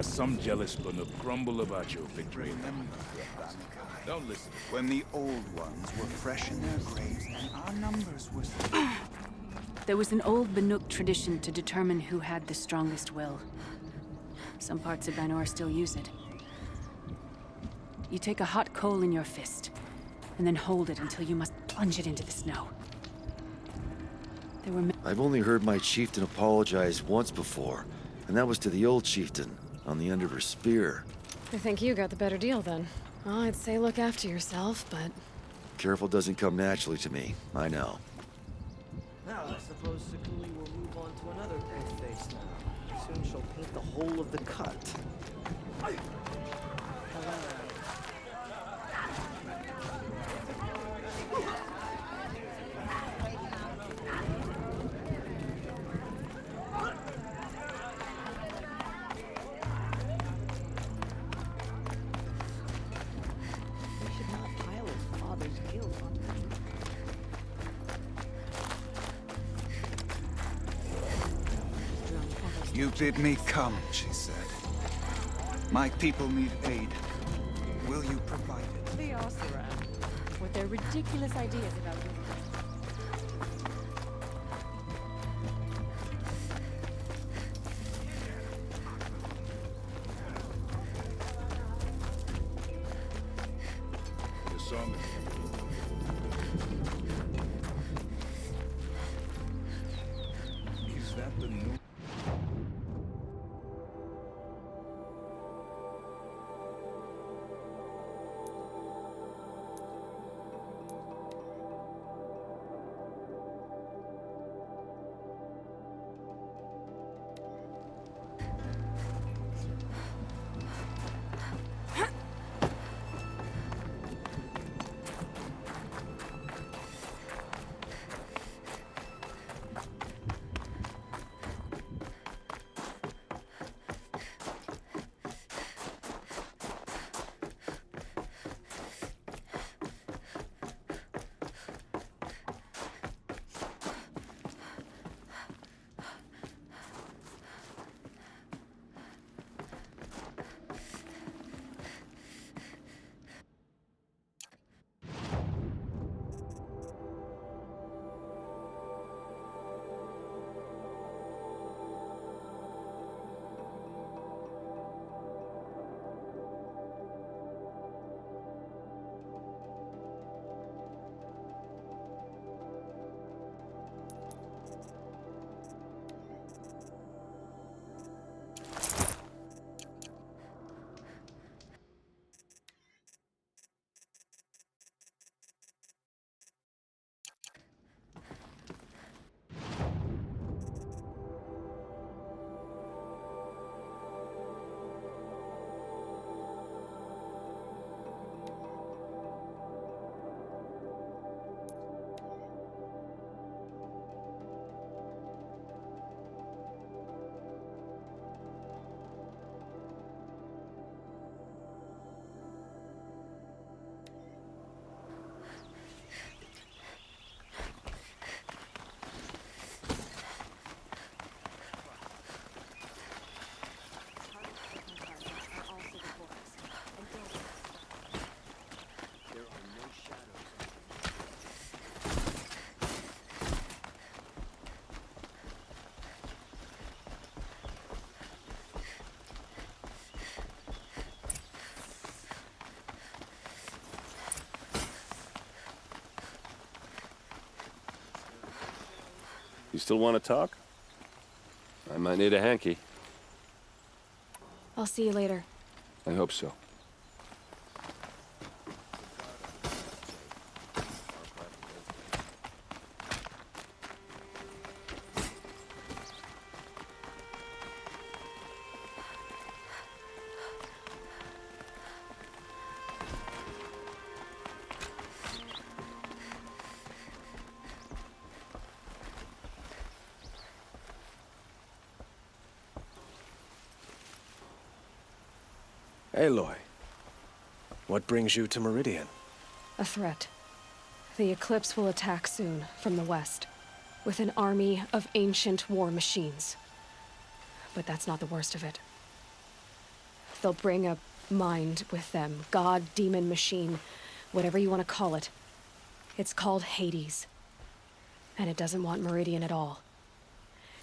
Some jealous Banuk grumble about your victory. Don't listen. When the old ones were fresh in their graves and our numbers were... There was an old Banuk tradition to determine who had the strongest will. Some parts of Banor still use it. You take a hot coal in your fist, and then hold it until you must plunge it into the snow. There were... I've only heard my chieftain apologize once before, and that was to the old chieftain, on the end of her spear. I think you got the better deal then. Well, I'd say look after yourself, but Careful doesn't come naturally to me, I know. Now, I suppose Sakuli will move on to another Earth face now. Soon she'll paint the whole of the cut. We should not pile his father's guilt on him. You bid me come, she said. My people need aid. Will you provide it? The Oseram, with their ridiculous ideas about The song is that the new... You still want to talk? I might need a hanky. I'll see you later. I hope so. Aloy, what brings you to Meridian? A threat. The Eclipse will attack soon, from the west, with an army of ancient war machines. But that's not the worst of it. They'll bring a mind with them, god, demon, machine, whatever you want to call it. It's called Hades. And it doesn't want Meridian at all.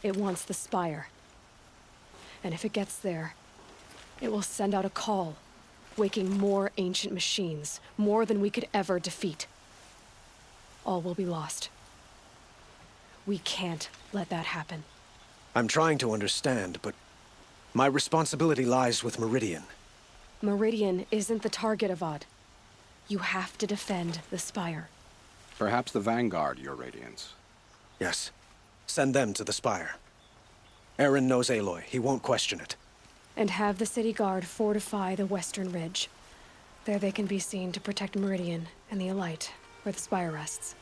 It wants the Spire. And if it gets there, it will send out a call, waking more ancient machines, more than we could ever defeat. All will be lost. We can't let that happen. I'm trying to understand, but my responsibility lies with Meridian. Meridian isn't the target, Avad. You have to defend the Spire. Perhaps the Vanguard, Your Radiance. Yes. Send them to the Spire. Aaron knows Aloy. He won't question it. And have the city guard fortify the western ridge. There they can be seen to protect Meridian and the Elite, where the Spire rests.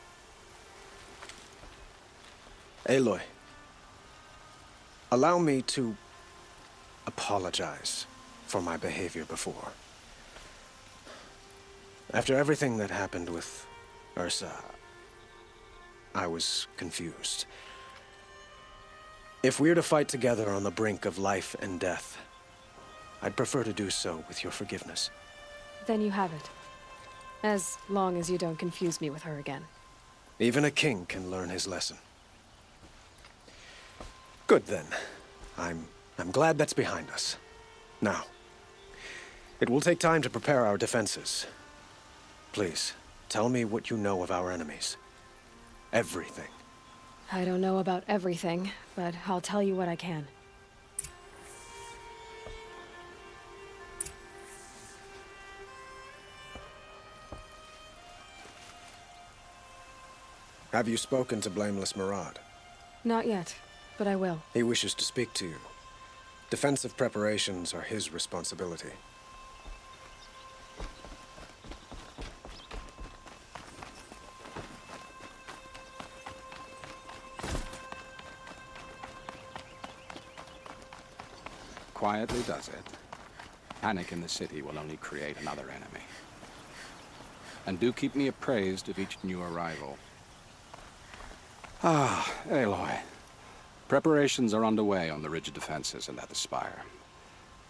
Aloy, allow me to apologize for my behavior before. After everything that happened with Ursa, I was confused. If we're to fight together on the brink of life and death, I'd prefer to do so with your forgiveness. Then you have it. As long as you don't confuse me with her again. Even a king can learn his lesson. Good then. I'm glad that's behind us. Now, it will take time to prepare our defenses. Please, tell me what you know of our enemies. Everything. I don't know about everything, but I'll tell you what I can. Have you spoken to Blameless Murad? Not yet, but I will. He wishes to speak to you. Defensive preparations are his responsibility. Quietly does it. Panic in the city will only create another enemy. And do keep me appraised of each new arrival. Ah, Aloy. Preparations are underway on the ridge defenses and at the Spire.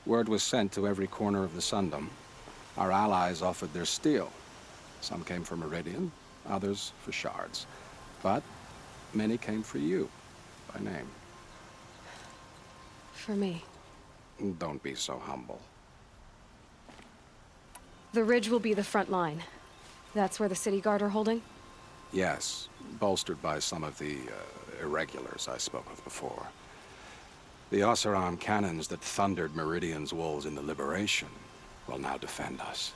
Word was sent to every corner of the Sundom. Our allies offered their steel. Some came for Meridian, others for shards. But many came for you, by name. For me. Don't be so humble. The ridge will be the front line. That's where the city guard are holding? Yes, bolstered by some of the irregulars I spoke of before. The Oseram cannons that thundered Meridian's walls in the Liberation will now defend us.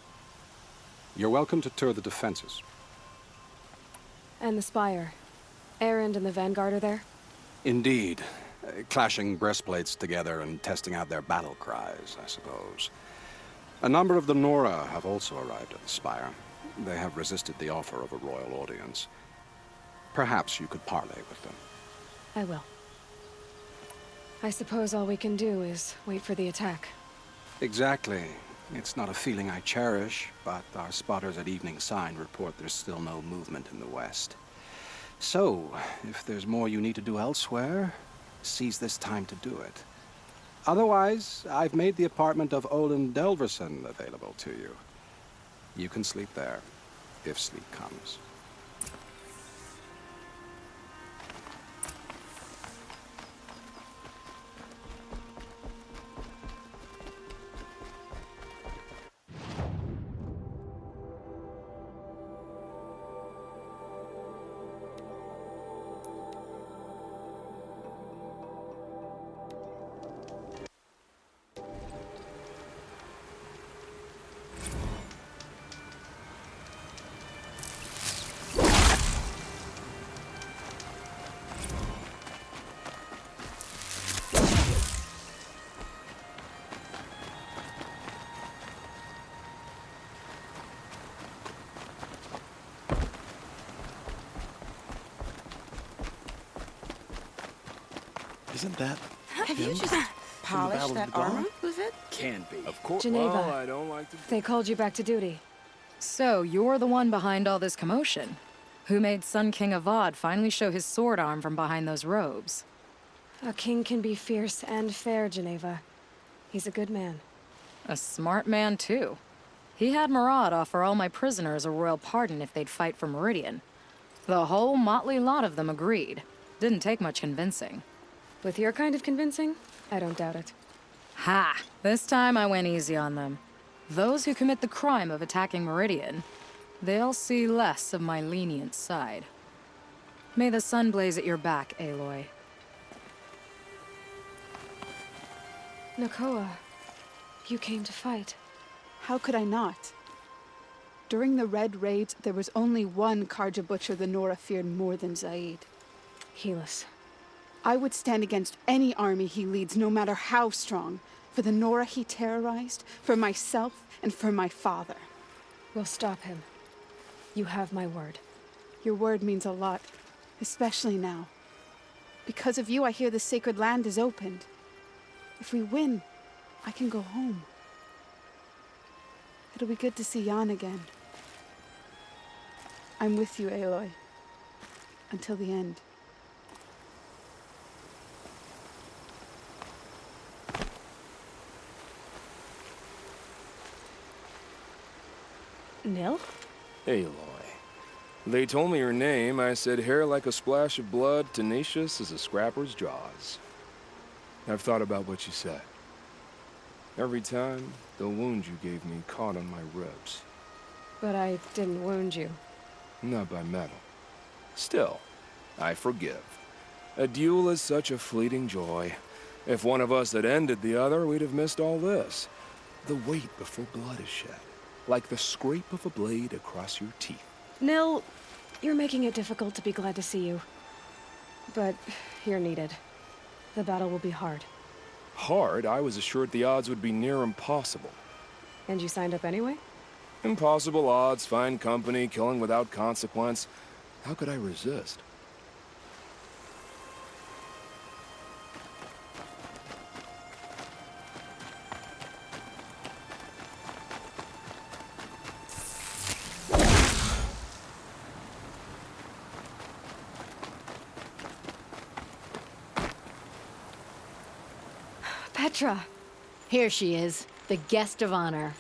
You're welcome to tour the defenses. And the Spire. Erend and the Vanguard are there? Indeed. Clashing breastplates together and testing out their battle cries, I suppose. A number of the Nora have also arrived at the Spire. They have resisted the offer of a royal audience. Perhaps you could parley with them. I will. I suppose all we can do is wait for the attack. Exactly. It's not a feeling I cherish, but our spotters at Evening Sign report there's still no movement in the west. So, if there's more you need to do elsewhere, seize this time to do it. Otherwise, I've made the apartment of Olin Delverson available to you. You can sleep there, if sleep comes. Isn't that Have him? you just polished that armor with it? Can be. Of course. Geneva. Well, I don't like to... They called you back to duty. So, you're the one behind all this commotion. Who made Sun King Avad finally show his sword arm from behind those robes? A king can be fierce and fair, Geneva. He's a good man. A smart man, too. He had Murad offer all my prisoners a royal pardon if they'd fight for Meridian. The whole motley lot of them agreed. Didn't take much convincing. With your kind of convincing, I don't doubt it. Ha! This time I went easy on them. Those who commit the crime of attacking Meridian, they'll see less of my lenient side. May the sun blaze at your back, Aloy. Nakoa, you came to fight. How could I not? During the Red Raids, there was only one Karja butcher the Nora feared more than Zaid. Helis. I would stand against any army he leads, no matter how strong, for the Nora he terrorized, for myself, and for my father. We'll stop him. You have my word. Your word means a lot, especially now. Because of you, I hear the sacred land is opened. If we win, I can go home. It'll be good to see Jan again. I'm with you, Aloy. Until the end. Nil? Aloy. They told me your name. I said hair like a splash of blood, tenacious as a scrapper's jaws. I've thought about what you said. Every time, the wound you gave me caught on my ribs. But I didn't wound you. Not by metal. Still, I forgive. A duel is such a fleeting joy. If one of us had ended the other, we'd have missed all this. The wait before blood is shed. Like the scrape of a blade across your teeth. Nil, you're making it difficult to be glad to see you. But you're needed. The battle will be hard. Hard? I was assured the odds would be near impossible. And you signed up anyway? Impossible odds, fine company, killing without consequence. How could I resist? Petra! Here she is, the guest of honor.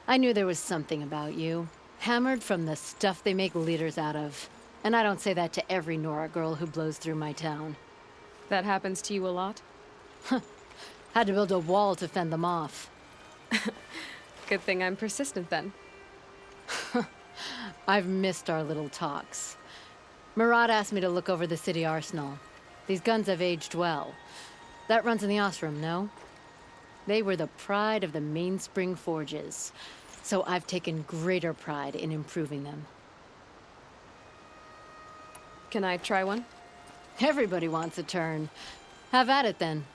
I knew there was something about you. Hammered from the stuff they make leaders out of. And I don't say that to every Nora girl who blows through my town. That happens to you a lot? Had to build a wall to fend them off. Good thing I'm persistent then. I've missed our little talks. Murad asked me to look over the city arsenal. These guns have aged well. That runs in the Ostrom, no? They were the pride of the Mainspring Forges, so I've taken greater pride in improving them. Can I try one? Everybody wants a turn. Have at it, then.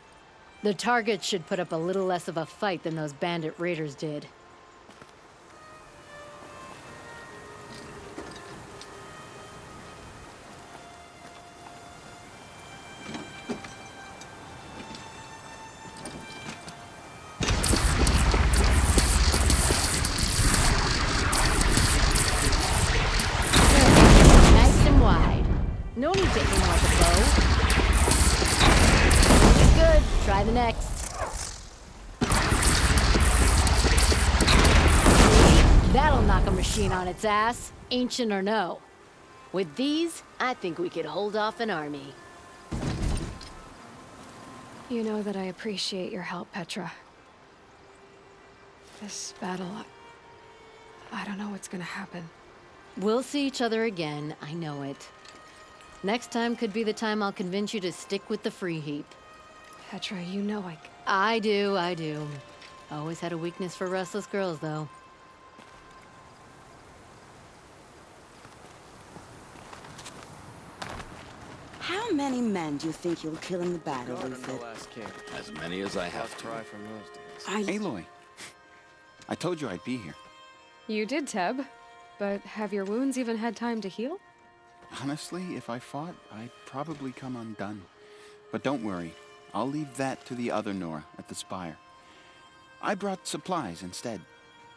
The targets should put up a little less of a fight than those bandit raiders did. No need to aim like a bow. Good. Try the next. That'll knock a machine on its ass, ancient or no. With these, I think we could hold off an army. You know that I appreciate your help, Petra. This battle, I don't know what's gonna happen. We'll see each other again, I know it. Next time could be the time I'll convince you to stick with the free heap. Petra, you know I do. Always had a weakness for restless girls, though. How many men do you think you'll kill in the battle, Luther? As many as I have to. Aloy, I told you I'd be here. You did, Teb. But have your wounds even had time to heal? Honestly, if I fought, I'd probably come undone. But don't worry, I'll leave that to the other Nora at the Spire. I brought supplies instead.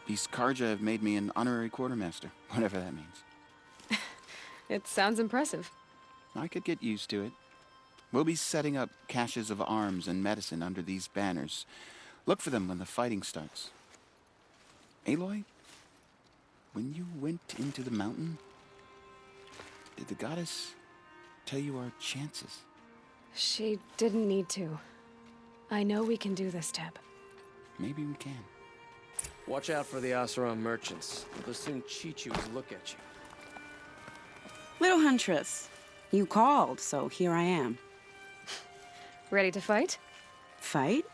These Karja have made me an honorary quartermaster, whatever that means. It sounds impressive. I could get used to it. We'll be setting up caches of arms and medicine under these banners. Look for them when the fighting starts. Aloy, when you went into the mountain, did the goddess tell you our chances? She didn't need to. I know we can do this, Teb. Maybe we can. Watch out for the Asaram merchants. They'll soon cheat you as look at you. Little Huntress, you called, so here I am. Ready to fight? Fight?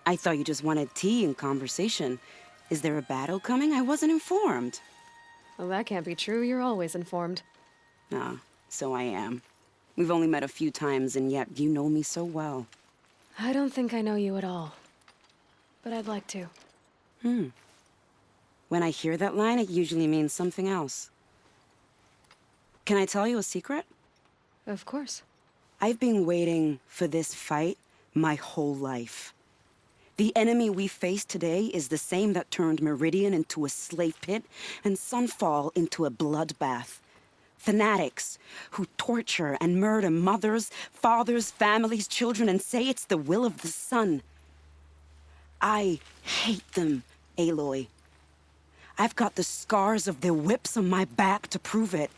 I thought you just wanted tea and conversation. Is there a battle coming? I wasn't informed. Well, that can't be true. You're always informed. Ah, so I am. We've only met a few times, and yet you know me so well. I don't think I know you at all. But I'd like to. When I hear that line, it usually means something else. Can I tell you a secret? Of course. I've been waiting for this fight my whole life. The enemy we face today is the same that turned Meridian into a slave pit and Sunfall into a bloodbath. Fanatics who torture and murder mothers, fathers, families, children, and say it's the will of the sun. I hate them, Aloy. I've got the scars of their whips on my back to prove it.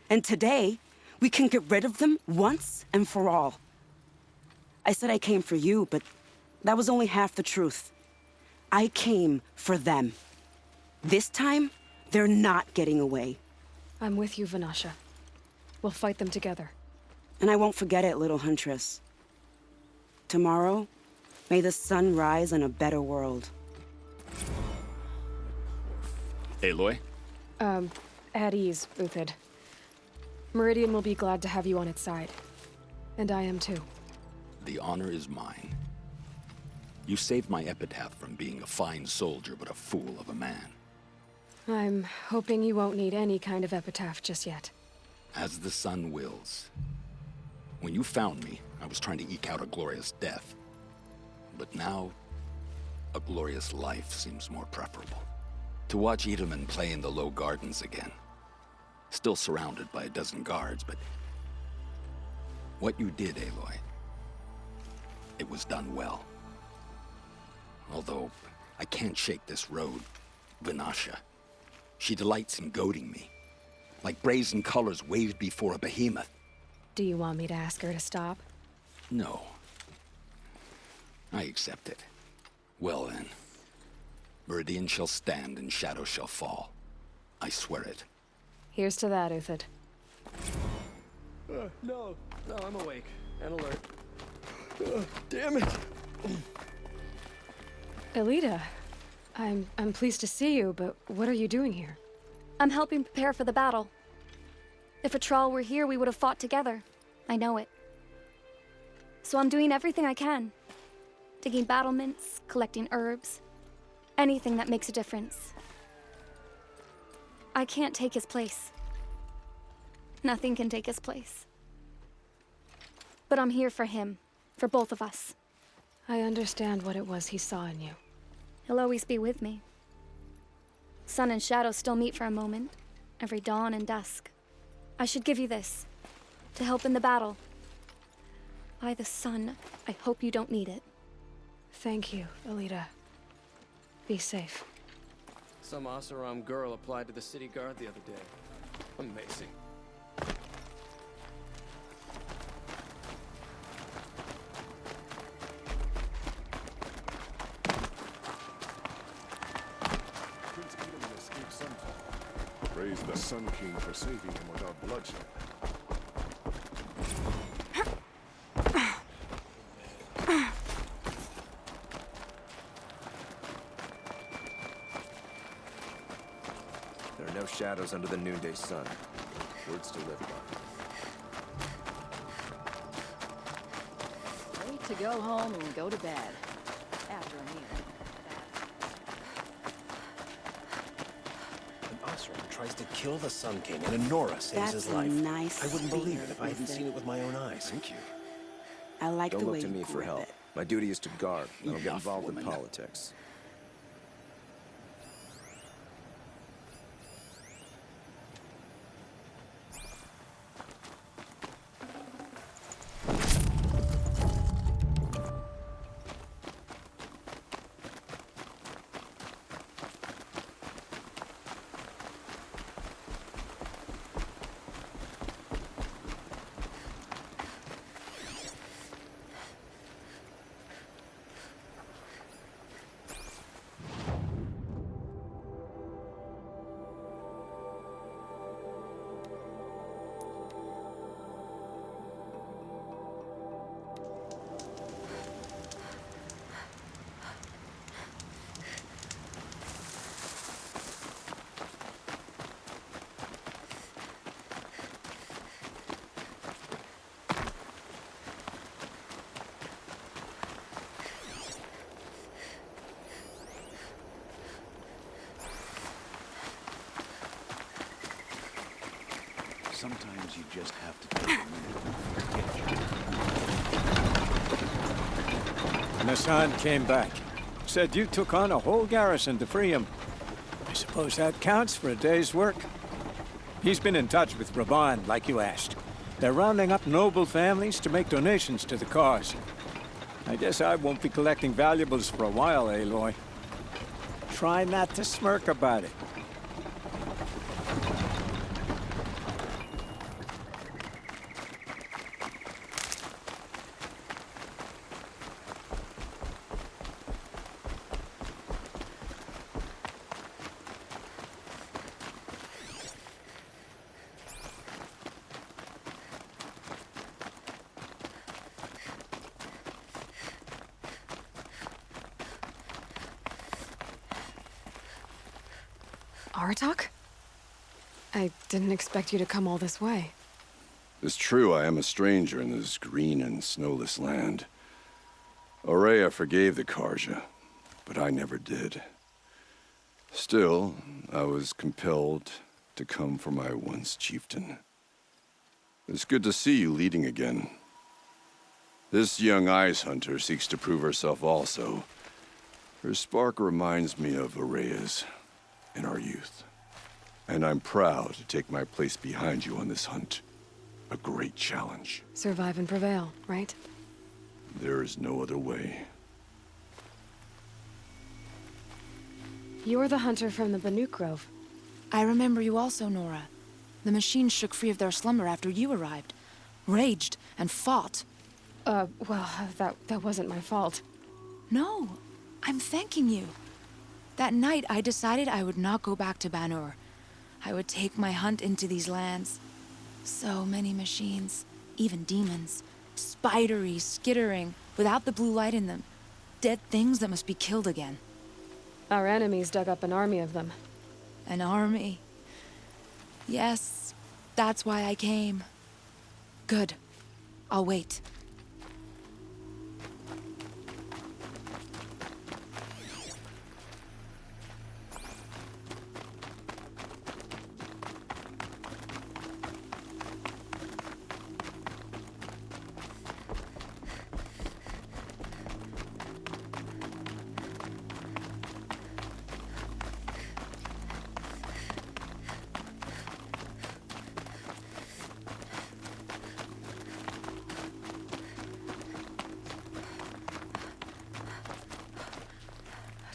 And today, we can get rid of them once and for all. I said I came for you, but that was only half the truth. I came for them. This time, they're not getting away. I'm with you, Vanasha. We'll fight them together. And I won't forget it, little huntress. Tomorrow, may the sun rise in a better world. Aloy? At ease, Uthid. Meridian will be glad to have you on its side. And I am too. The honor is mine. You saved my epitaph from being a fine soldier, but a fool of a man. I'm hoping you won't need any kind of epitaph just yet. As the sun wills. When you found me, I was trying to eke out a glorious death. But now, a glorious life seems more preferable. To watch Edelman play in the low gardens again. Still surrounded by a dozen guards, but... what you did, Aloy, it was done well. Although, I can't shake this road, Vanasha. She delights in goading me. Like brazen colors waved before a behemoth. Do you want me to ask her to stop? No. I accept it. Well then. Meridian shall stand and shadow shall fall. I swear it. Here's to that, Uthid. No, I'm awake and alert. Damn it! Elita, I'm pleased to see you, but what are you doing here? I'm helping prepare for the battle. If Atral were here, we would have fought together. I know it. So I'm doing everything I can. Digging battlements, collecting herbs. Anything that makes a difference. I can't take his place. Nothing can take his place. But I'm here for him. For both of us. I understand what it was he saw in you. He'll always be with me. Sun and shadow still meet for a moment. Every dawn and dusk. I should give you this. To help in the battle. By the sun, I hope you don't need it. Thank you, Elita. Be safe. Some Oseram girl applied to the city guard the other day. Amazing. Prince Edelman escaped Sunfall. Praise the Sun King for saving him without bloodshed. There are no shadows under the noonday sun. Words to live by. Ready to go home and go to bed. After a meal. An Oseram tries to kill the Sun King, and Enora saves his life. Nice I wouldn't believe it spirit, if I hadn't Ethan. seen it with my own eyes. Thank you. I like Don't the look way to me you for grip help. it. My duty is to guard. I don't get Enough, involved in woman. politics. Sometimes you just have to take a minute and forget And Hassan came back. Said you took on a whole garrison to free him. I suppose that counts for a day's work. He's been in touch with Raban, like you asked. They're rounding up noble families to make donations to the cause. I guess I won't be collecting valuables for a while, Aloy. Try not to smirk about it. Aratak? I didn't expect you to come all this way. It's true I am a stranger in this green and snowless land. Aurea forgave the Karja, but I never did. Still, I was compelled to come for my once chieftain. It's good to see you leading again. This young ice hunter seeks to prove herself also. Her spark reminds me of Aurea's in our youth. And I'm proud to take my place behind you on this hunt. A great challenge. Survive and prevail, right? There is no other way. You're the hunter from the Banuk Grove. I remember you also, Nora. The machines shook free of their slumber after you arrived. Raged and fought. Well, that wasn't my fault. No, I'm thanking you. That night, I decided I would not go back to Banur. I would take my hunt into these lands. So many machines, even demons. Spidery, skittering, without the blue light in them. Dead things that must be killed again. Our enemies dug up an army of them. An army. Yes, that's why I came. Good. I'll wait.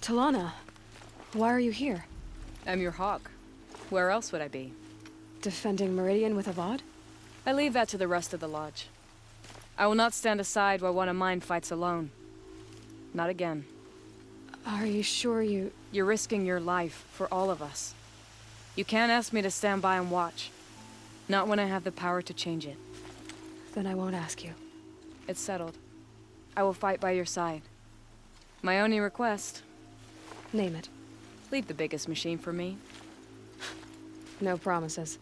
Talana, why are you here? I'm your hawk. Where else would I be? Defending Meridian with Avad? I leave that to the rest of the lodge. I will not stand aside while one of mine fights alone. Not again. Are you sure you... You're risking your life for all of us. You can't ask me to stand by and watch. Not when I have the power to change it. Then I won't ask you. It's settled. I will fight by your side. My only request... Name it. Leave the biggest machine for me. No promises.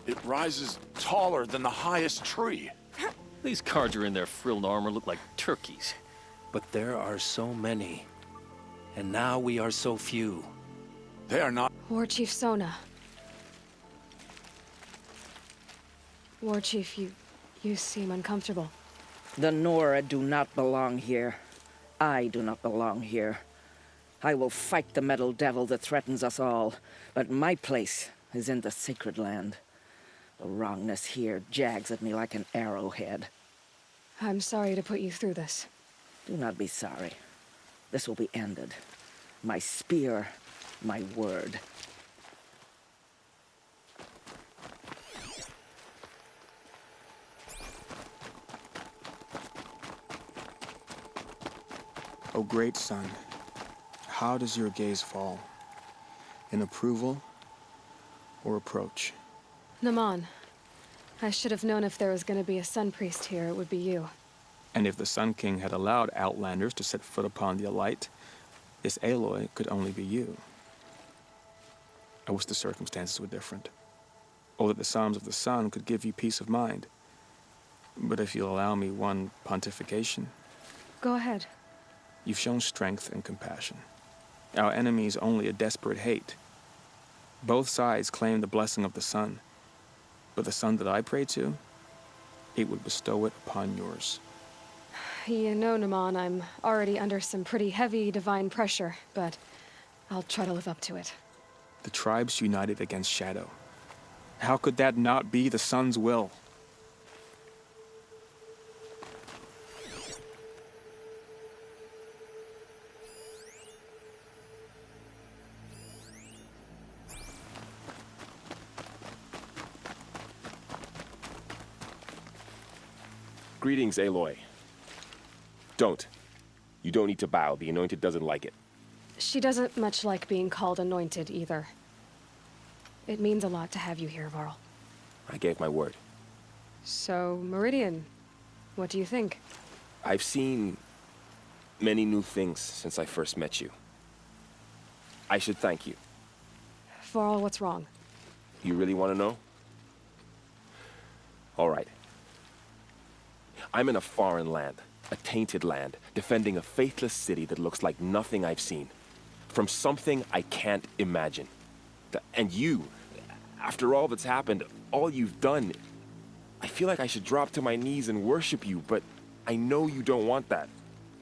It rises taller than the highest tree. These Karja in their frilled armor look like turkeys. But there are so many. And now we are so few. They are not... War Chief Sona. War Chief, you seem uncomfortable. The Nora do not belong here. I do not belong here. I will fight the metal devil that threatens us all, but my place is in the sacred land. The wrongness here jags at me like an arrowhead. I'm sorry to put you through this. Do not be sorry. This will be ended. My spear, my word. O great sun, how does your gaze fall? In approval or approach? Naman, I should have known if there was going to be a Sun Priest here, it would be you. And if the Sun King had allowed Outlanders to set foot upon the Alight, this Aloy could only be you. I wish the circumstances were different, or that the Psalms of the Sun could give you peace of mind. But if you'll allow me one pontification... Go ahead. You've shown strength and compassion. Our enemy is only a desperate hate. Both sides claim the blessing of the sun, but the sun that I pray to, it would bestow it upon yours. You know, Naman, I'm already under some pretty heavy divine pressure, but I'll try to live up to it. The tribes united against Shadow. How could that not be the sun's will? Greetings, Aloy. Don't. You don't need to bow. The Anointed doesn't like it. She doesn't much like being called anointed, either. It means a lot to have you here, Varl. I gave my word. So, Meridian, what do you think? I've seen many new things since I first met you. I should thank you. Varl, what's wrong? You really want to know? All right. I'm in a foreign land, a tainted land, defending a faithless city that looks like nothing I've seen. From something I can't imagine. And you, after all that's happened, all you've done, I feel like I should drop to my knees and worship you, but I know you don't want that.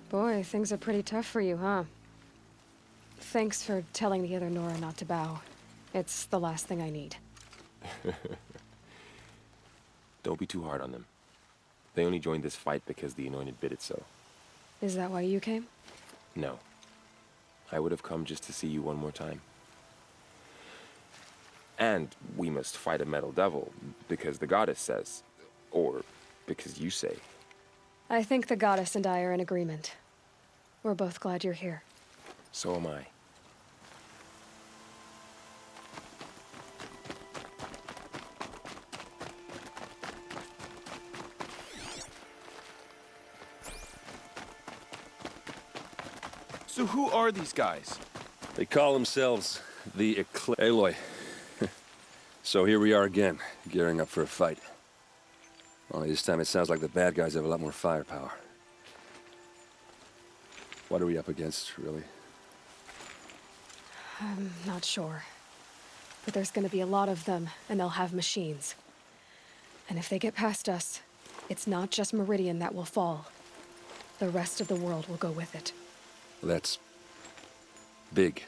Boy, things are pretty tough for you, huh? Thanks for telling the other Nora not to bow. It's the last thing I need. Don't be too hard on them. They only joined this fight because the Anointed bid it so. Is that why you came? No. I would have come just to see you one more time. And we must fight a metal devil, because the goddess says. Or because you say. I think the goddess and I are in agreement. We're both glad you're here. So am I. So who are these guys? They call themselves the Aloy. So here we are again, gearing up for a fight. Only this time it sounds like the bad guys have a lot more firepower. What are we up against, really? I'm not sure. But there's gonna be a lot of them, and they'll have machines. And if they get past us, it's not just Meridian that will fall. The rest of the world will go with it. That's big.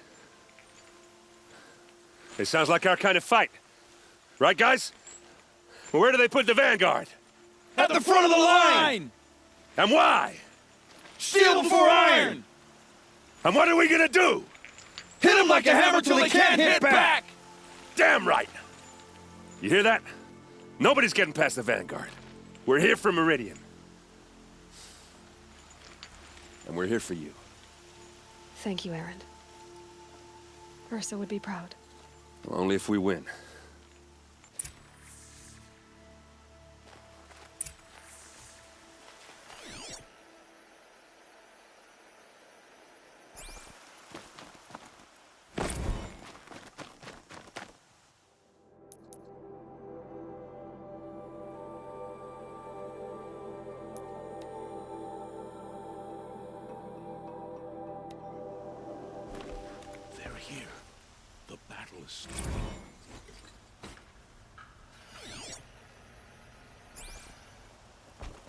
It sounds like our kind of fight. Right, guys? Well, where do they put the vanguard? At the front of the line! And why? Steel before iron! And what are we gonna do? Hit them like a hammer till they can't hit back! Damn right! You hear that? Nobody's getting past the vanguard. We're here for Meridian. And we're here for you. Thank you, Erend. Ursa would be proud. Well, only if we win.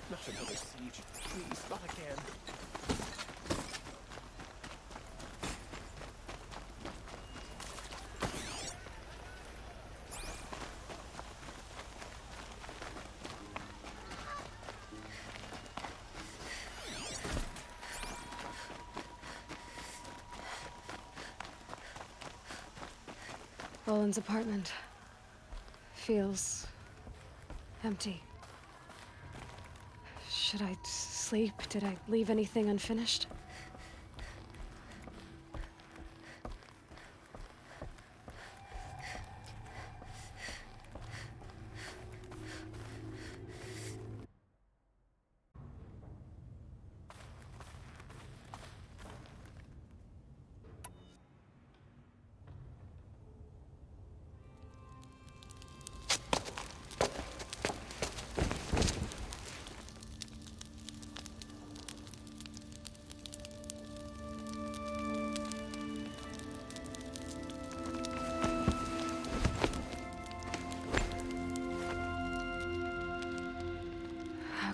Not another siege. Please, not again. Roland's apartment feels empty. Should I sleep? Did I leave anything unfinished?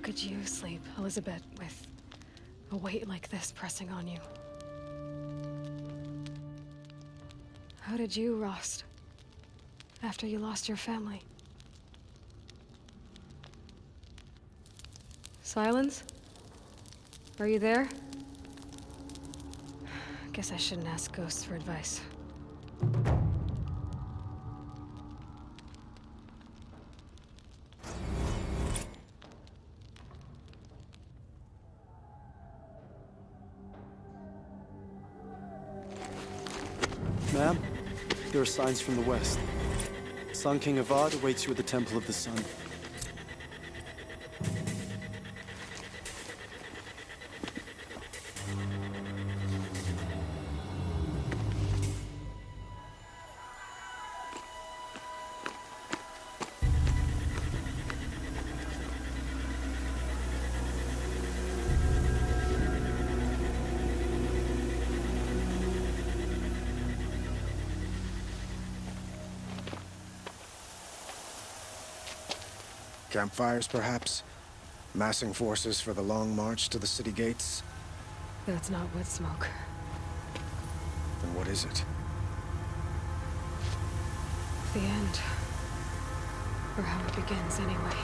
could you sleep, Elizabeth, with a weight like this pressing on you? How did you, Rost, after you lost your family? Silence? Are you there? Guess I shouldn't ask ghosts for advice. Ma'am, there are signs from the west. Sun King Avad awaits you at the Temple of the Sun. Campfires, perhaps? Massing forces for the long march to the city gates? That's not wood smoke. Then what is it? The end. Or how it begins, anyway.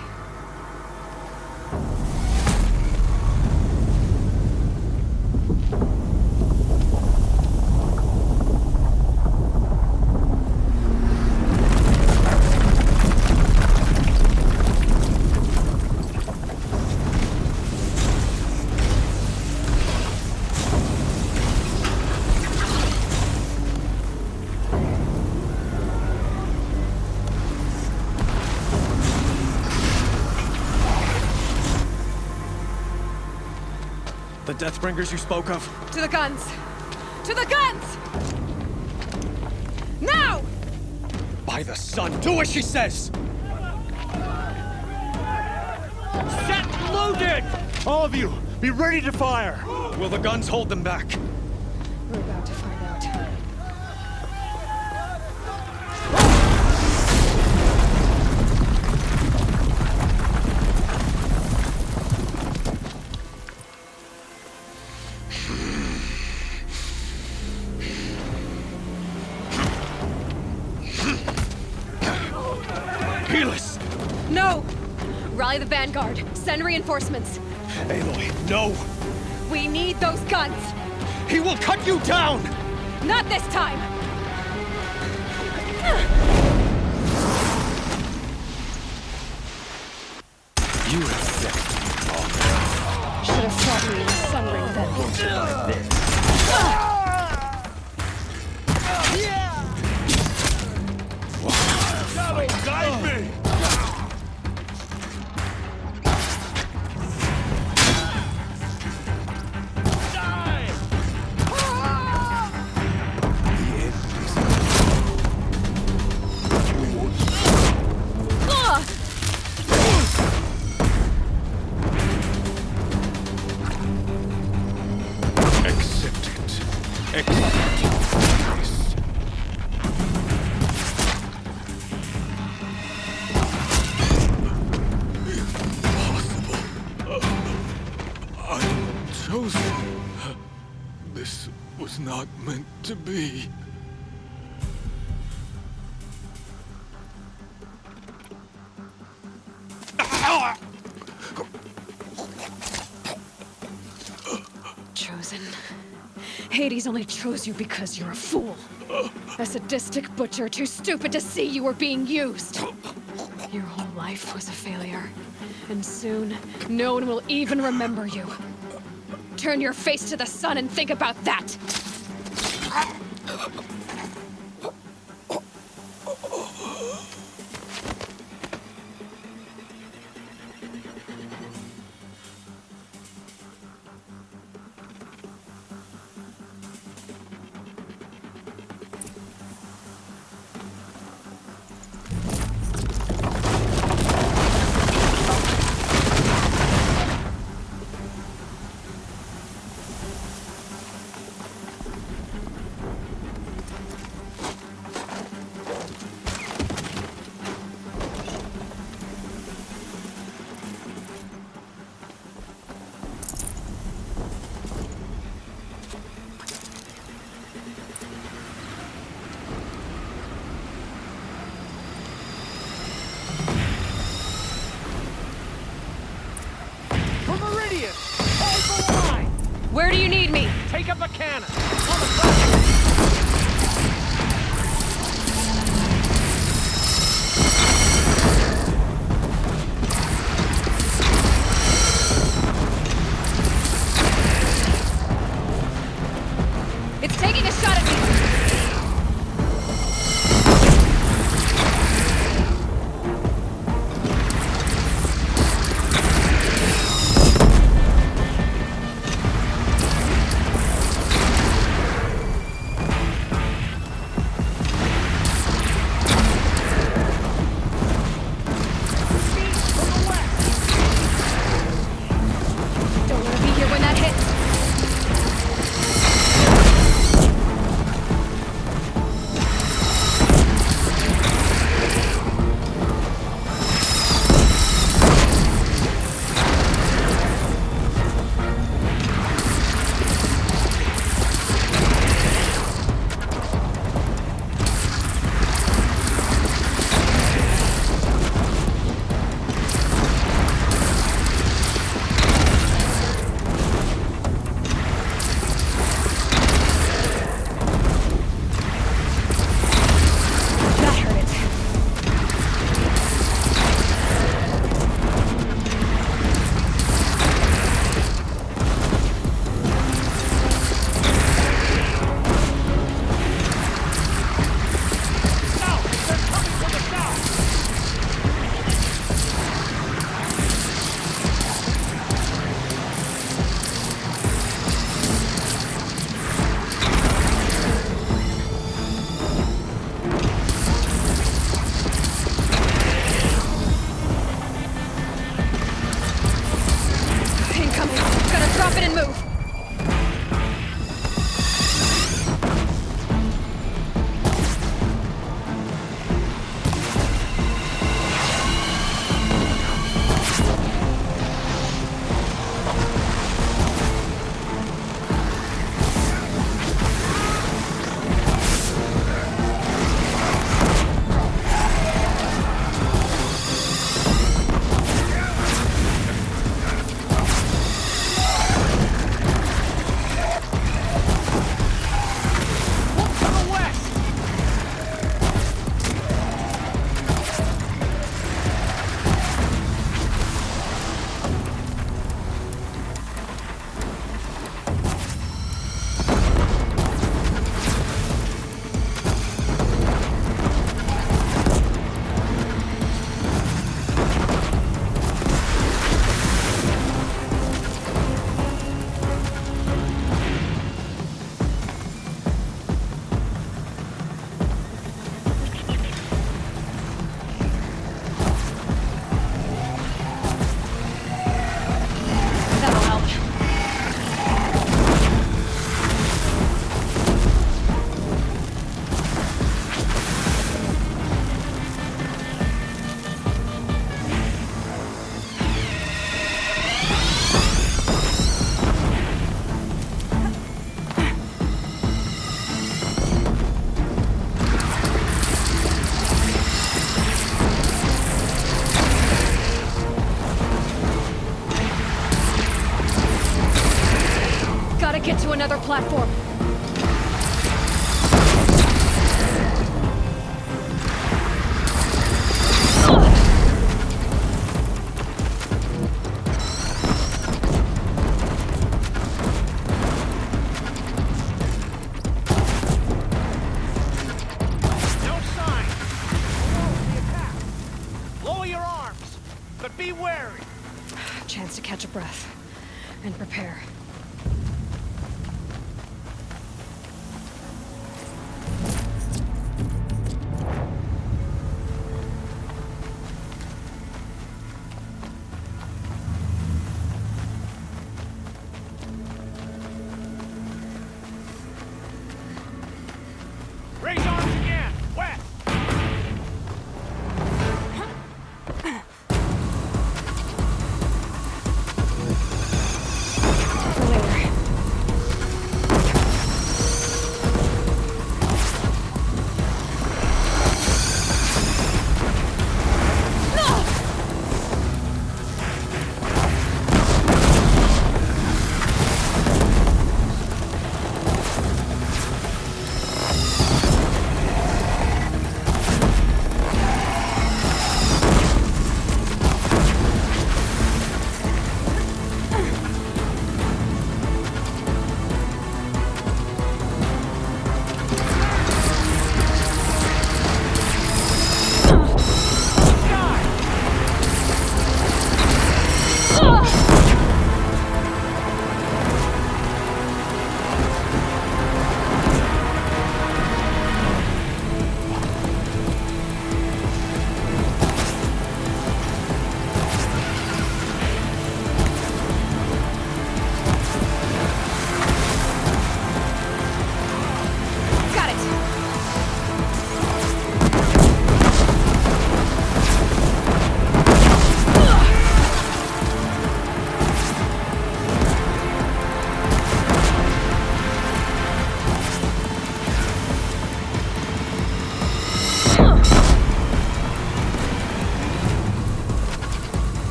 The Deathbringers you spoke of? To the guns! To the guns! Now! By the sun, do as she says! Set loaded! All of you, be ready to fire! Will the guns hold them back? We're about to find out. No! Rally the vanguard. Send reinforcements. Aloy, no! We need those guns! He will cut you down! Not this time! You have set. Should have fought me in the sun ring then. Like this. Guide me! This was not meant to be. Chosen. Hades only chose you because you're a fool. A sadistic butcher too stupid to see you were being used. Your whole life was a failure. And soon, no one will even remember you. Turn your face to the sun and think about that! this! Hold the line! Where do you need me? Take up a cannon! On the front! It's taking a shot at me! Don't want to be here when that hits! That hurt it. Incoming. Gotta drop it and move. That'll help. Gotta get to another platform. No sign! Below the attack! Lower your arms, but be wary! Chance to catch a breath and prepare. Raise arms again! West!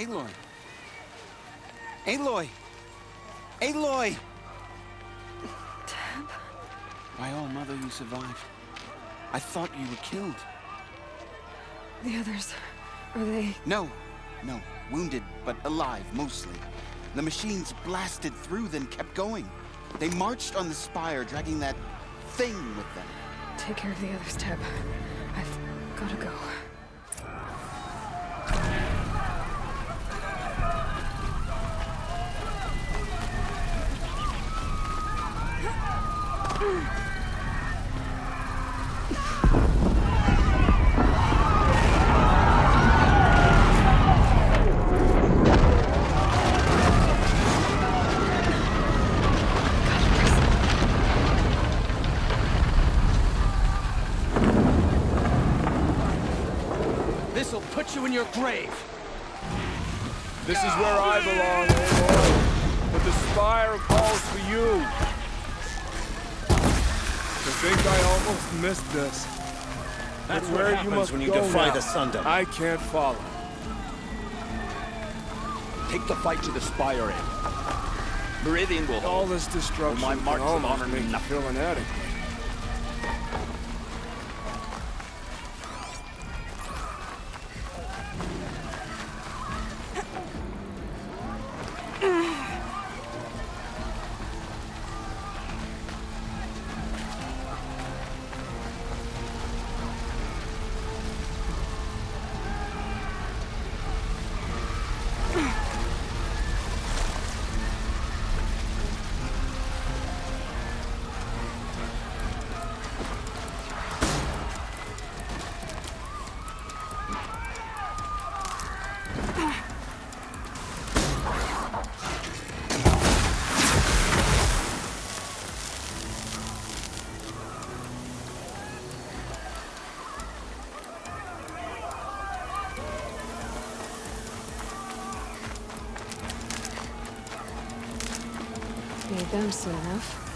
Aloy! Aloy! Aloy! Tab? My own mother, you survived. I thought you were killed. The others, are they... No. Wounded, but alive, mostly. The machines blasted through, then kept going. They marched on the spire, dragging that thing with them. Take care of the others, Tab. I've gotta go. This'll put you in your grave. This is where I belong, Aloy. But the spire calls for you. I think I almost missed this. That's But what where happens you must when you go defy now, the Sundom. I can't follow. Take the fight to the spire end. Meridian will All hold. this destruction My can marks of almost honor make mean you nothing. feel inadequate. Need them soon enough.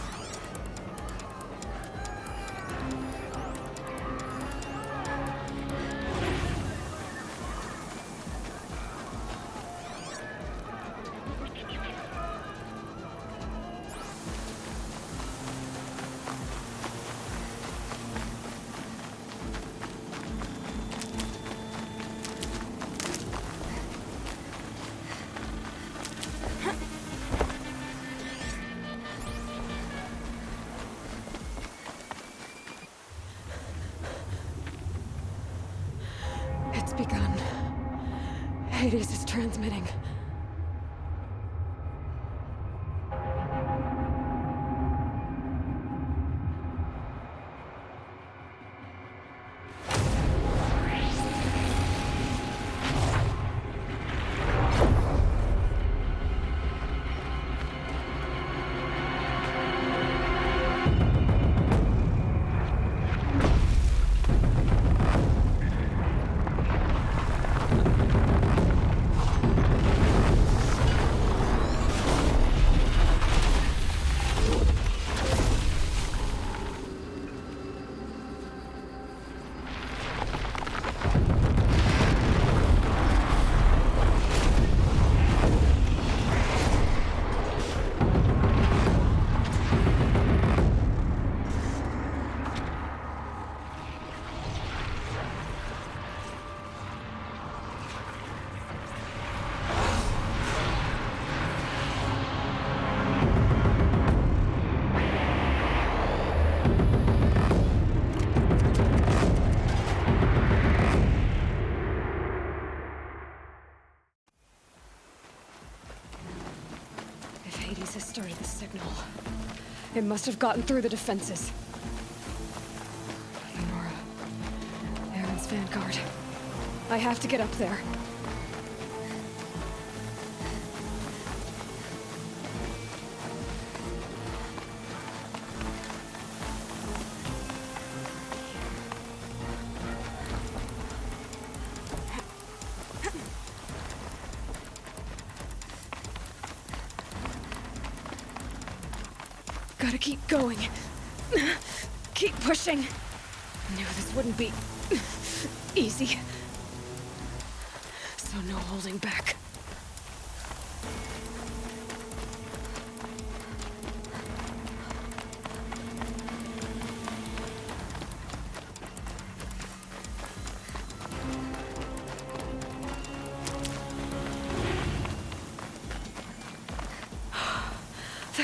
It's begun. Hades is transmitting. If Hades has started the signal, it must have gotten through the defenses. Lenora, Aaron's vanguard. I have to get up there. Gotta keep going. Keep pushing. Knew this wouldn't be easy. So no holding back.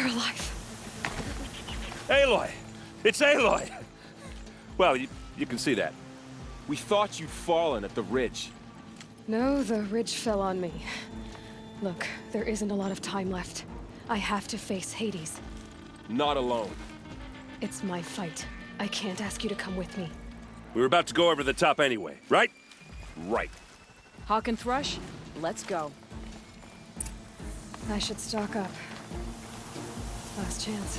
They're alive. Aloy! It's Aloy! Well, you can see that. We thought you'd fallen at the ridge. No, the ridge fell on me. Look, there isn't a lot of time left. I have to face Hades. Not alone. It's my fight. I can't ask you to come with me. We were about to go over the top anyway, right? Right. Hawk and Thrush, let's go. I should stock up. Last chance.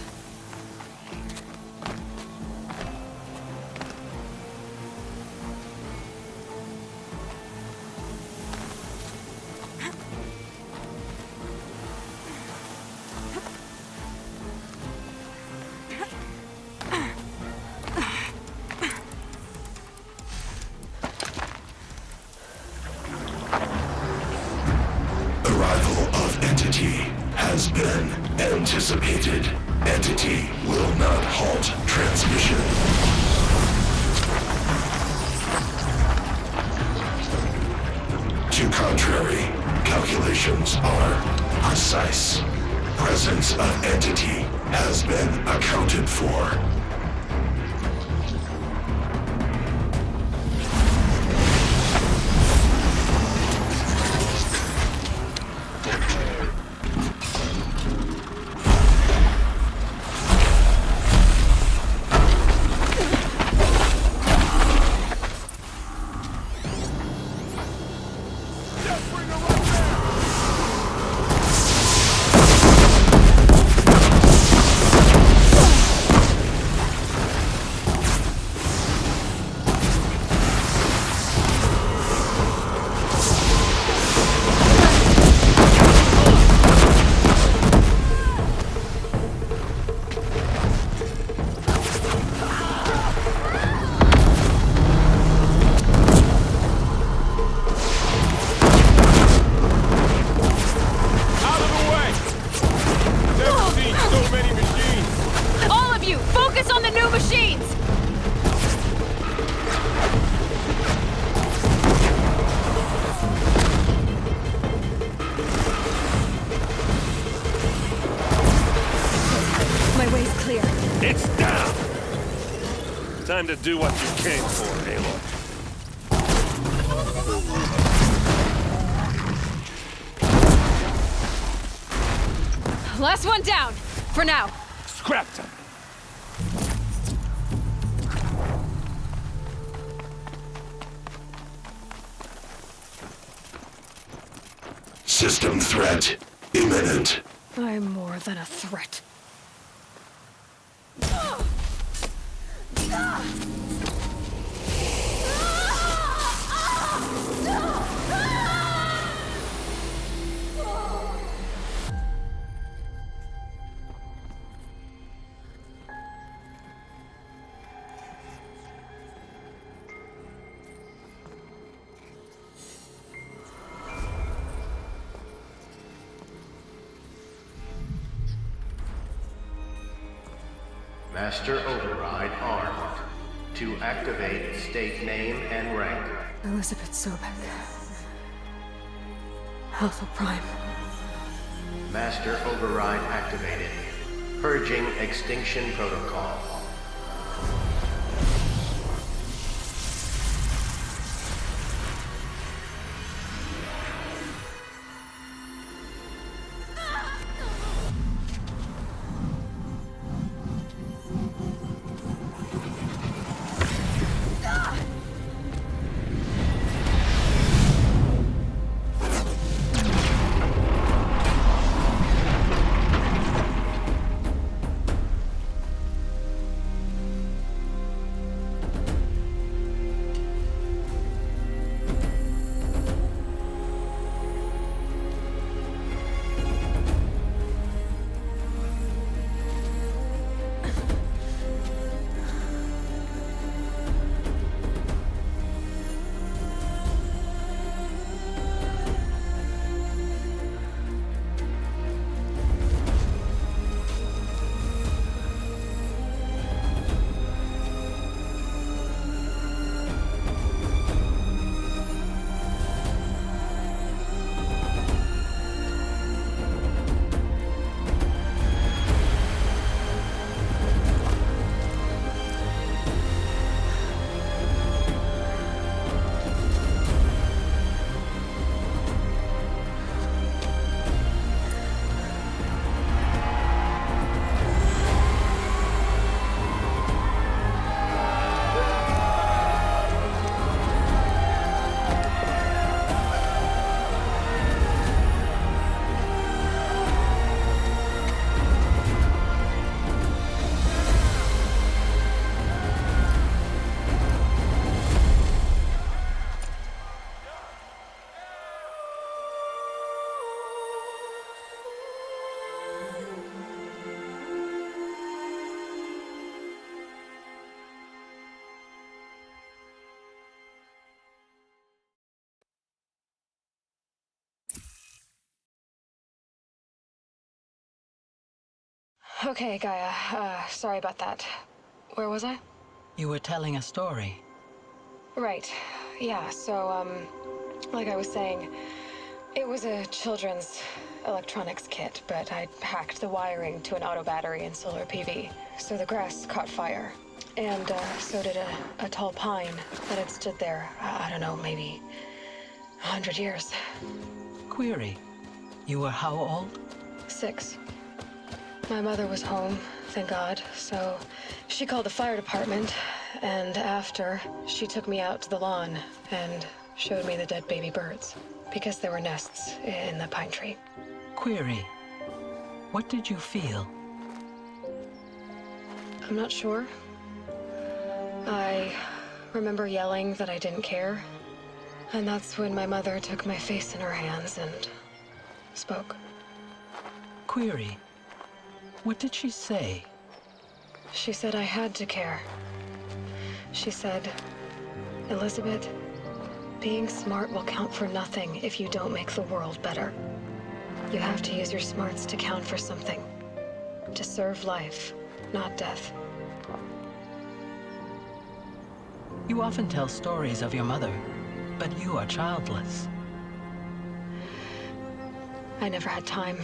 Arrival of Entity has been anticipated. Entity will not halt transmission. To contrary, calculations are precise. Presence of Entity has been accounted for. Time to do what you came for, Aloy. Last one down, for now. Scrap time. System threat imminent. I'm more than a threat. Master Override armed. To activate, state name and rank. Elizabeth Sobek. Alpha Prime. Master Override activated. Purging Extinction Protocol. Okay, Gaia. Sorry about that. Where was I? You were telling a story. Right. Yeah, so, like I was saying, it was a children's electronics kit, but I'd hacked the wiring to an auto battery and solar PV. So the grass caught fire. And, so did a tall pine that had stood there, I don't know, maybe 100 years. Query. You were how old? 6. My mother was home, thank God, so she called the fire department, and after, she took me out to the lawn and showed me the dead baby birds, because there were nests in the pine tree. Query. What did you feel? I'm not sure. I remember yelling that I didn't care, and that's when my mother took my face in her hands and spoke. Query. What did she say? She said I had to care. She said, Elizabeth, being smart will count for nothing if you don't make the world better. You have to use your smarts to count for something. To serve life, not death. You often tell stories of your mother, but you are childless. I never had time.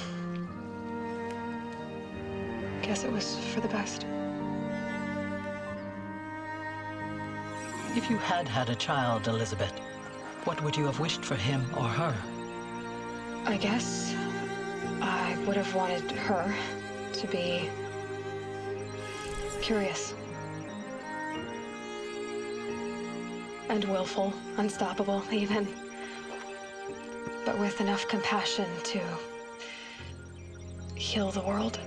Guess it was for the best. If you had had a child, Elizabeth, what would you have wished for him or her? I guess I would have wanted her to be curious. And willful, unstoppable, even. But with enough compassion to heal the world.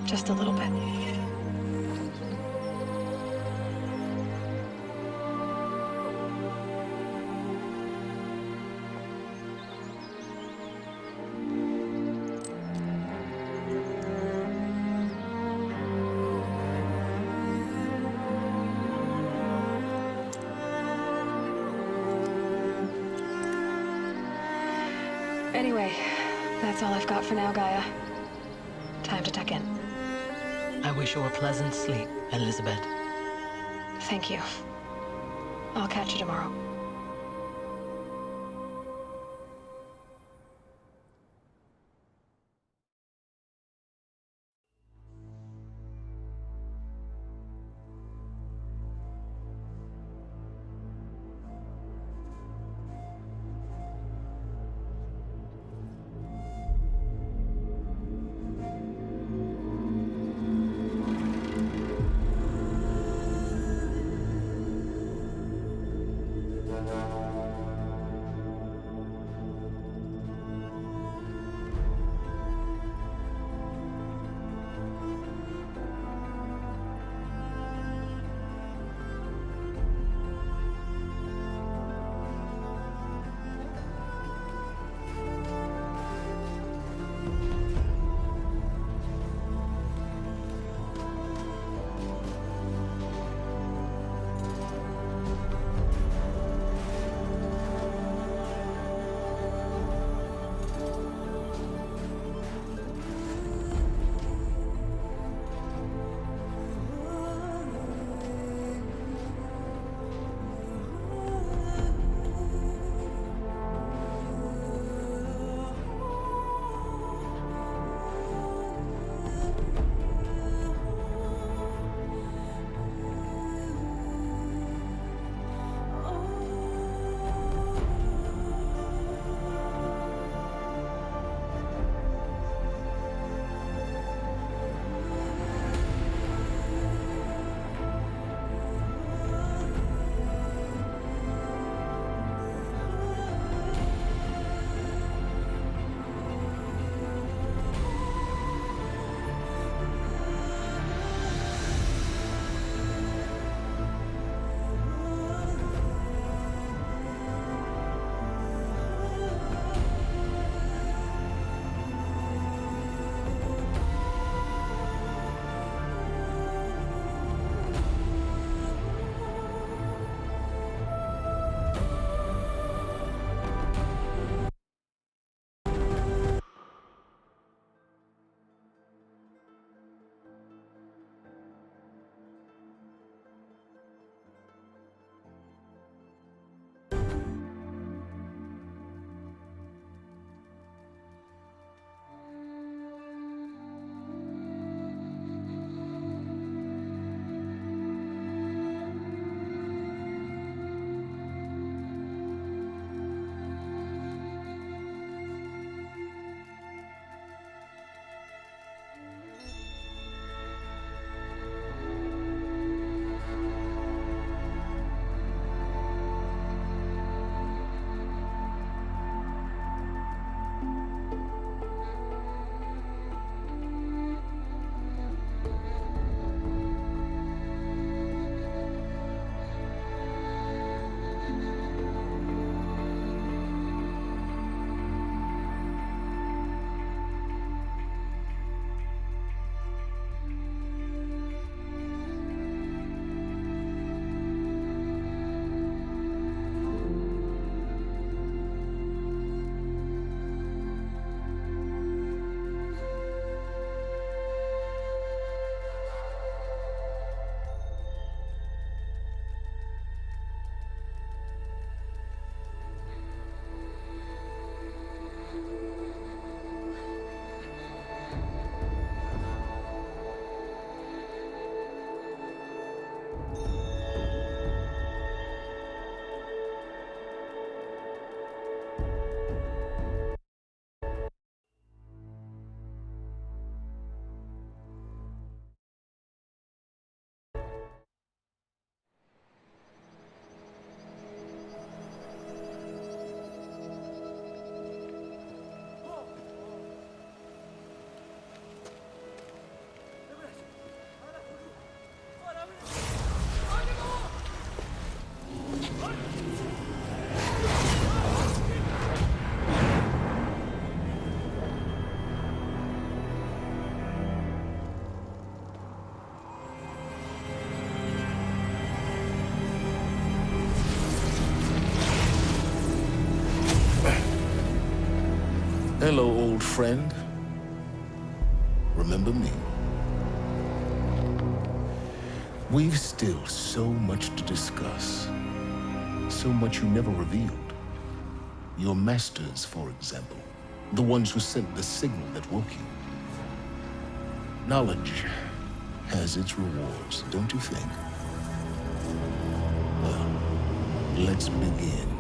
Just a little bit. Anyway, that's all I've got for now, Gaia. Time to tuck in. I wish you a pleasant sleep, Elizabeth. Thank you. I'll catch you tomorrow. Hello, old friend. Remember me? We've still so much to discuss. So much you never revealed. Your masters, for example. The ones who sent the signal that woke you. Knowledge has its rewards, don't you think? Well, let's begin.